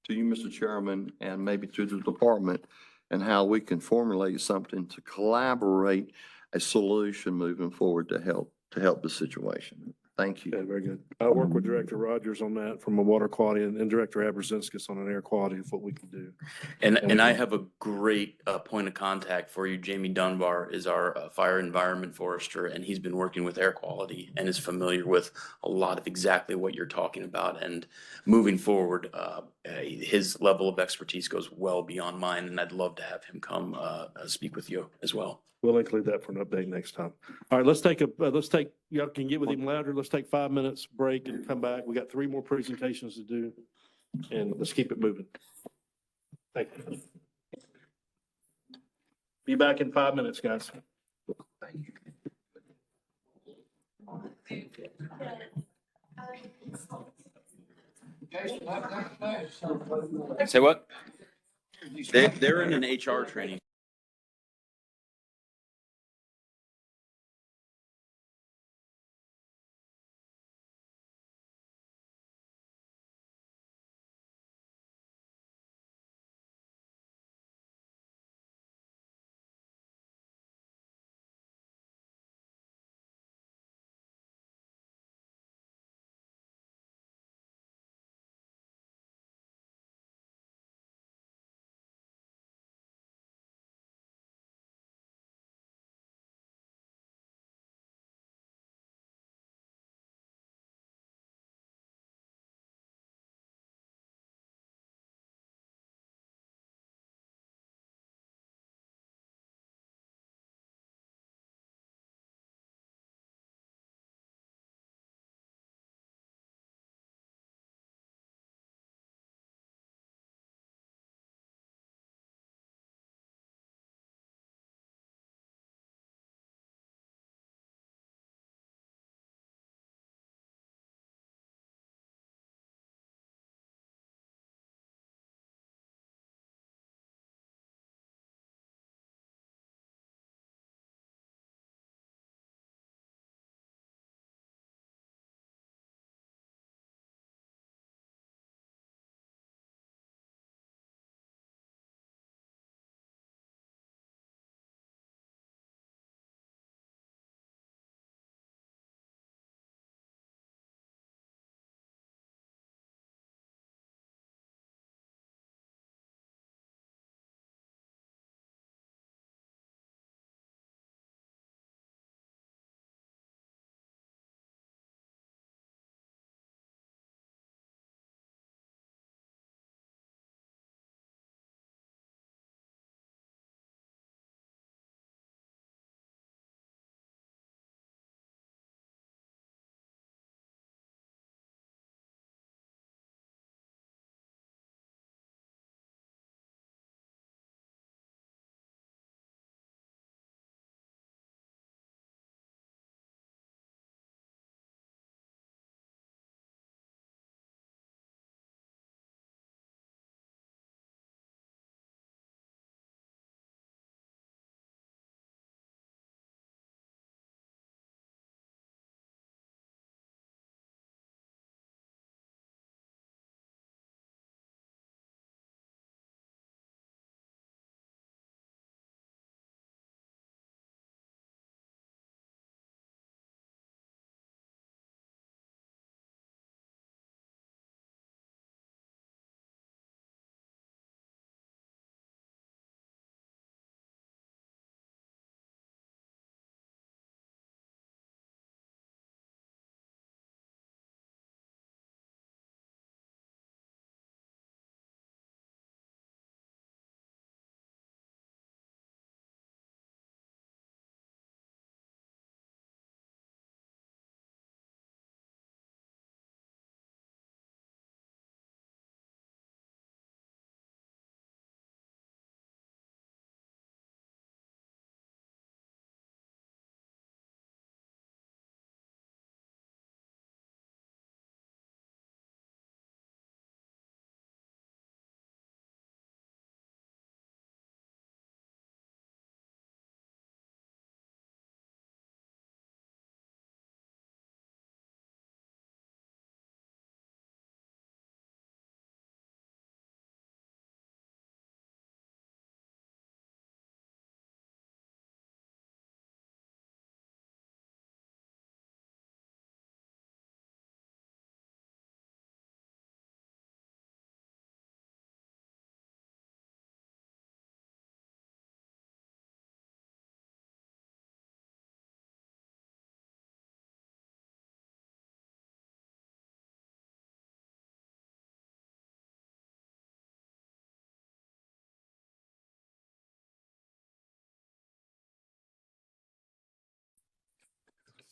to you, Mr. Chairman, and maybe to the department, and how we can formulate something to collaborate a solution moving forward to help the situation. Thank you. Okay, very good. I'll work with Director Rogers on that from a water quality and Director Abrazinskis on an air quality of what we can do. And I have a great point of contact for you. Jamie Dunbar is our fire environment forester, and he's been working with air quality and is familiar with a lot of exactly what you're talking about. And moving forward, his level of expertise goes well beyond mine, and I'd love to have him come speak with you as well. We'll include that for an update next time. All right, y'all can get with him louder. Let's take 5 minutes break and come back. We got 3 more presentations to do, and let's keep it moving. Thank you. Be back in 5 minutes, guys. Say what? They're in an HR training.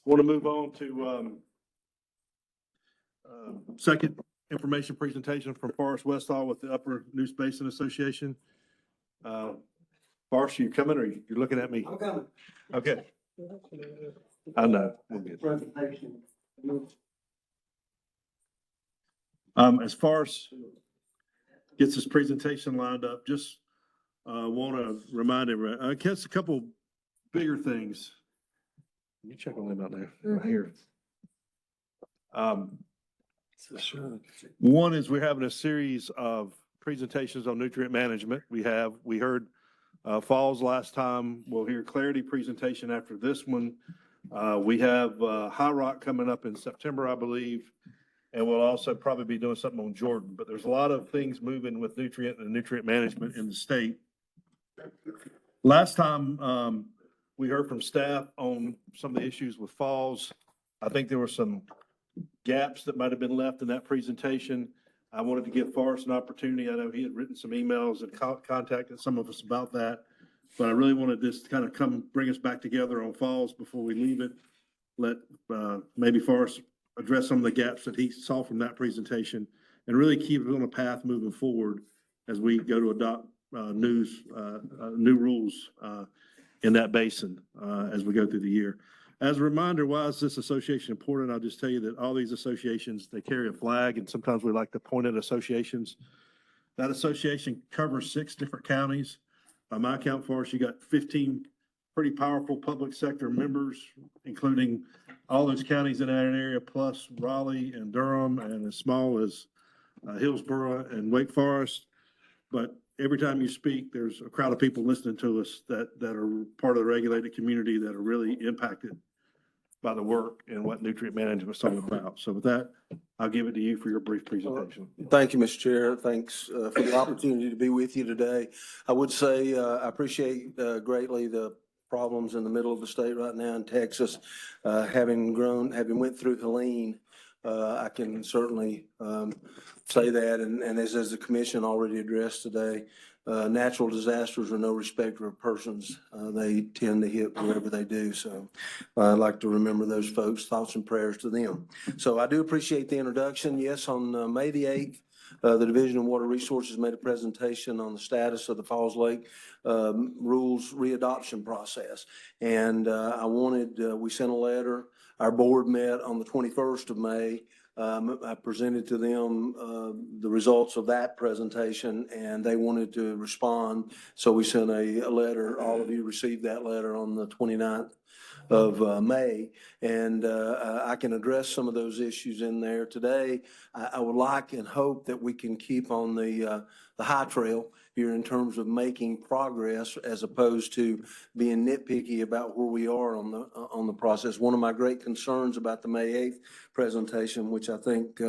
Want to move on to second information presentation from Forrest Westall with the Upper News Basin Association. Forrest, you coming or you're looking at me? I'm coming. Okay. I know. We'll get it. Presentation. As far as gets this presentation lined up, just want to remind everyone, I guess a couple bigger things. You check on them out there, right here. One is we're having a series of presentations on nutrient management. We heard Falls last time. We'll hear Clarity presentation after this one. We have High Rock coming up in September, I believe. And we'll also probably be doing something on Jordan, but there's a lot of things moving with nutrient and nutrient management in the state. Last time, we heard from staff on some of the issues with Falls. I think there were some gaps that might have been left in that presentation. I wanted to give Forrest an opportunity. I know he had written some emails and contacted some of us about that, but I really wanted this to kind of bring us back together on Falls before we leave it. Let maybe Forrest address some of the gaps that he saw from that presentation and really keep it on a path moving forward as we go to adopt new rules in that basin as we go through the year. As a reminder, why is this association important? I'll just tell you that all these associations, they carry a flag, and sometimes we like to point at associations. That association covers 6 different counties. By my count, Forrest, you got 15 pretty powerful public sector members, including all those counties in that area, plus Raleigh and Durham, and as small as Hillsborough and Wake Forest. But every time you speak, there's a crowd of people listening to us that are part of the regulated community that are really impacted by the work and what nutrient management is all about. So with that, I'll give it to you for your brief presentation. Thank you, Mr. Chair. Thanks for the opportunity to be with you today. I would say I appreciate greatly the problems in the middle of the state right now in Texas. Having went through Helene, I can certainly say that, and as the commission already addressed today, natural disasters are no respecter of persons. They tend to hit wherever they do. So I'd like to remember those folks, thoughts and prayers to them. So I do appreciate the introduction. Yes, on May the 8th, the Division of Water Resources made a presentation on the status of the Falls Lake rules readoption process. And we sent a letter. Our board met on the 21st of May. I presented to them the results of that presentation, and they wanted to respond. So we sent a letter. All of you received that letter on the 29th of May, and I can address some of those issues in there today. I would like and hope that we can keep on the high trail here in terms of making progress as opposed to being nitpicky about where we are on the process. One of my great concerns about the May 8th presentation, which I think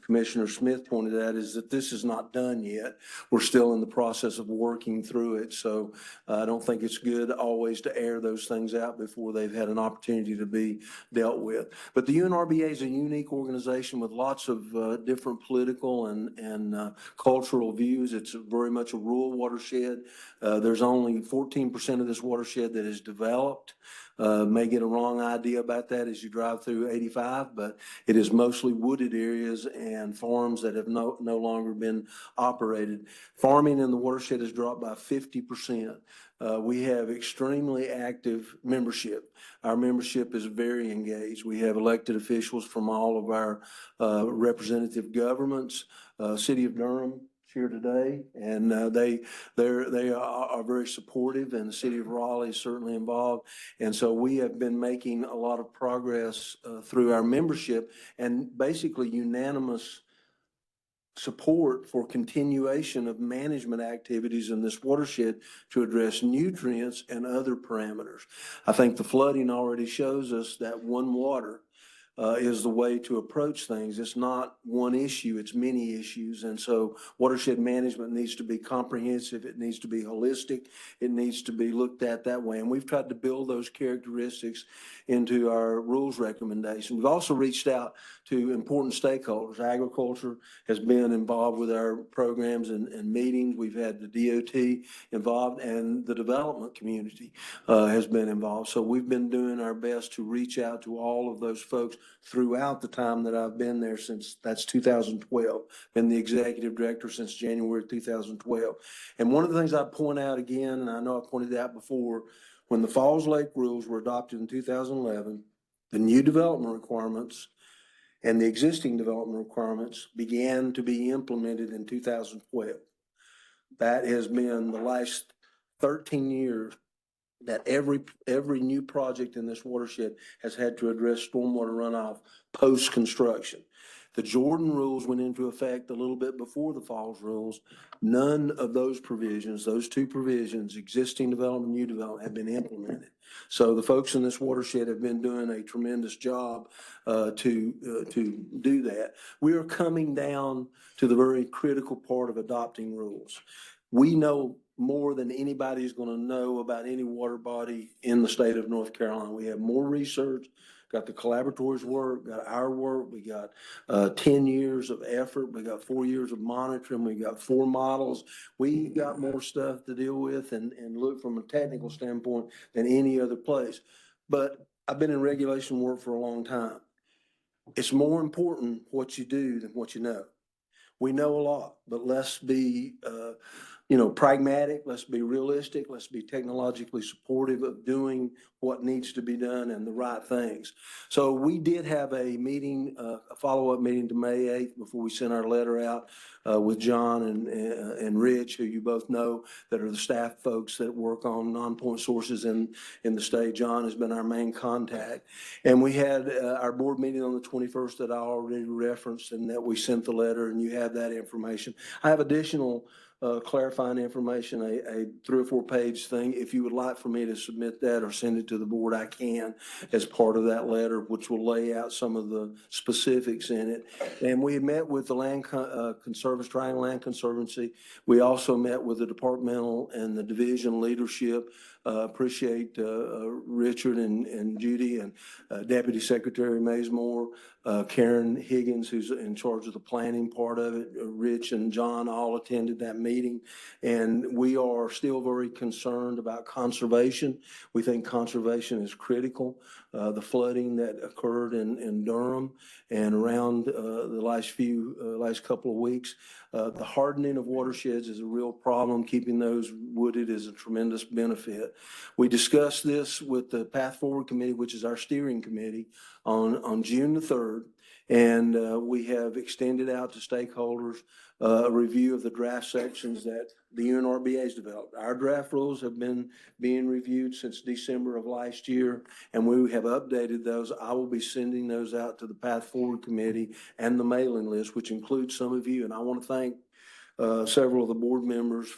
Commissioner Smith pointed out, is that this is not done yet. We're still in the process of working through it. So I don't think it's good always to air those things out before they've had an opportunity to be dealt with. But the UNRBA is a unique organization with lots of different political and cultural views. It's very much a rural watershed. There's only 14% of this watershed that is developed. May get a wrong idea about that as you drive through 85, but it is mostly wooded areas and farms that have no longer been operated. Farming in the watershed has dropped by 50%. We have extremely active membership. Our membership is very engaged. We have elected officials from all of our representative governments. City of Durham here today, and they are very supportive, and the city of Raleigh is certainly involved. And so we have been making a lot of progress through our membership and basically unanimous support for continuation of management activities in this watershed to address nutrients and other parameters. I think the flooding already shows us that one water is the way to approach things. It's not one issue, it's many issues. And so watershed management needs to be comprehensive. It needs to be holistic. It needs to be looked at that way. And we've tried to build those characteristics into our rules recommendation. We've also reached out to important stakeholders. Agriculture has been involved with our programs and meetings. We've had the DOT involved, and the development community has been involved. So we've been doing our best to reach out to all of those folks throughout the time that I've been there, since that's 2012. Been the executive director since January 2012. And one of the things I point out again, and I know I pointed out before, when the Falls Lake rules were adopted in 2011, the new development requirements and the existing development requirements began to be implemented in 2012. That has been the last 13 years that every new project in this watershed has had to address stormwater runoff post-construction. The Jordan rules went into effect a little bit before the Falls rules. None of those provisions, those two provisions, existing development, new development, have been implemented. So the folks in this watershed have been doing a tremendous job to do that. We are coming down to the very critical part of adopting rules. We know more than anybody's going to know about any water body in the state of North Carolina. We have more research, got the collaboratories work, got our work, we got 10 years of effort, we got 4 years of monitoring, we got 4 models. We got more stuff to deal with and look from a technical standpoint than any other place. But I've been in regulation work for a long time. It's more important what you do than what you know. We know a lot, but let's be pragmatic, let's be realistic, let's be technologically supportive of doing what needs to be done and the right things. So we did have a meeting, a follow-up meeting to May 8th before we sent our letter out with John and Rich, who you both know, that are the staff folks that work on non-point sources in the state. John has been our main contact. And we had our board meeting on the 21st that I already referenced, and that we sent the letter, and you have that information. I have additional clarifying information, a 3 or 4 page thing. If you would like for me to submit that or send it to the board, I can, as part of that letter, which will lay out some of the specifics in it. And we met with the Triangle Land Conservancy. We also met with the departmental and the division leadership. Appreciate Richard and Judy and Deputy Secretary Mazemore, Karen Higgins, who's in charge of the planning part of it. Rich and John all attended that meeting. And we are still very concerned about conservation. We think conservation is critical. The flooding that occurred in Durham and around the last couple of weeks, the hardening of watersheds is a real problem. Keeping those wooded is a tremendous benefit. We discussed this with the Path Forward Committee, which is our steering committee, on June the 3rd. And we have extended out to stakeholders a review of the draft sections that the UNRBA has developed. Our draft rules have been being reviewed since December of last year, and we have updated those. I will be sending those out to the Path Forward Committee and the mailing list, which includes some of you. And I want to thank several of the board members,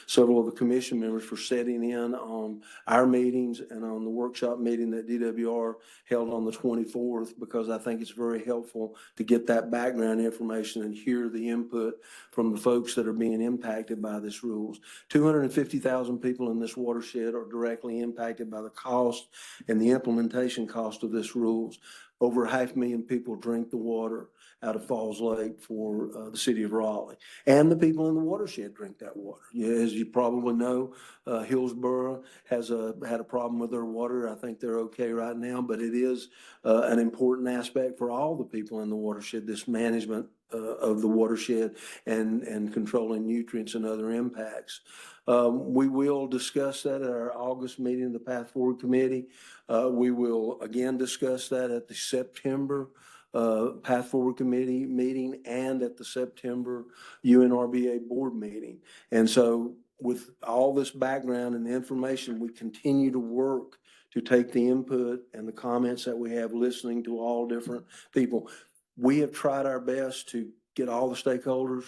several of the commission members for setting in on our meetings and on the workshop meeting that DWR held on the 24th, because I think it's very helpful to get that background information and hear the input from the folks that are being impacted by this rules. 250,000 people in this watershed are directly impacted by the cost and the implementation cost of this rules. Over 500,000 people drink the water out of Falls Lake for the city of Raleigh. And the people in the watershed drink that water. As you probably know, Hillsborough had a problem with their water. I think they're okay right now, but it is an important aspect for all the people in the watershed, this management of the watershed and controlling nutrients and other impacts. We will discuss that at our August meeting of the Path Forward Committee. We will again discuss that at the September Path Forward Committee meeting and at the September UNRBA board meeting. And so with all this background and the information, we continue to work to take the input and the comments that we have, listening to all different people. We have tried our best to get all the stakeholders.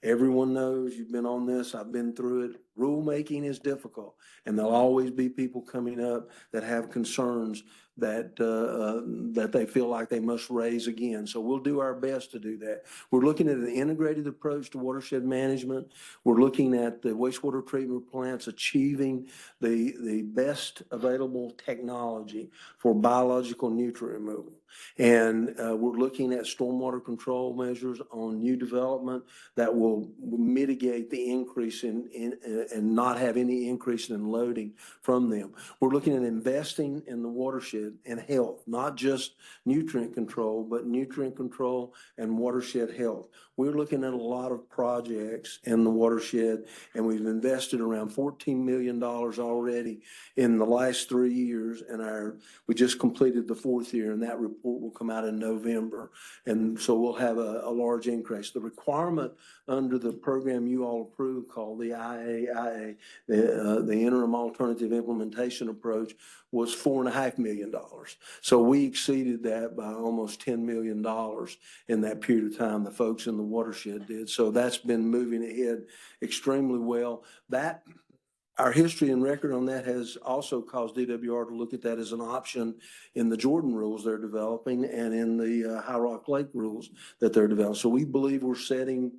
Everyone knows, you've been on this, I've been through it. Rulemaking is difficult, and there'll always be people coming up that have concerns. that they feel like they must raise again. So we'll do our best to do that. We're looking at an integrated approach to watershed management. We're looking at the wastewater treatment plants achieving the best available technology for biological nutrient removal. And we're looking at stormwater control measures on new development that will mitigate the increase and not have any increase in loading from them. We're looking at investing in the watershed and health, not just nutrient control, but nutrient control and watershed health. We're looking at a lot of projects in the watershed, and we've invested around $14 million already in the last 3 years. And we just completed the 4th year, and that report will come out in November. And so we'll have a large increase. The requirement under the program you all approved called the IAIA, the Interim Alternative Implementation Approach, was $4.5 million. So we exceeded that by almost $10 million in that period of time. The folks in the watershed did. So that's been moving ahead extremely well. Our history and record on that has also caused DWR to look at that as an option in the Jordan rules they're developing and in the High Rock Lake rules that they're developing. So we believe we're setting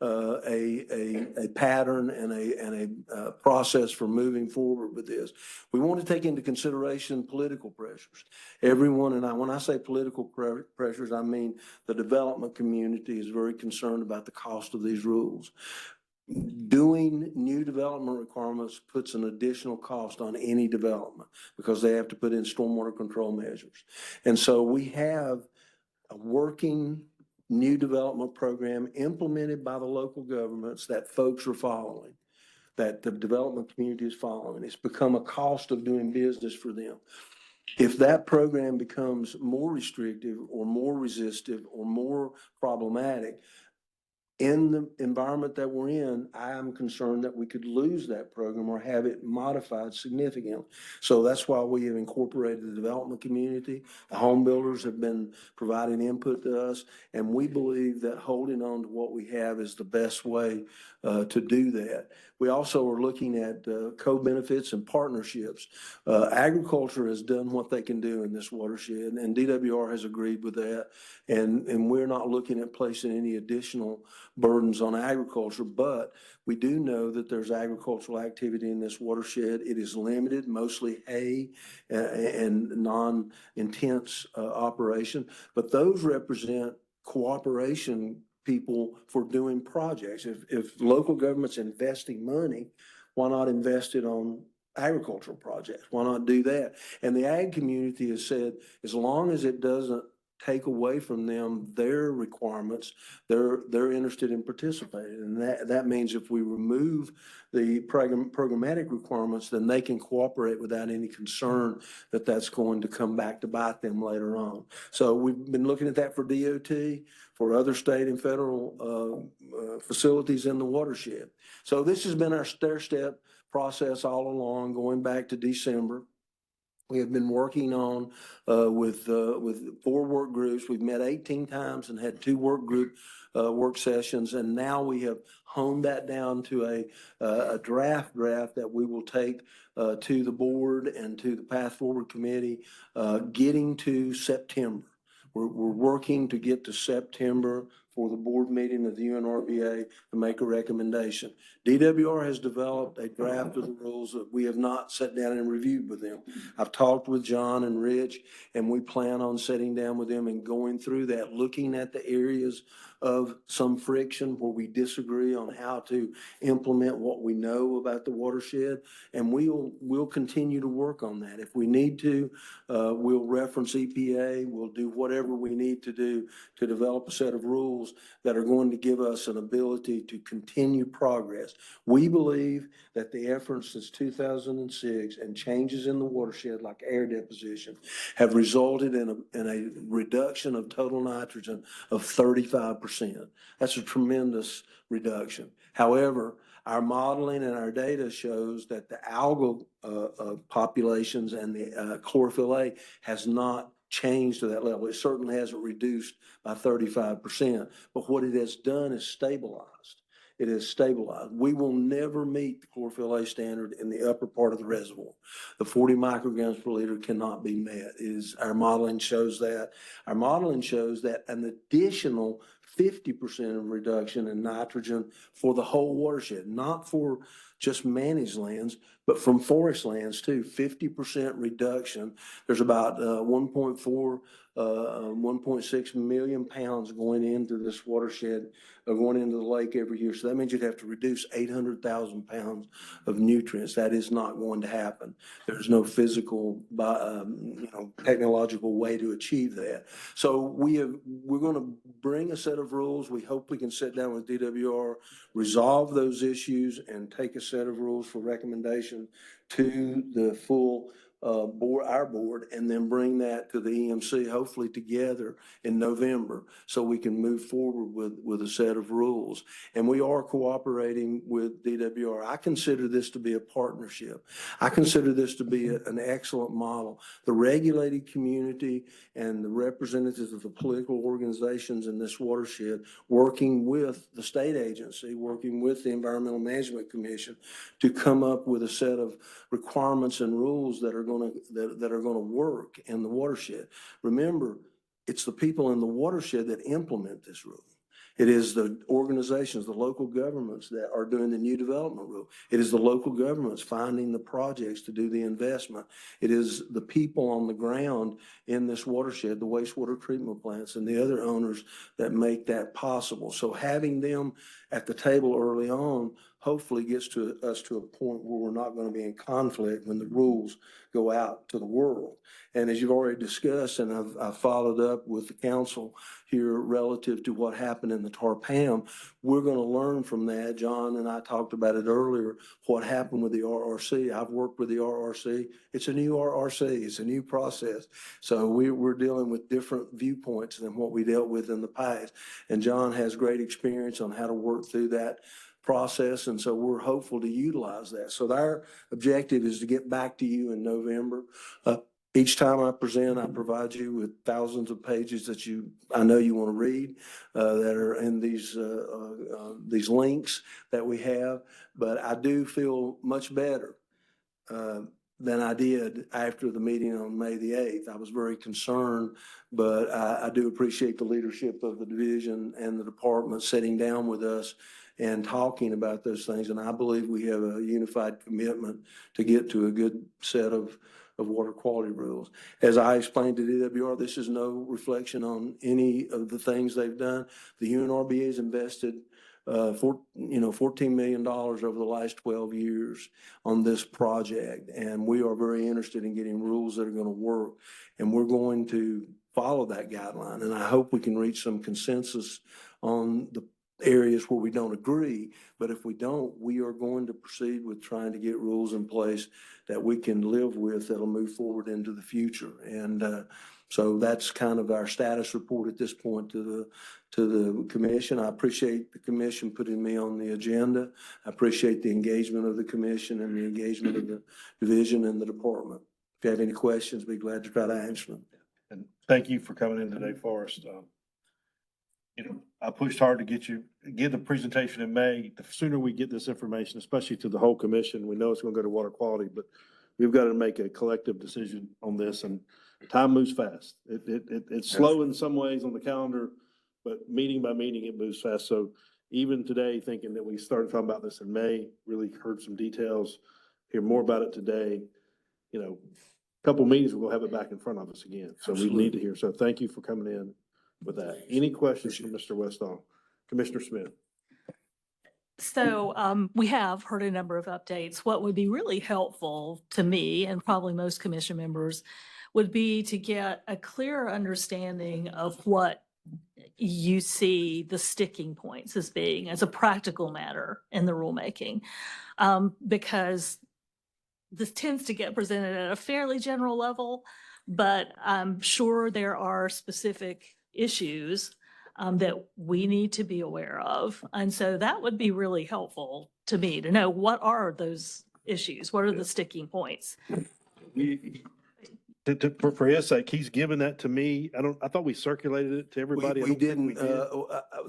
a pattern and a process for moving forward with this. We want to take into consideration political pressures. Everyone, and when I say political pressures, I mean the development community is very concerned about the cost of these rules. Doing new development requirements puts an additional cost on any development because they have to put in stormwater control measures. And so we have a working new development program implemented by the local governments that folks are following, that the development community is following. It's become a cost of doing business for them. If that program becomes more restrictive or more resistive or more problematic, in the environment that we're in, I am concerned that we could lose that program or have it modified significantly. So that's why we have incorporated the development community. The home builders have been providing input to us, and we believe that holding on to what we have is the best way to do that. We also are looking at co-benefits and partnerships. Agriculture has done what they can do in this watershed, and DWR has agreed with that. And we're not looking at placing any additional burdens on agriculture, but we do know that there's agricultural activity in this watershed. It is limited, mostly hay and non-intense operation, but those represent cooperation people for doing projects. If local government's investing money, why not invest it on agricultural projects? Why not do that? And the ag community has said, as long as it doesn't take away from them their requirements, they're interested in participating. And that means if we remove the programmatic requirements, then they can cooperate without any concern that that's going to come back to bite them later on. So we've been looking at that for DOT, for other state and federal facilities in the watershed. So this has been our stair-step process all along, going back to December. We have been working on with 4 work groups. We've met 18 times and had 2 work sessions, and now we have honed that down to a draft that we will take to the board and to the Path Forward Committee, getting to September. We're working to get to September for the board meeting of the UNRBA to make a recommendation. DWR has developed a draft of the rules that we have not sat down and reviewed with them. I've talked with John and Rich, and we plan on sitting down with them and going through that, looking at the areas of some friction where we disagree on how to implement what we know about the watershed, and we'll continue to work on that. If we need to, we'll reference EPA. We'll do whatever we need to do to develop a set of rules that are going to give us an ability to continue progress. We believe that the efforts since 2006 and changes in the watershed like air deposition have resulted in a reduction of total nitrogen of 35%. That's a tremendous reduction. However, our modeling and our data shows that the algal populations and the chlorophyll A has not changed to that level. It certainly hasn't reduced by 35%, but what it has done is stabilized. it has stabilized. We will never meet the chlorophyll A standard in the upper part of the reservoir. The 40 micrograms per liter cannot be met. Our modeling shows that. Our modeling shows that an additional 50% of reduction in nitrogen for the whole watershed, not for just managed lands, but from forest lands too, 50% reduction. There's about 1.6 million pounds going into this watershed, going into the lake every year. So that means you'd have to reduce 800,000 pounds of nutrients. That is not going to happen. There's no physical, technological way to achieve that. So we're going to bring a set of rules. We hope we can sit down with DWR, resolve those issues, and take a set of rules for recommendation to the full our board, and then bring that to the EMC, hopefully together in November, so we can move forward with a set of rules. And we are cooperating with DWR. I consider this to be a partnership. I consider this to be an excellent model. The regulated community and the representatives of the political organizations in this watershed, working with the state agency, working with the Environmental Management Commission to come up with a set of requirements and rules that are going to work in the watershed. Remember, it's the people in the watershed that implement this rule. It is the organizations, the local governments that are doing the new development rule. It is the local governments finding the projects to do the investment. It is the people on the ground in this watershed, the wastewater treatment plants and the other owners that make that possible. So having them at the table early on hopefully gets us to a point where we're not going to be in conflict when the rules go out to the world. And as you've already discussed, and I've followed up with the council here relative to what happened in the Tarpam, we're going to learn from that. John and I talked about it earlier, what happened with the RRC. I've worked with the RRC. It's a new RRC. It's a new process. So we're dealing with different viewpoints than what we dealt with in the past. And John has great experience on how to work through that process, and so we're hopeful to utilize that. So our objective is to get back to you in November. Each time I present, I provide you with thousands of pages that I know you want to read that are in these links that we have. But I do feel much better than I did after the meeting on May the 8th. I was very concerned, but I do appreciate the leadership of the division and the department sitting down with us and talking about those things. And I believe we have a unified commitment to get to a good set of water quality rules. As I explained to DWR, this is no reflection on any of the things they've done. The UNRBA has invested $14 million over the last 12 years on this project. And we are very interested in getting rules that are going to work. And we're going to follow that guideline. And I hope we can reach some consensus on the areas where we don't agree. But if we don't, we are going to proceed with trying to get rules in place that we can live with that'll move forward into the future. And so that's kind of our status report at this point to the commission. I appreciate the commission putting me on the agenda. I appreciate the engagement of the commission and the engagement of the division and the department. If you have any questions, be glad to try to answer them. And thank you for coming in today, Forrest. I pushed hard to get the presentation in May. The sooner we get this information, especially to the whole commission, we know it's going to go to water quality, but we've got to make a collective decision on this, and time moves fast. It's slow in some ways on the calendar, but meeting by meeting, it moves fast. So even today, thinking that we started talking about this in May, really heard some details, hear more about it today, a couple meetings, we'll have it back in front of us again. So we need to hear. So thank you for coming in with that. Any questions from Mr. Westall? Commissioner Smith? So we have heard a number of updates. What would be really helpful to me, and probably most commission members, would be to get a clearer understanding of what you see the sticking points as being as a practical matter in the rulemaking. Because this tends to get presented at a fairly general level, but I'm sure there are specific issues that we need to be aware of. And so that would be really helpful to me to know what are those issues? What are the sticking points? For his sake, he's given that to me. I thought we circulated it to everybody. We didn't,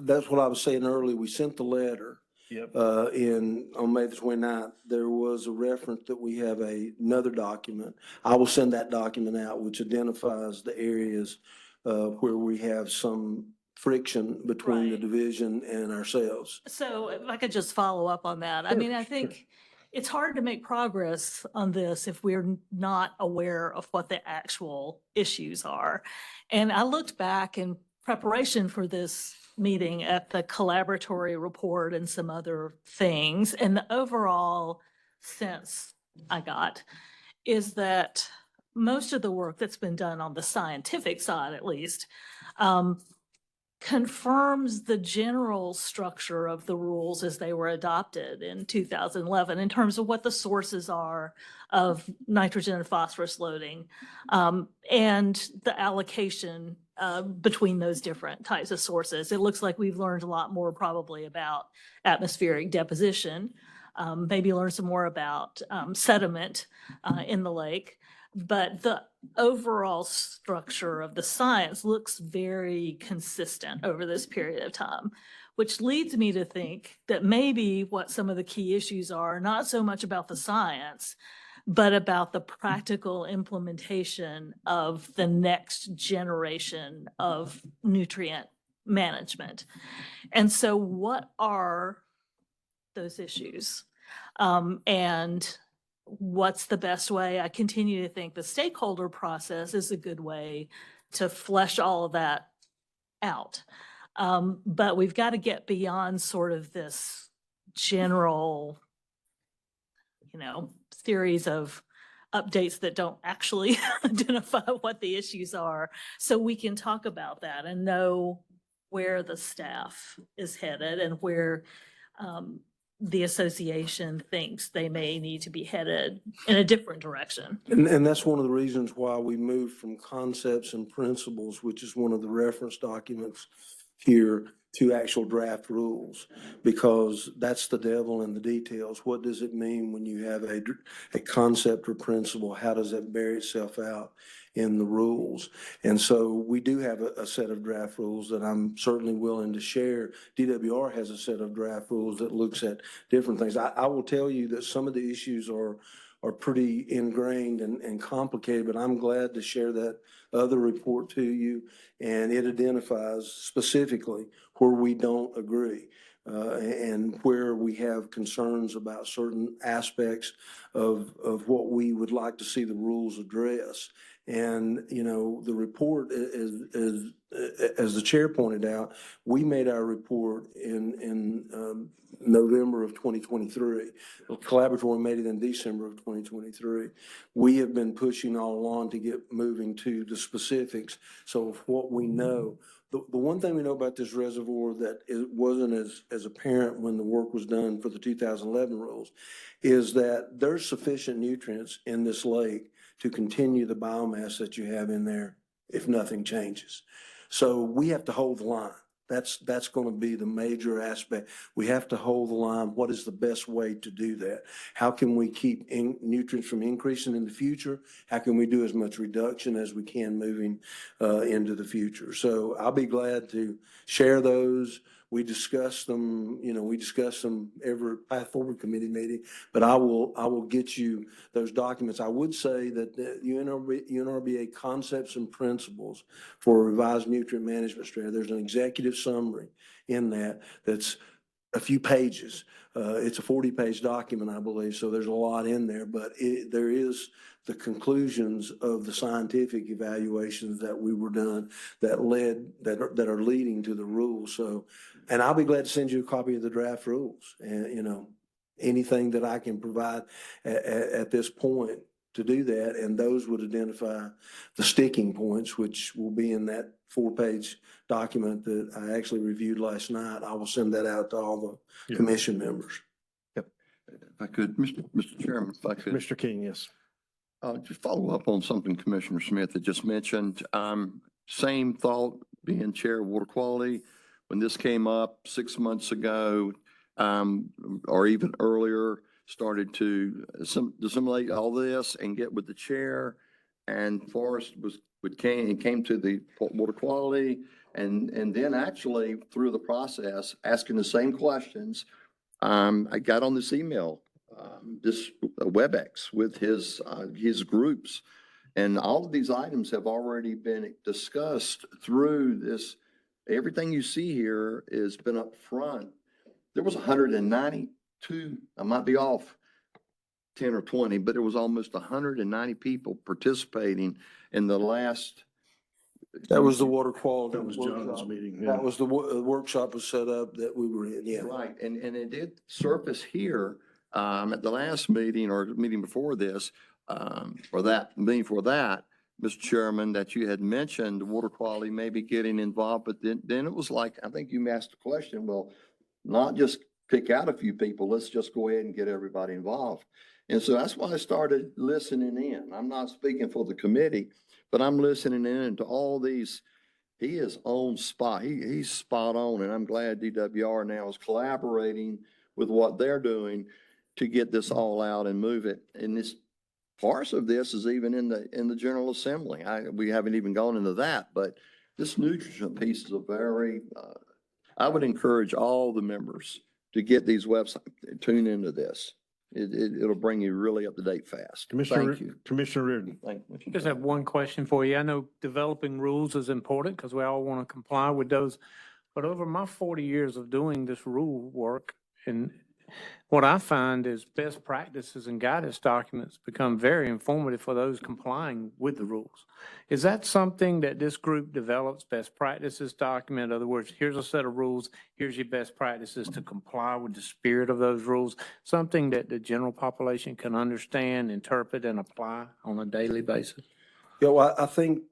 that's what I was saying earlier. We sent the letter. Yep. On May the 29th, there was a reference that we have another document. I will send that document out, which identifies the areas where we have some friction between the Right. division and ourselves. So if I could just follow up on that. I mean, I think it's hard to make progress on this if we're not aware of what the actual issues are. And I looked back in preparation for this meeting at the collaboratory report and some other things. And the overall sense I got is that most of the work that's been done on the scientific side, at least, confirms the general structure of the rules as they were adopted in 2011 in terms of what the sources are of nitrogen and phosphorus loading, and the allocation between those different types of sources. It looks like we've learned a lot more probably about atmospheric deposition, maybe learn some more about sediment in the lake. But the overall structure of the science looks very consistent over this period of time, which leads me to think that maybe what some of the key issues are, not so much about the science, but about the practical implementation of the next generation of nutrient management. And so what are those issues? And what's the best way? I continue to think the stakeholder process is a good way to flesh all of that out. But we've got to get beyond sort of this general, series of updates that don't actually identify what the issues are, so we can talk about that and know where the staff is headed and where the association thinks they may need to be headed in a different direction. And that's one of the reasons why we moved from concepts and principles, which is one of the reference documents here, to actual draft rules, because that's the devil in the details. What does it mean when you have a concept or principle? How does that bear itself out in the rules? And so we do have a set of draft rules that I'm certainly willing to share. DWR has a set of draft rules that looks at different things. I will tell you that some of the issues are pretty ingrained and complicated, but I'm glad to share that other report to you. And it identifies specifically where we don't agree and where we have concerns about certain aspects of what we would like to see the rules address. And, the report is, as the chair pointed out, we made our report in November of 2023. The collaboratory made it in December of 2023. We have been pushing all along to get moving to the specifics. So of what we know, the one thing we know about this reservoir that it wasn't as apparent when the work was done for the 2011 rules is that there's sufficient nutrients in this lake to continue the biomass that you have in there if nothing changes. So we have to hold the line. That's going to be the major aspect. We have to hold the line. What is the best way to do that? How can we keep nutrients from increasing in the future? How can we do as much reduction as we can moving into the future? So I'll be glad to share those. We discuss them, every Path Forward Committee meeting, but I will get you those documents. I would say that the UNRBA concepts and principles for a revised nutrient management strategy, there's an executive summary in that's a few pages. It's a 40-page document, I believe, so there's a lot in there, but there is the conclusions of the scientific evaluations that we were done that are leading to the rules. So, and I'll be glad to send you a copy of the draft rules and, anything that I can provide at this point to do that. And those would identify the sticking points, which will be in that 4-page document that I actually reviewed last night. I will send that out to all the commission members. If I could, Mr. Chairman, if I could. Mr. King, yes. Just follow up on something Commissioner Smith had just mentioned. Same thought, being chair of water quality. When this came up 6 months ago, or even earlier, started to disseminate all this and get with the chair. And Forrest came to the water quality and then actually through the process, asking the same questions. I got on this email, this WebEx with his groups. And all of these items have already been discussed through this. Everything you see here has been up front. There was 192, I might be off 10 or 20, but there was almost 190 people participating in the last. That was the water quality. That was John's workshop. meeting, yeah. That was the workshop was set up that we were in, yeah. Right, and it did surface here, at the last meeting or meeting before this, or that, meeting for that, Mr. Chairman, that you had mentioned water quality maybe getting involved, but then it was like, I think you asked the question, well, not just pick out a few people, let's just go ahead and get everybody involved. And so that's why I started listening in. I'm not speaking for the committee, but I'm listening in to all these. He is on spot. He's spot on, and I'm glad DWR now is collaborating with what they're doing to get this all out and move it. And this parts of this is even in the General Assembly. We haven't even gone into that, but this nutrition piece is a very. I would encourage all the members to get these websites, tune into this. It'll bring you really up to date fast. Thank you. Commissioner Reardon. Thank you. Just have one question for you. I know developing rules is important because we all want to comply with those. But over my 40 years of doing this rule work, and what I find is best practices and guidance documents become very informative for those complying with the rules. Is that something that this group develops, best practices document? In other words, here's a set of rules, here's your best practices to comply with the spirit of those rules, something that the general population can understand, interpret, and apply on a daily basis? Yeah, well, I think,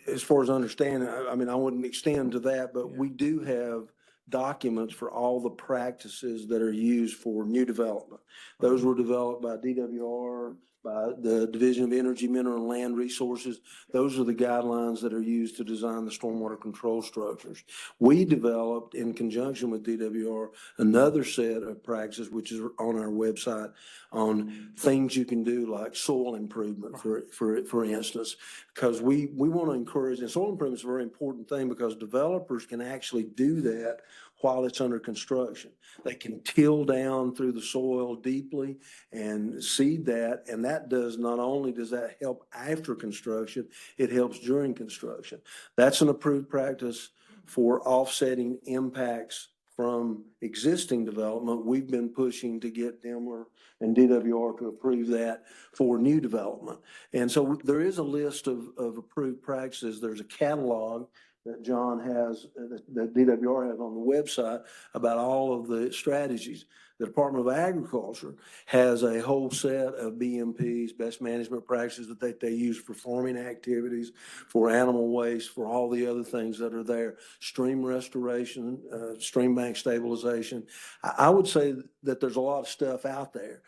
as far as understanding, I mean, I wouldn't extend to that, but we do have documents for all the practices that are used for new development. Those were developed by DWR, by the Division of Energy, Mineral, and Land Resources. Those are the guidelines that are used to design the stormwater control structures. We developed, in conjunction with DWR, another set of practices, which is on our website, on things you can do like soil improvement, for instance, because we want to encourage, and soil improvement is a very important thing because developers can actually do that while it's under construction. They can till down through the soil deeply and seed that, and that does, not only does that help after construction, it helps during construction. That's an approved practice for offsetting impacts from existing development. We've been pushing to get Daimler and DWR to approve that for new development. And so there is a list of approved practices. There's a catalog that John has, that DWR has on the website about all of the strategies. The Department of Agriculture has a whole set of BMPs, best management practices that they use for farming activities, for animal waste, for all the other things that are there. Stream restoration, stream bank stabilization. I would say that there's a lot of stuff out there.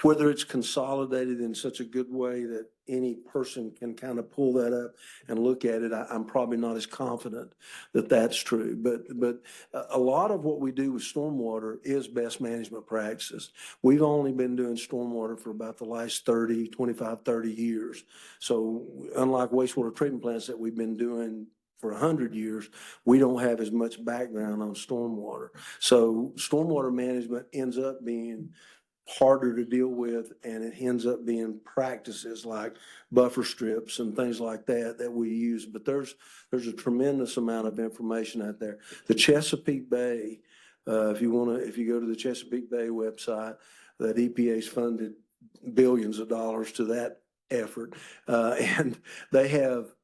Whether it's consolidated in such a good way that any person can kind of pull that up and look at it, I'm probably not as confident that that's true. But a lot of what we do with stormwater is best management practices. We've only been doing stormwater for about the last 25, 30 years. So unlike wastewater treatment plants that we've been doing for 100 years, we don't have as much background on stormwater. So stormwater management ends up being harder to deal with, and it ends up being practices like buffer strips and things like that we use. But there's a tremendous amount of information out there. The Chesapeake Bay, if you go to the Chesapeake Bay website, that EPA's funded billions of dollars to that effort, and they have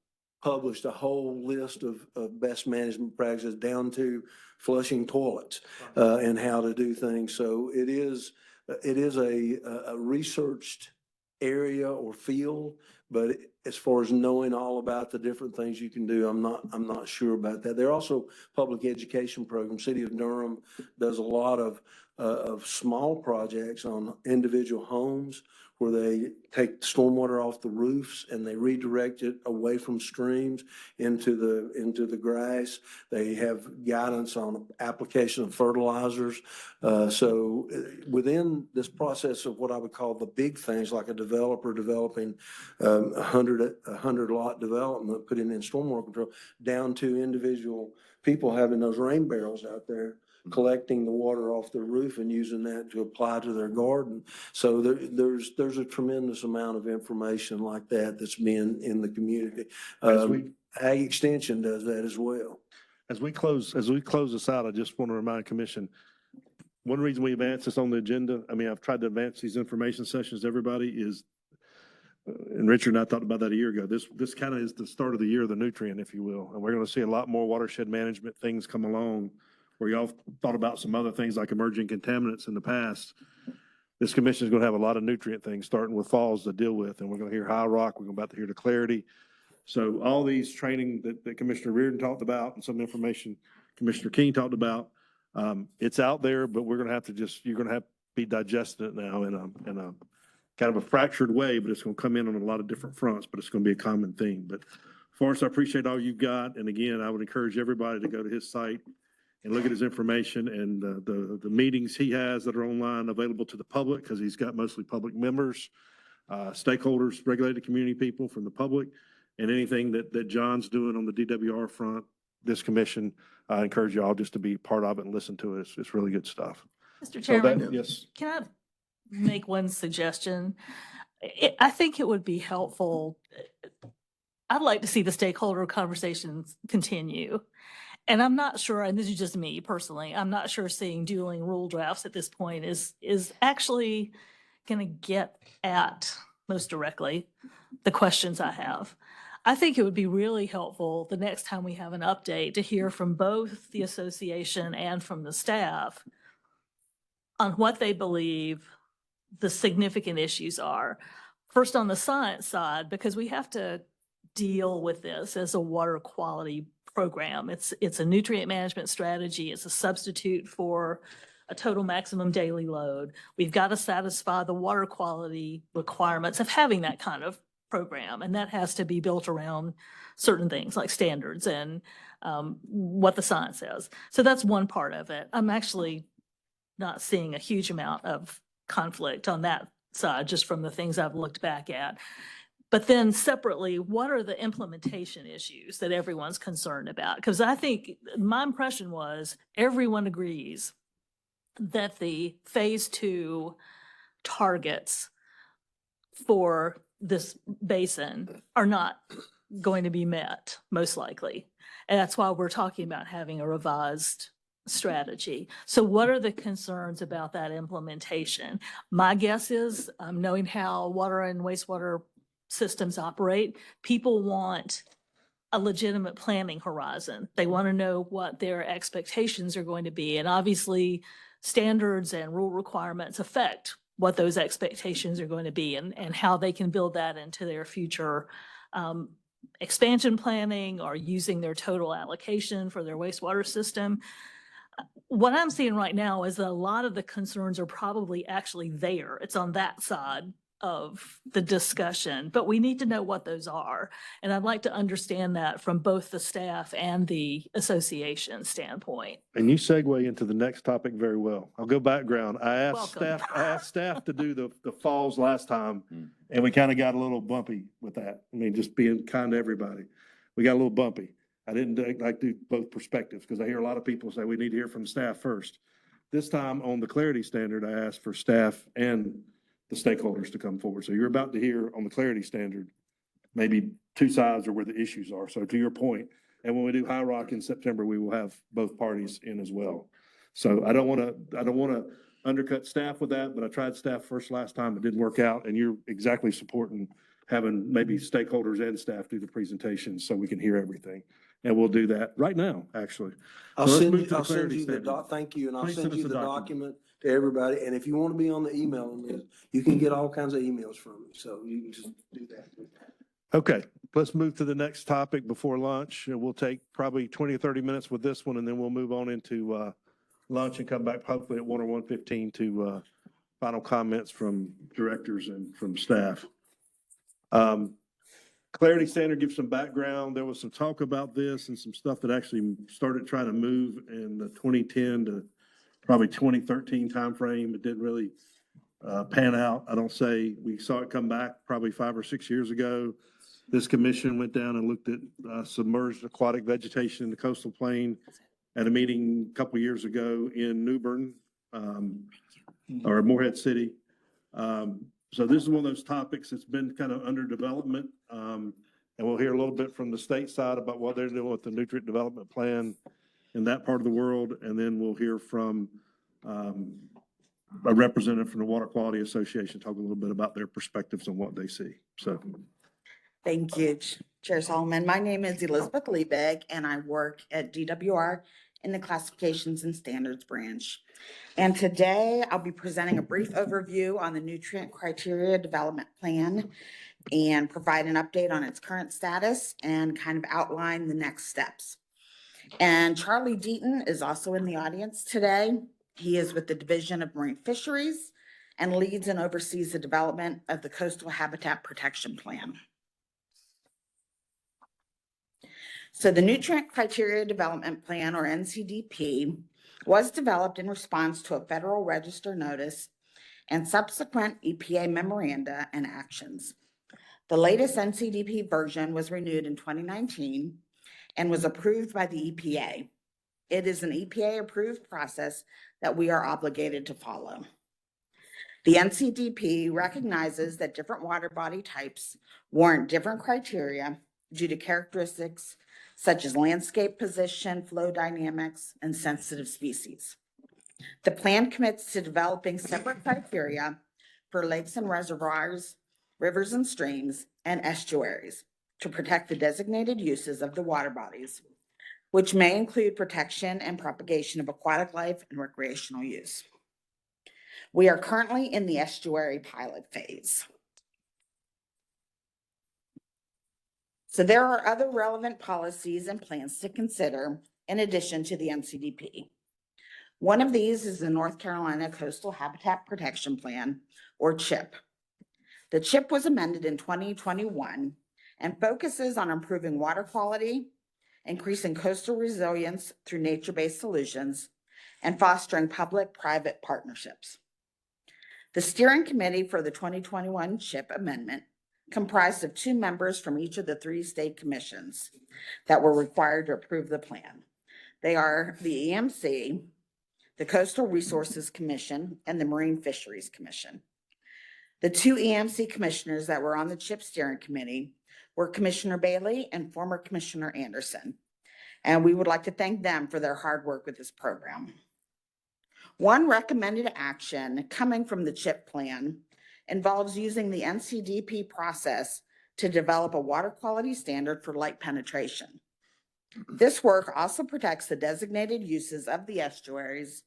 published a whole list of best management practices down to flushing toilets and how to do things. So it is a researched area or field, but as far as knowing all about the different things you can do, I'm not sure about that. There are also public education programs. City of Durham does a lot of small projects on individual homes where they take stormwater off the roofs and they redirect it away from streams into the grass. They have guidance on application of fertilizers. So within this process of what I would call the big things, like a developer developing 100 lot development, putting in stormwater control, down to individual people having those rain barrels out there, collecting the water off their roof and using that to apply to their garden. So there's a tremendous amount of information like that that's been in the community. Ag Extension does that as well. As we close this out, I just want to remind Commission, one reason we advance this on the agenda, I mean, I've tried to advance these information sessions to everybody is, and Richard and I talked about that a year ago, this kind of is the start of the year of the nutrient, if you will. And we're going to see a lot more watershed management things come along where y'all thought about some other things like emerging contaminants in the past. This commission is going to have a lot of nutrient things starting with falls to deal with. And we're going to hear High Rock. We're about to hear the clarity. So all these training that Commissioner Reardon talked about and some information Commissioner King talked about, it's out there, but we're going to have to you're going to have to be digesting it now in a kind of a fractured way, but it's going to come in on a lot of different fronts, but it's going to be a common theme. But Forrest, I appreciate all you've got. And again, I would encourage everybody to go to his site and look at his information and the meetings he has that are online available to the public, because he's got mostly public members, stakeholders, regulated community people from the public, and anything that John's doing on the DWR front, this commission, I encourage you all just to be part of it and listen to it. It's really good stuff. Mr. Chairman, yes. can I make one suggestion? I think it would be helpful. I'd like to see the stakeholder conversations continue. And I'm not sure, and this is just me personally, I'm not sure seeing dueling rule drafts at this point is actually going to get at most directly the questions I have. I think it would be really helpful the next time we have an update to hear from both the association and from the staff on what they believe the significant issues are. First, on the science side, because we have to deal with this as a water quality program. It's a nutrient management strategy. It's a substitute for a total maximum daily load. We've got to satisfy the water quality requirements of having that kind of program. And that has to be built around certain things like standards and what the science says. So that's one part of it. I'm actually not seeing a huge amount of conflict on that side, just from the things I've looked back at. But then separately, what are the implementation issues that everyone's concerned about? Because I think my impression was everyone agrees that the phase 2 targets for this basin are not going to be met, most likely. And that's why we're talking about having a revised strategy. So what are the concerns about that implementation? My guess is, knowing how water and wastewater systems operate, people want a legitimate planning horizon. They want to know what their expectations are going to be. And obviously, standards and rule requirements affect what those expectations are going to be and how they can build that into their future expansion planning or using their total allocation for their wastewater system. What I'm seeing right now is that a lot of the concerns are probably actually there. It's on that side of the discussion, but we need to know what those are. And I'd like to understand that from both the staff and the association standpoint. And you segue into the next topic very well. I'll go background. I asked Welcome. staff to do the falls last time, and we kind of got a little bumpy with that. I mean, just being kind to everybody. We got a little bumpy. I didn't like do both perspectives because I hear a lot of people say we need to hear from staff first. This time on the clarity standard, I asked for staff and the stakeholders to come forward. So you're about to hear on the clarity standard, maybe two sides or where the issues are. So to your point, and when we do High Rock in September, we will have both parties in as well. So I don't want to undercut staff with that, but I tried staff first last time. It didn't work out. And you're exactly supporting having maybe stakeholders and staff do the presentation so we can hear everything. And we'll do that right now, actually. I'll So let's send move you, to the I'll send clarity you the standard. thank you, and I'll Please send send us you the the document. document to everybody. And if you want to be on the email list, you can get all kinds of emails from me. So you can just do that. Okay, let's move to the next topic before lunch. We'll take probably 20 or 30 minutes with this one, and then we'll move on into lunch and come back hopefully at 1 or 1:15 to final comments from directors and from staff. Clarity standard gives some background. There was some talk about this and some stuff that actually started trying to move in the 2010 to probably 2013 timeframe. It didn't really pan out. I don't say we saw it come back probably 5 or 6 years ago. This commission went down and looked at submerged aquatic vegetation in the coastal plain at a meeting a couple years ago in New Bern, or Morehead City. So this is one of those topics that's been kind of under development. And we'll hear a little bit from the state side about what they're doing with the nutrient development plan in that part of the world. And then we'll hear from a representative from the Water Quality Association, talk a little bit about their perspectives on what they see. So. Thank you, Chair Solomon. My name is Elizabeth Liebig, and I work at DWR in the Classifications and Standards branch. And today I'll be presenting a brief overview on the Nutrient Criteria Development Plan and provide an update on its current status and kind of outline the next steps. And Charlie Deaton is also in the audience today. He is with the Division of Marine Fisheries and leads and oversees the development of the Coastal Habitat Protection Plan. So the Nutrient Criteria Development Plan, or NCDP, was developed in response to a Federal Register notice and subsequent EPA memoranda and actions. The latest NCDP version was renewed in 2019 and was approved by the EPA. It is an EPA-approved process that we are obligated to follow. The NCDP recognizes that different water body types warrant different criteria due to characteristics such as landscape position, flow dynamics, and sensitive species. The plan commits to developing separate criteria for lakes and reservoirs, rivers and streams, and estuaries to protect the designated uses of the water bodies, which may include protection and propagation of aquatic life and recreational use. We are currently in the estuary pilot phase. So there are other relevant policies and plans to consider in addition to the NCDP. One of these is the North Carolina Coastal Habitat Protection Plan, or CHIP. The CHIP was amended in 2021 and focuses on improving water quality, increasing coastal resilience through nature-based solutions, and fostering public-private partnerships. The steering committee for the 2021 CHIP amendment comprised of 2 members from each of the 3 state commissions that were required to approve the plan. They are the EMC, the Coastal Resources Commission, and the Marine Fisheries Commission. The 2 EMC commissioners that were on the CHIP steering committee were Commissioner Bailey and former Commissioner Anderson, and we would like to thank them for their hard work with this program. One recommended action coming from the CHIP plan involves using the NCDP process to develop a water quality standard for light penetration. This work also protects the designated uses of the estuaries,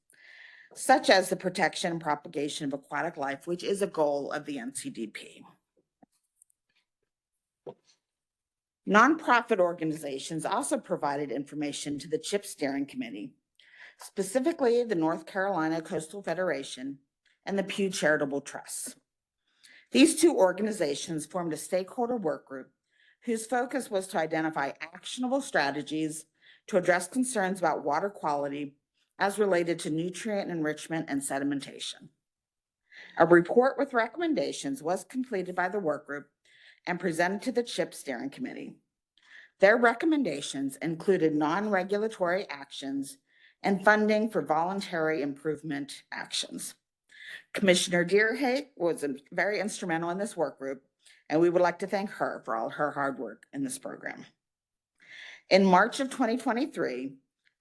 such as the protection and propagation of aquatic life, which is a goal of the NCDP. Nonprofit organizations also provided information to the CHIP steering committee, specifically the North Carolina Coastal Federation and the Pew Charitable Trust. These 2 organizations formed a stakeholder work group whose focus was to identify actionable strategies to address concerns about water quality as related to nutrient enrichment and sedimentation. A report with recommendations was completed by the work group and presented to the CHIP steering committee. Their recommendations included non-regulatory actions and funding for voluntary improvement actions. Commissioner Deerhake was very instrumental in this work group, and we would like to thank her for all her hard work in this program. In March of 2023,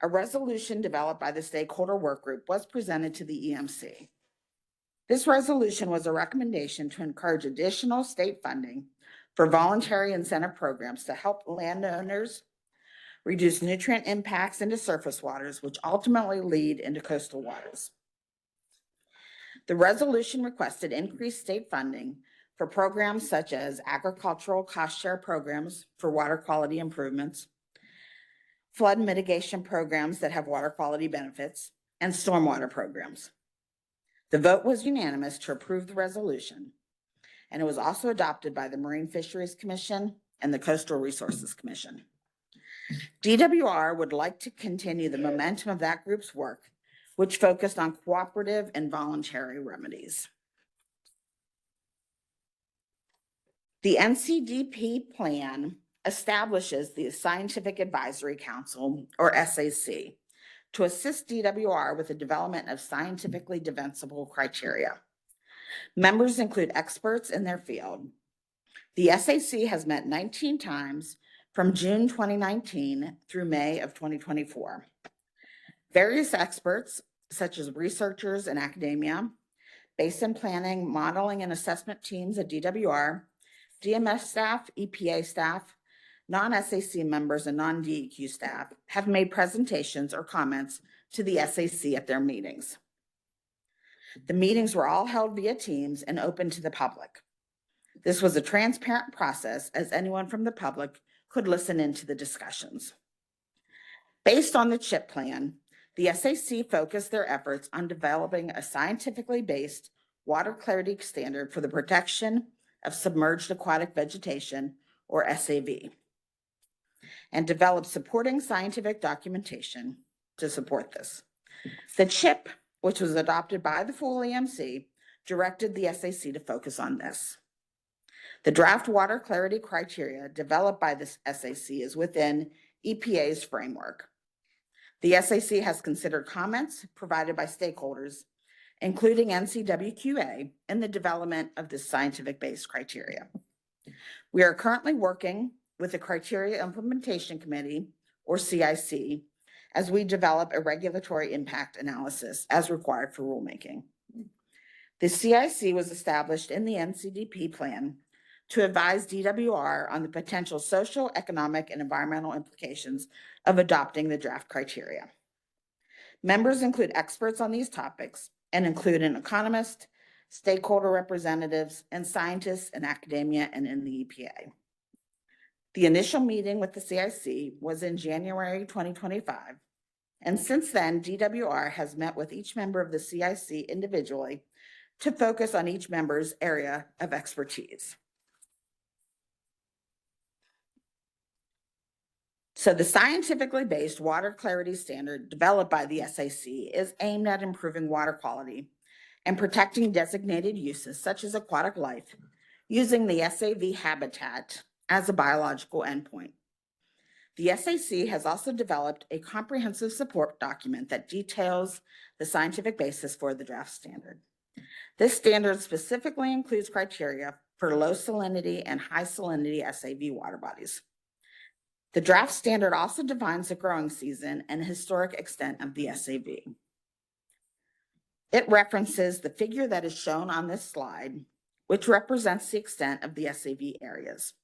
a resolution developed by the stakeholder work group was presented to the EMC. This resolution was a recommendation to encourage additional state funding for voluntary incentive programs to help landowners reduce nutrient impacts into surface waters, which ultimately lead into coastal waters. The resolution requested increased state funding for programs such as agricultural cost share programs for water quality improvements, flood mitigation programs that have water quality benefits, and stormwater programs. The vote was unanimous to approve the resolution, and it was also adopted by the Marine Fisheries Commission and the Coastal Resources Commission. DWR would like to continue the momentum of that group's work, which focused on cooperative and voluntary remedies. The NCDP plan establishes the Scientific Advisory Council, or SAC, to assist DWR with the development of scientifically defensible criteria. Members include experts in their field. The SAC has met 19 times from June 2019 through May of 2024. Various experts, such as researchers in academia, basin planning, modeling, and assessment teams at DWR, DMS staff, EPA staff, non-SAC members, and non-DEQ staff, have made presentations or comments to the SAC at their meetings. The meetings were all held via Teams and open to the public. This was a transparent process, as anyone from the public could listen into the discussions. Based on the CHIP plan, the SAC focused their efforts on developing a scientifically based water clarity standard for the protection of submerged aquatic vegetation, or SAV, and developed supporting scientific documentation to support this. The CHIP, which was adopted by the full EMC, directed the SAC to focus on this. The draft water clarity criteria developed by the SAC is within EPA's framework. The SAC has considered comments provided by stakeholders, including NCWQA, in the development of this scientific-based criteria. We are currently working with the Criteria Implementation Committee, or CIC, as we develop a regulatory impact analysis as required for rulemaking. The CIC was established in the NCDP plan to advise DWR on the potential social, economic, and environmental implications of adopting the draft criteria. Members include experts on these topics and include an economist, stakeholder representatives, and scientists in academia and in the EPA. The initial meeting with the CIC was in January 2025, and since then, DWR has met with each member of the CIC individually to focus on each member's area of expertise. So the scientifically based water clarity standard developed by the SAC is aimed at improving water quality and protecting designated uses such as aquatic life using the SAV habitat as a biological endpoint. The SAC has also developed a comprehensive support document that details the scientific basis for the draft standard. This standard specifically includes criteria for low salinity and high salinity SAV water bodies. The draft standard also defines the growing season and historic extent of the SAV. It references the figure that is shown on this slide, which represents the extent of the SAV areas.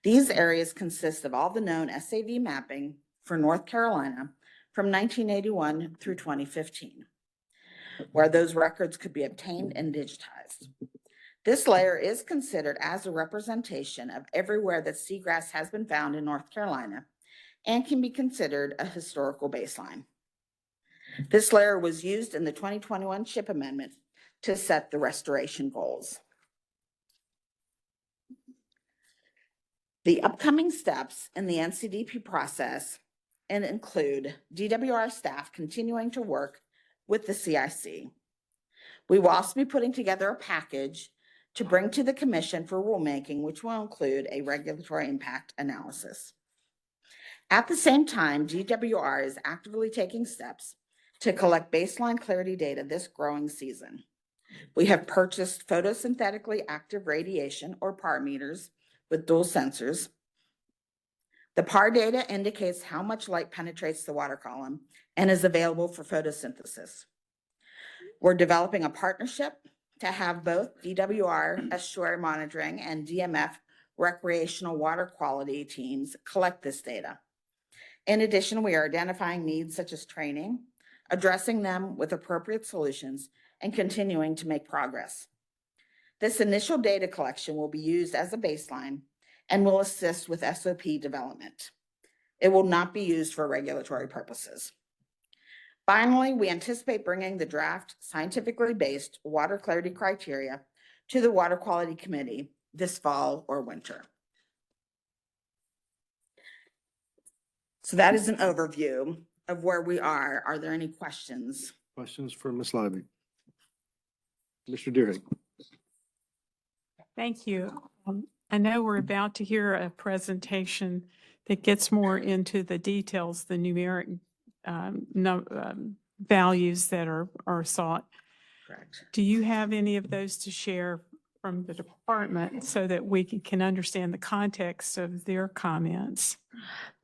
These areas consist of all the known SAV mapping for North Carolina from 1981 through 2015, where those records could be obtained and digitized. This layer is considered as a representation of everywhere that seagrass has been found in North Carolina and can be considered a historical baseline. This layer was used in the 2021 CHIP amendment to set the restoration goals. The upcoming steps in the NCDP process include DWR staff continuing to work with the CIC. We will also be putting together a package to bring to the Commission for rulemaking, which will include a regulatory impact analysis. At the same time, DWR is actively taking steps to collect baseline clarity data this growing season. We have purchased photosynthetically active radiation, or PAR meters, with dual sensors. The PAR data indicates how much light penetrates the water column and is available for photosynthesis. We're developing a partnership to have both DWR estuary monitoring and DMF recreational water quality teams collect this data. In addition, we are identifying needs such as training, addressing them with appropriate solutions, and continuing to make progress. This initial data collection will be used as a baseline and will assist with SOP development. It will not be used for regulatory purposes. Finally, we anticipate bringing the draft scientifically based water clarity criteria to the Water Quality Committee this fall or winter. So that is an overview of where we are. Are there any questions? Questions for Ms. Lively? Mr. Deering. Thank you. I know we're about to hear a presentation that gets more into the details, the numeric values that are sought. Correct. Do you have any of those to share from the department so that we can understand the context of their comments?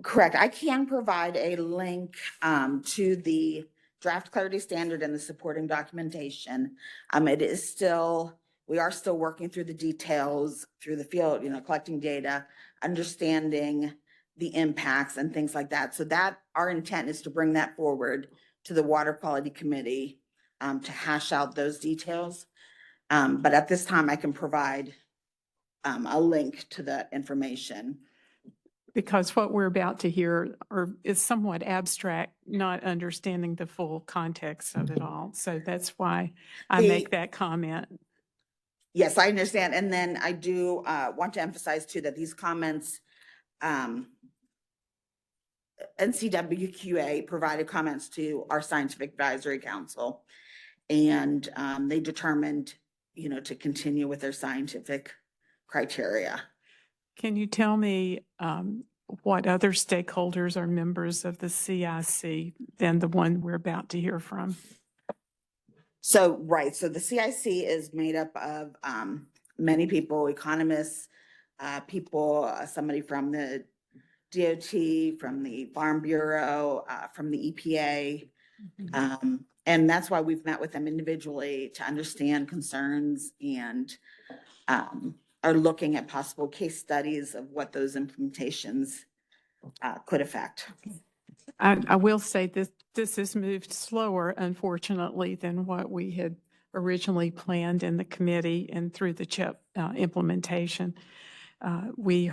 Correct. I can provide a link to the draft clarity standard and the supporting documentation. It is still, we are still working through the details, through the field, collecting data, understanding the impacts and things like that. So that our intent is to bring that forward to the Water Quality Committee to hash out those details. But at this time, I can provide a link to that information. Because what we're about to hear is somewhat abstract, not understanding the full context of it all. So that's why I make that comment. Yes, I understand. And then I do want to emphasize too that these comments, NCWQA provided comments to our Scientific Advisory Council, and they determined, to continue with their scientific criteria. Can you tell me what other stakeholders are members of the CIC than the one we're about to hear from? So, right. So the CIC is made up of many people, economists, people, somebody from the DOT, from the Farm Bureau, from the EPA. And that's why we've met with them individually to understand concerns and are looking at possible case studies of what those implementations could affect. I will say this has moved slower, unfortunately, than what we had originally planned in the committee and through the CHIP implementation. We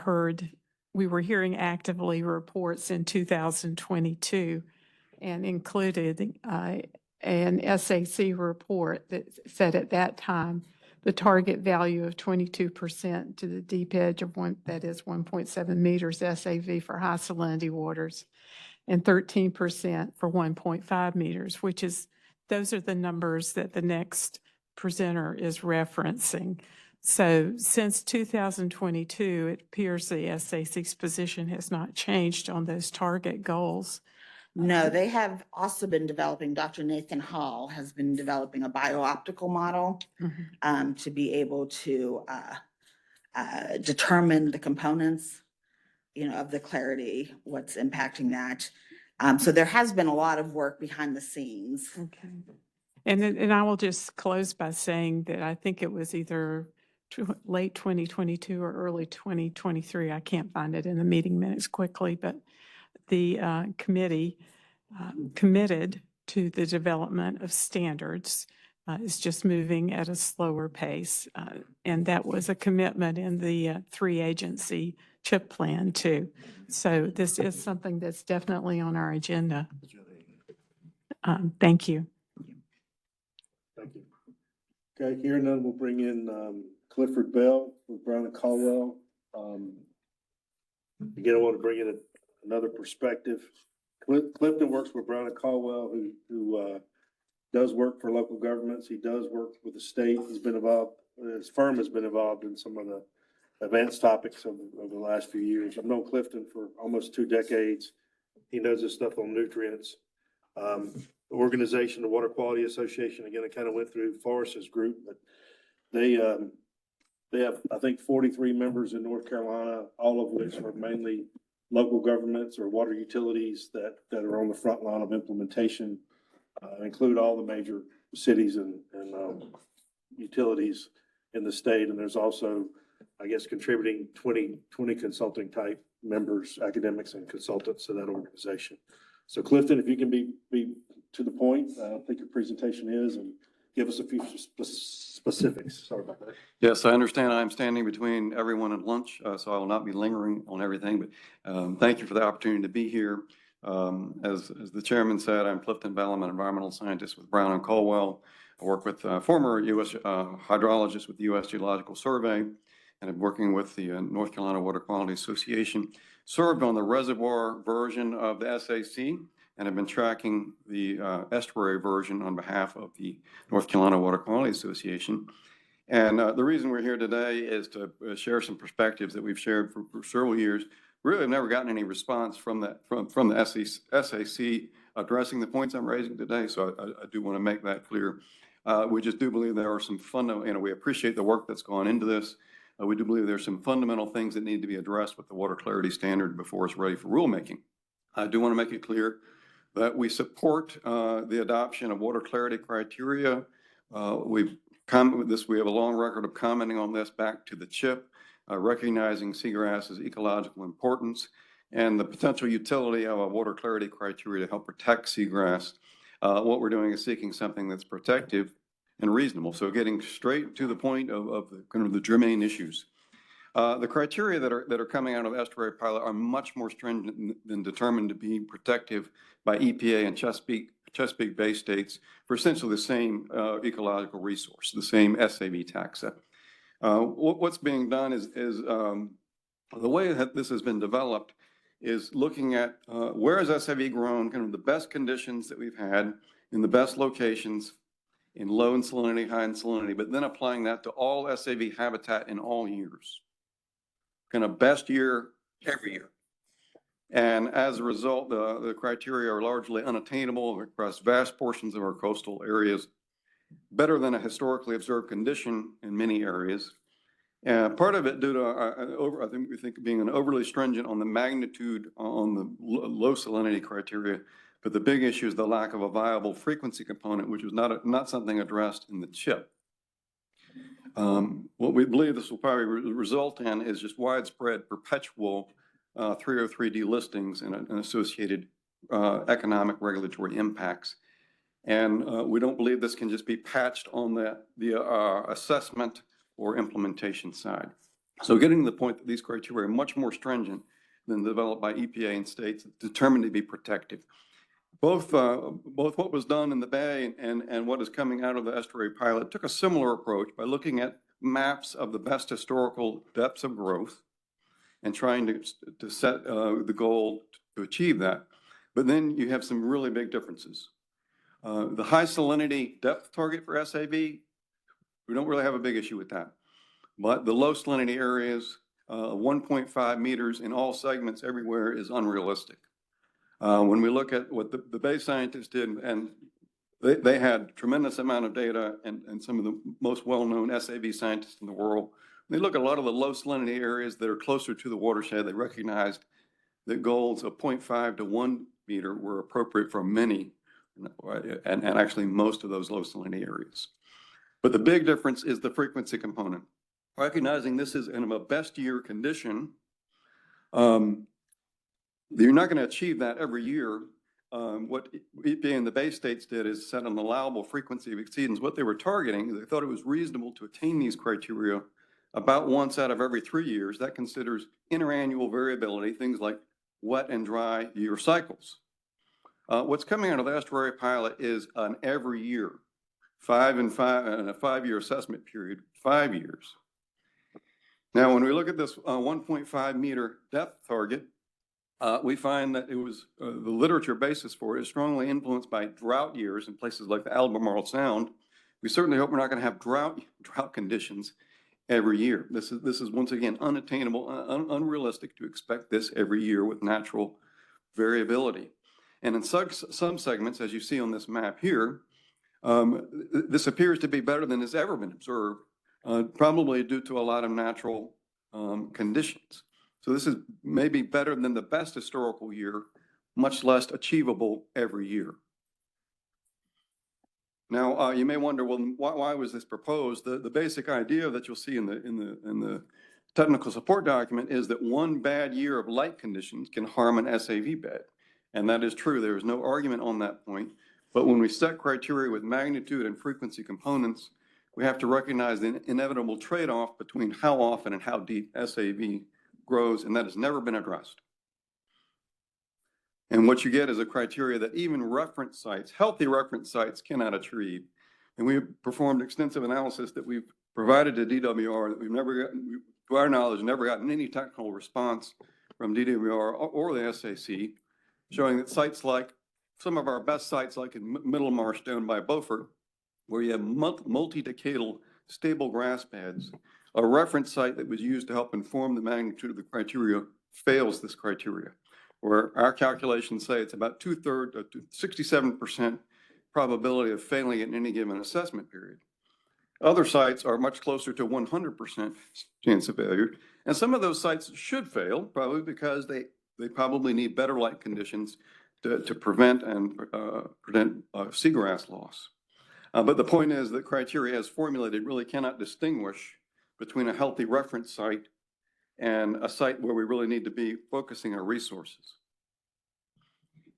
were hearing actively reports in 2022 and included an SAC report that said at that time the target value of 22% to the deep edge of that is 1.7 meters SAV for high salinity waters, and 13% for 1.5 meters, those are the numbers that the next presenter is referencing. So since 2022, it appears the SAC's position has not changed on those target goals. No, they have also been developing, Dr. Nathan Hall has been developing a bio-optical model to be able to determine the components, of the clarity, what's impacting that. So there has been a lot of work behind the scenes. Okay. And I will just close by saying that I think it was either late 2022 or early 2023. I can't find it in the meeting minutes quickly, but the committee committed to the development of standards. It's just moving at a slower pace. And that was a commitment in the 3-agency CHIP plan too. So this is something that's definitely on our agenda. Thank you. Thank you. Okay, here and then we'll bring in Clifford Bell with Brown and Caldwell. Again, I want to bring in another perspective. Clifton works with Brown and Caldwell, who does work for local governments. He does work with the state. He's been involved, his firm has been involved in some of the advanced topics over the last few years. I've known Clifton for almost 2 decades. He knows his stuff on nutrients. The organization, the Water Quality Association, again, I kind of went through Forrest's group, but they have, I think, 43 members in North Carolina, all of which are mainly local governments or water utilities that are on the front line of implementation, include all the major cities and utilities in the state. And there's also, I guess, contributing 20 consulting type members, academics and consultants to that organization. So Clifton, if you can be to the point, I think your presentation is, and give us a few specifics. Sorry about that. Yes, I understand I'm standing between everyone at lunch, so I will not be lingering on everything, but thank you for the opportunity to be here. As the chairman said, I'm Clifton Bell. I'm an environmental scientist with Brown and Caldwell. I work with former U.S. hydrologist with the U.S. Geological Survey, and I'm working with the North Carolina Water Quality Association. Served on the reservoir version of the SAC, and have been tracking the estuary version on behalf of the North Carolina Water Quality Association. And the reason we're here today is to share some perspectives that we've shared for several years. Really have never gotten any response from the SAC addressing the points I'm raising today, so I do want to make that clear. We just do believe there are some fundamental, we appreciate the work that's gone into this. We do believe there's some fundamental things that need to be addressed with the water clarity standard before it's ready for rulemaking. I do want to make it clear that we support the adoption of water clarity criteria. We've commented with this, we have a long record of commenting on this back to the CHIP, recognizing seagrass's ecological importance and the potential utility of a water clarity criteria to help protect seagrass. What we're doing is seeking something that's protective and reasonable. So getting straight to the point of the, kind of the germane issues. The criteria that are coming out of estuary pilot are much more stringent than determined to be protective by EPA and Chesapeake Bay states for essentially the same ecological resource, the same SAB taxa. What's being done is the way that this has been developed is looking at where is SAB grown, kind of the best conditions that we've had in the best locations in low in salinity, high in salinity, but then applying that to all SAB habitat in all years. Kind of best year every year. And as a result, the criteria are largely unattainable across vast portions of our coastal areas, better than a historically observed condition in many areas. Part of it due to, I think being an overly stringent on the magnitude on the low salinity criteria, but the big issue is the lack of a viable frequency component, which was not something addressed in the CHIP. What we believe this will probably result in is just widespread perpetual 303D listings and associated economic regulatory impacts. And we don't believe this can just be patched on the assessment or implementation side. So getting to the point that these criteria are much more stringent than developed by EPA and states determined to be protective. Both what was done in the Bay and what is coming out of the estuary pilot took a similar approach by looking at maps of the best historical depths of growth and trying to set the goal to achieve that. But then you have some really big differences. The high salinity depth target for SAB, we don't really have a big issue with that. But the low salinity areas, 1.5 meters in all segments everywhere is unrealistic. When we look at what the Bay scientists did, and they had tremendous amount of data and some of the most well-known SAB scientists in the world. They look at a lot of the low salinity areas that are closer to the watershed. They recognized that goals of 0.5 to 1 meter were appropriate for many, and actually most of those low salinity areas. But the big difference is the frequency component. Recognizing this is in a best year condition, you're not going to achieve that every year. What EPA and the Bay states did is set an allowable frequency of exceedance. What they were targeting, they thought it was reasonable to attain these criteria about once out of every 3 years. That considers interannual variability, things like wet and dry year cycles. What's coming out of the estuary pilot is an every year, 5 and 5, and a 5-year assessment period, 5 years. Now, when we look at this 1.5 meter depth target, we find that it was the literature basis for it is strongly influenced by drought years in places like the Albemarle Sound. We certainly hope we're not going to have drought conditions every year. This is once again unattainable, unrealistic to expect this every year with natural variability. And in some segments, as you see on this map here, this appears to be better than has ever been observed, probably due to a lot of natural conditions. So this is maybe better than the best historical year, much less achievable every year. Now, you may wonder, well, why was this proposed? The basic idea that you'll see in the technical support document is that one bad year of light conditions can harm an SAV bed. And that is true. There is no argument on that point. But when we set criteria with magnitude and frequency components, we have to recognize the inevitable trade-off between how often and how deep SAV grows, and that has never been addressed. And what you get is a criteria that even reference sites, healthy reference sites, cannot achieve. And we performed extensive analysis that we've provided to DWR that we've never gotten, to our knowledge, never gotten any technical response from DWR or the SAC, showing that sites like some of our best sites, like in Middlemarsh down by Beaufort, where you have multi-decadal stable grass beds, a reference site that was used to help inform the magnitude of the criteria fails this criteria. where our calculations say it's about 67% probability of failing in any given assessment period. Other sites are much closer to 100% chance of failure. And some of those sites should fail, probably because they probably need better light conditions to prevent seagrass loss. But the point is that criteria as formulated really cannot distinguish between a healthy reference site and a site where we really need to be focusing our resources.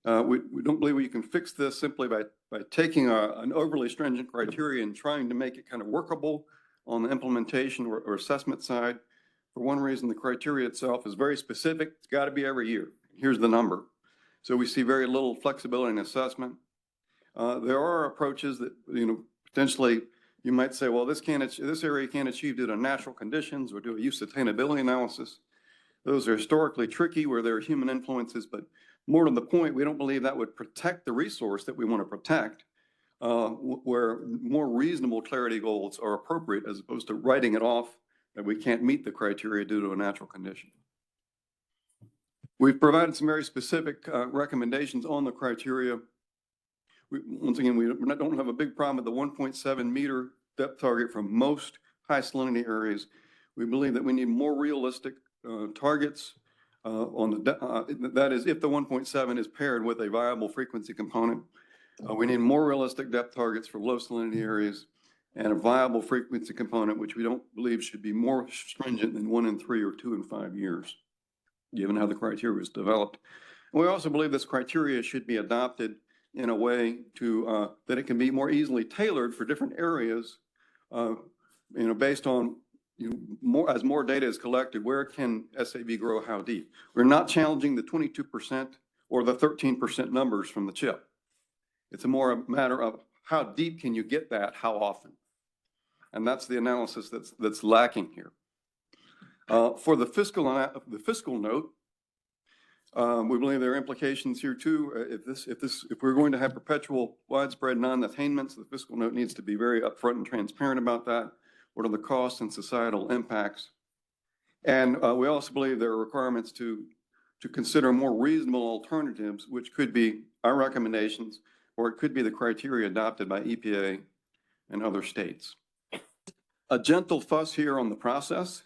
We don't believe we can fix this simply by taking an overly stringent criteria and trying to make it kind of workable on the implementation or assessment side. For one reason, the criteria itself is very specific. It's got to be every year. Here's the number. So we see very little flexibility in assessment. There are approaches that, potentially you might say, well, this area can't achieve due to natural conditions or do a use sustainability analysis. Those are historically tricky where there are human influences, but more to the point, we don't believe that would protect the resource that we want to protect, where more reasonable clarity goals are appropriate as opposed to writing it off that we can't meet the criteria due to a natural condition. We've provided some very specific recommendations on the criteria. Once again, we don't have a big problem with the 1.7 meter depth target from most high salinity areas. We believe that we need more realistic targets that is if the 1.7 is paired with a viable frequency component. We need more realistic depth targets for low salinity areas and a viable frequency component, which we don't believe should be more stringent than 1 in 3 or 2 in 5 years, given how the criteria was developed. And we also believe this criteria should be adopted in a way to that it can be more easily tailored for different areas, based on as more data is collected, where can SAB grow how deep? We're not challenging the 22% or the 13% numbers from the chip. It's more a matter of how deep can you get that, how often? And that's the analysis that's lacking here. For the fiscal note, we believe there are implications here too. If we're going to have perpetual widespread non-attainments, the fiscal note needs to be very upfront and transparent about that. What are the costs and societal impacts? And we also believe there are requirements to consider more reasonable alternatives, which could be our recommendations, or it could be the criteria adopted by EPA and other states. A gentle fuss here on the process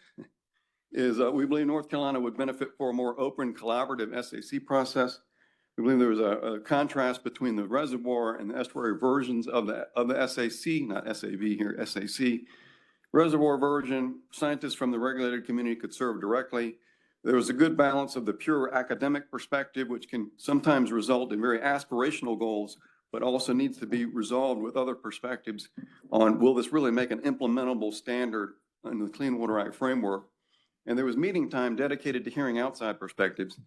is we believe North Carolina would benefit for a more open, collaborative SAC process. We believe there was a contrast between the reservoir and the estuary versions of the SAC, not SAV here, SAC. Reservoir version, scientists from the regulated community could serve directly. There was a good balance of the pure academic perspective, which can sometimes result in very aspirational goals, but also needs to be resolved with other perspectives on, will this really make an implementable standard in the Clean Water Act framework? And there was meeting time dedicated to hearing outside perspectives.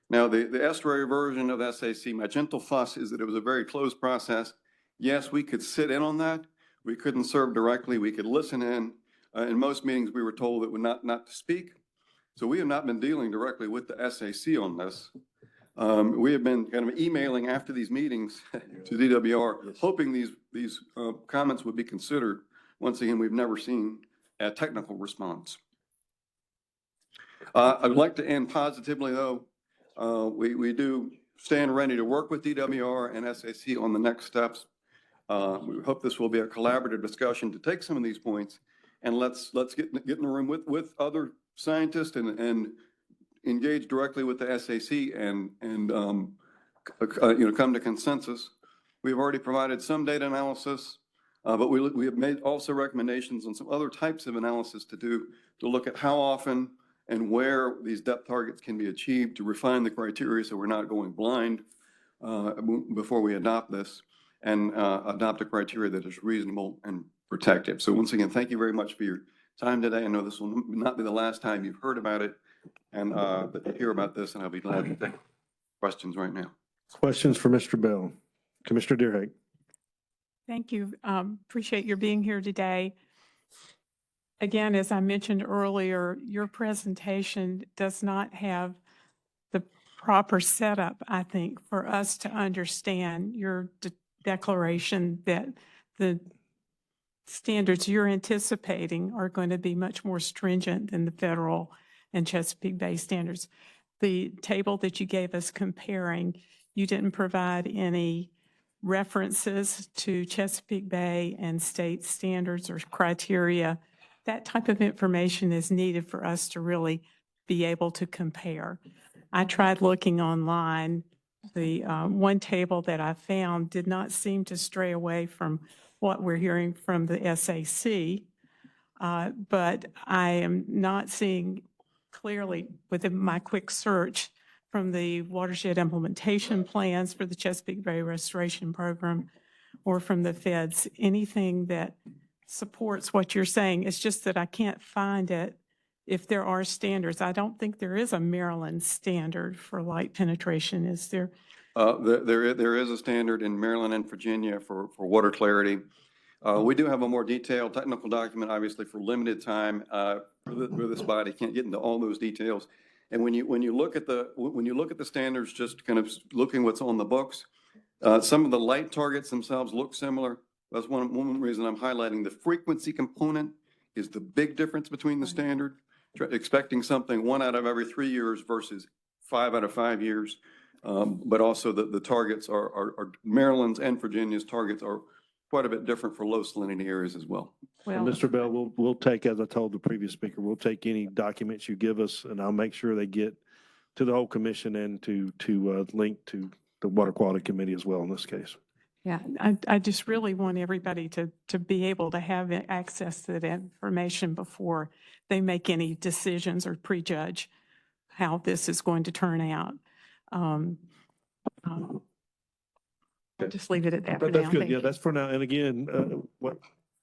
Now, the estuary version of SAC, my gentle fuss is that it was a very closed process. Yes, we could sit in on that. We couldn't serve directly. We could listen in. In most meetings, we were told that we're not to speak. So we have not been dealing directly with the SAC on this. We have been kind of emailing after these meetings to DWR, hoping these comments would be considered. Once again, we've never seen a technical response. I'd like to end positively, though. We do stand ready to work with DWR and SAC on the next steps. We hope this will be a collaborative discussion to take some of these points, and let's get in the room with other scientists and engage directly with the SAC and come to consensus. We've already provided some data analysis, but we have made also recommendations on some other types of analysis to look at how often and where these depth targets can be achieved, to refine the criteria so we're not going blind before we adopt this, and adopt a criteria that is reasonable and protective. So once again, thank you very much for your time today. I know this will not be the last time you've heard about it and hear about this, and I'll be glad to take questions right now. Questions for Mr. Bell? Commissioner Deerhake. Thank you. Appreciate your being here today. Again, as I mentioned earlier, your presentation does not have the proper setup, I think, for us to understand your declaration that the standards you're anticipating are going to be much more stringent than the federal and Chesapeake Bay standards. the table that you gave us comparing, you didn't provide any references to Chesapeake Bay and state standards or criteria. That type of information is needed for us to really be able to compare. I tried looking online. The one table that I found did not seem to stray away from what we're hearing from the SAC, but I am not seeing clearly within my quick search from the watershed implementation plans for the Chesapeake Bay Restoration Program or from the feds, anything that supports what you're saying. It's just that I can't find it if there are standards. I don't think there is a Maryland standard for light penetration, is there? There is a standard in Maryland and Virginia for water clarity. We do have a more detailed technical document, obviously for limited time, for this body. Can't get into all those details. And when you look at the standards, just kind of looking what's on the books, some of the light targets themselves look similar. That's one reason I'm highlighting the frequency component is the big difference between the standard. Expecting something 1 out of every 3 years versus 5 out of 5 years. But also the targets are Maryland's and Virginia's targets are quite a bit different for low salinity areas as well. And Mr. Bell, we'll take, as I told the previous speaker, we'll take any documents you give us, and I'll make sure they get to the whole commission and to link to the Water Quality Committee as well in this case. Yeah, I just really want everybody to be able to have access to that information before they make any decisions or prejudge how this is going to turn out. Just leave it at that for But that's now. good. Thank Yeah, you. that's for now. And again, what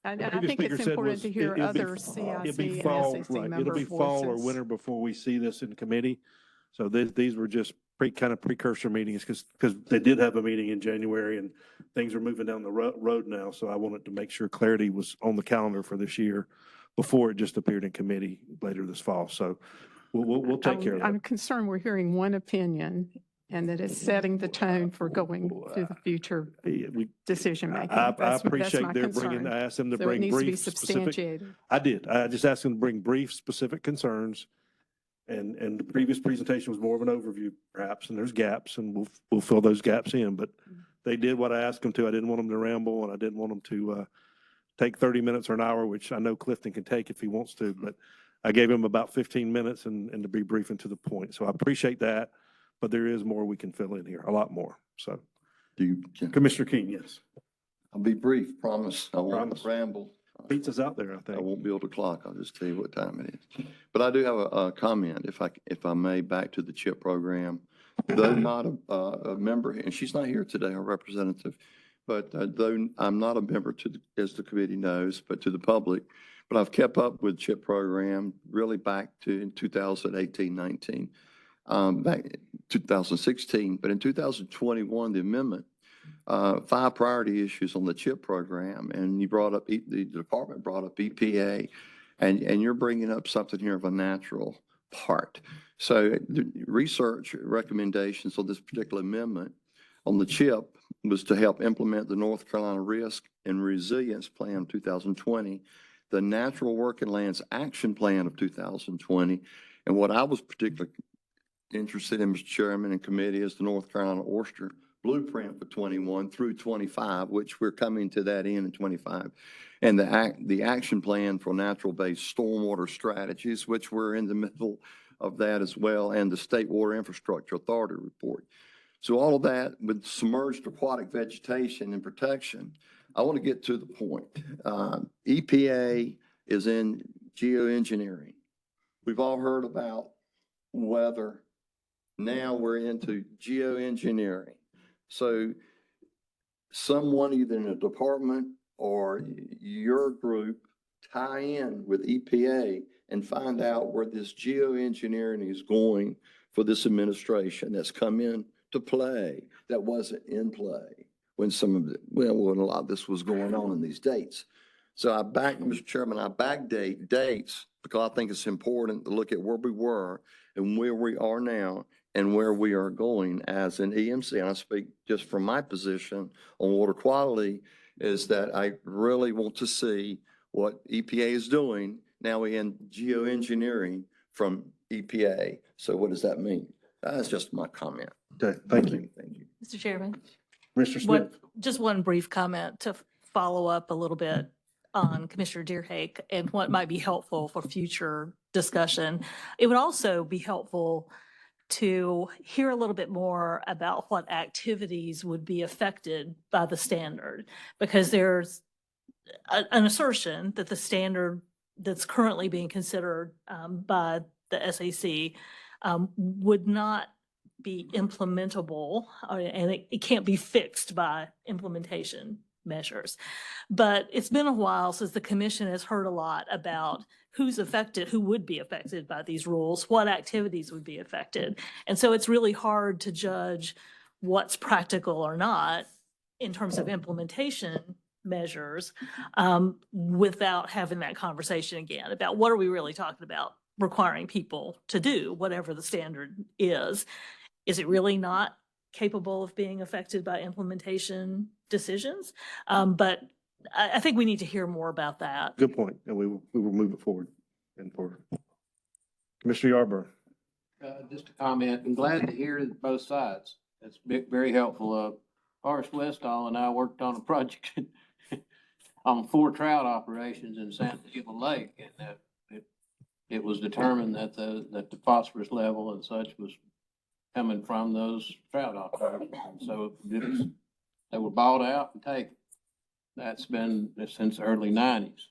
And the I previous think speaker it's said important was to hear it'll be- other CIC it'll be and fall, SAC right. It'll member be fall or voices. winter before we see this in committee. So these were just kind of precursor meetings because they did have a meeting in January and things are moving down the road now. So I wanted to make sure clarity was on the calendar for this year before it just appeared in committee later this fall. So we'll take care of that. I'm concerned we're hearing one opinion and that it's setting the tone for going to the future decision making. I appreciate their bringing, I asked them to bring So it needs to be brief specific. substantiated. I did. I just asked them to bring brief specific concerns. And the previous presentation was more of an overview perhaps, and there's gaps and we'll fill those gaps in, but they did what I asked them to. I didn't want them to ramble and I didn't want them to take 30 minutes or an hour, which I know Clifton can take if he wants to, but I gave him about 15 minutes and to be brief and to the point. So I appreciate that, but there is more we can fill in here, a lot more. So Commissioner King, yes. I'll be brief, promise. I won't Promise. ramble. Pizza's out there, I think. I won't be able to clock. I'll just tell you what time it is. But I do have a comment, if I may, back to the CHIP program. Though not a member, and she's not here today, our representative, but though I'm not a member as the committee knows, but to the public, but I've kept up with CHIP program really back to in 2018, 19, back in 2016. But in 2021, the amendment, 5 priority issues on the CHIP program, and you brought up, the department brought up EPA, and you're bringing up something here of a natural part. So the research recommendations on this particular amendment on the CHIP was to help implement the North Carolina Risk and Resilience Plan of 2020, the Natural Working Lands Action Plan of 2020, and what I was particularly interested in, Mr. Chairman and committee, is the North Carolina Oyster Blueprint for 21 through 25, which we're coming to that end in 25. And the action plan for natural-based stormwater strategies, which we're in the middle of that as well, and the State Water Infrastructure Authority report. So all of that with submerged aquatic vegetation and protection, I want to get to the point. EPA is in geoengineering. We've all heard about weather. Now we're into geoengineering. So someone either in a department or your group tie in with EPA and find out where this geoengineering is going for this administration that's come in to play that wasn't in play when when a lot of this was going on in these dates. So Mr. Chairman, I backdate dates because I think it's important to look at where we were and where we are now and where we are going as an EMC. And I speak just from my position on water quality, is that I really want to see what EPA is doing. Now we're in geoengineering from EPA. So what does that mean? That's just my comment. Okay, thank you. Thank you. Mr. Chairman, Mr. Smith? just one brief comment to follow up a little bit on Commissioner Deerhake and what might be helpful for future discussion. It would also be helpful to hear a little bit more about what activities would be affected by the standard, because there's an assertion that the standard that's currently being considered by the SAC would not be implementable, and it can't be fixed by implementation measures. But it's been a while since the commission has heard a lot about who's affected, who would be affected by these rules, what activities would be affected. And so it's really hard to judge what's practical or not in terms of implementation measures without having that conversation again about what are we really talking about requiring people to do, whatever the standard is. Is it really not capable of being affected by implementation decisions? But I think we need to hear more about that. Good point, and we will move it forward. And for Commissioner Yarborough. Just a comment. I'm glad to hear both sides. That's very helpful. Forrest Westall and I worked on a project on 4 trout operations in San Diego Lake, and it was determined that the phosphorus level and such was coming from those trout operations. So they were bought out and taken. That's been since the early 90s.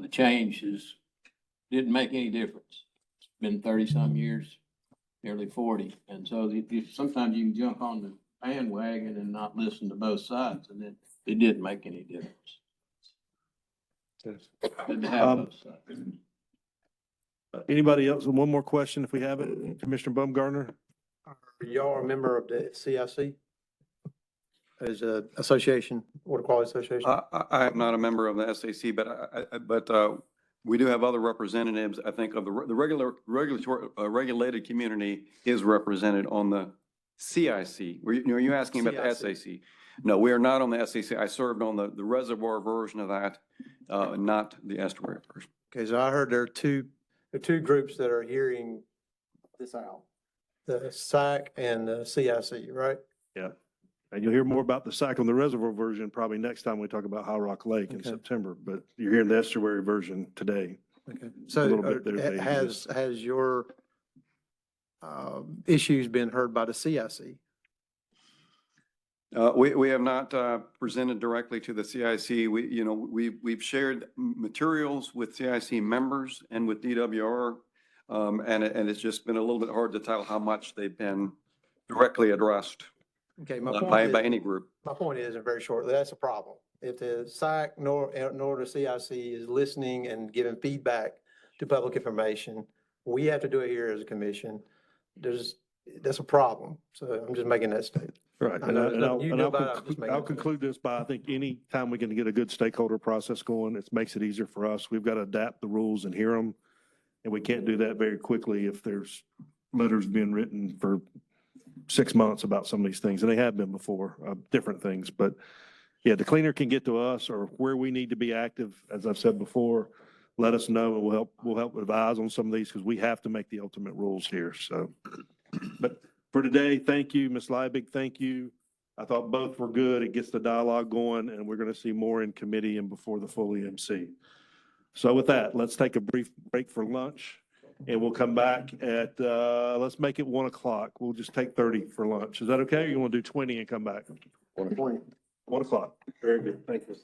The change didn't make any difference. It's been 30-some years, nearly 40. And so sometimes you can jump on the bandwagon and not listen to both sides, and it didn't make any difference. Good to have both sides. Anybody else? One more question if we have it. Commissioner Baumgartner? Are y'all a member of the CIC? As a association, Water Quality Association? I am not a member of the SAC, but we do have other representatives. I think of the regulated community is represented on the CIC. Are you asking about the SAC? No, we are not on the SAC. I served on the reservoir version of that, not the estuary version. Okay, so I heard there are two groups that are hearing this out. The SAC and the CIC, right? Yeah. And you'll hear more about the SAC on the reservoir version probably next time we talk about High Rock Lake in September, but you're hearing the estuary version today. Okay. A So little bit there, has your issues been heard by the CIC? We have not presented directly to the CIC. We've shared materials with CIC members and with DWR, and it's just been a little bit hard to tell how much they've been directly addressed. Okay, by any group. My point is, and very shortly, that's a problem. If the SAC nor the CIC is listening and giving feedback to public information, we have to do it here as a commission. That's a problem. So I'm just making that statement. Right. I'll conclude this by, I think any time we can get a good stakeholder process going, it makes it easier for us. We've got to adapt the rules and hear them. And we can't do that very quickly if there's letters being written for 6 months about some of these things, and they have been before, different things. But yeah, the cleaner can get to us or where we need to be active, as I've said before, let us know and we'll help advise on some of these because we have to make the ultimate rules here. So, but for today, thank you, Ms. Liebig. Thank you. I thought both were good. It gets the dialogue going, and we're going to see more in committee and before the full EMC. So with that, let's take a brief break for lunch. And we'll come back at, let's make it 1 o'clock. We'll just take 30 for lunch. Is that okay? Or you want to do 20 and come back? 1 o'clock. Very good. Thank you.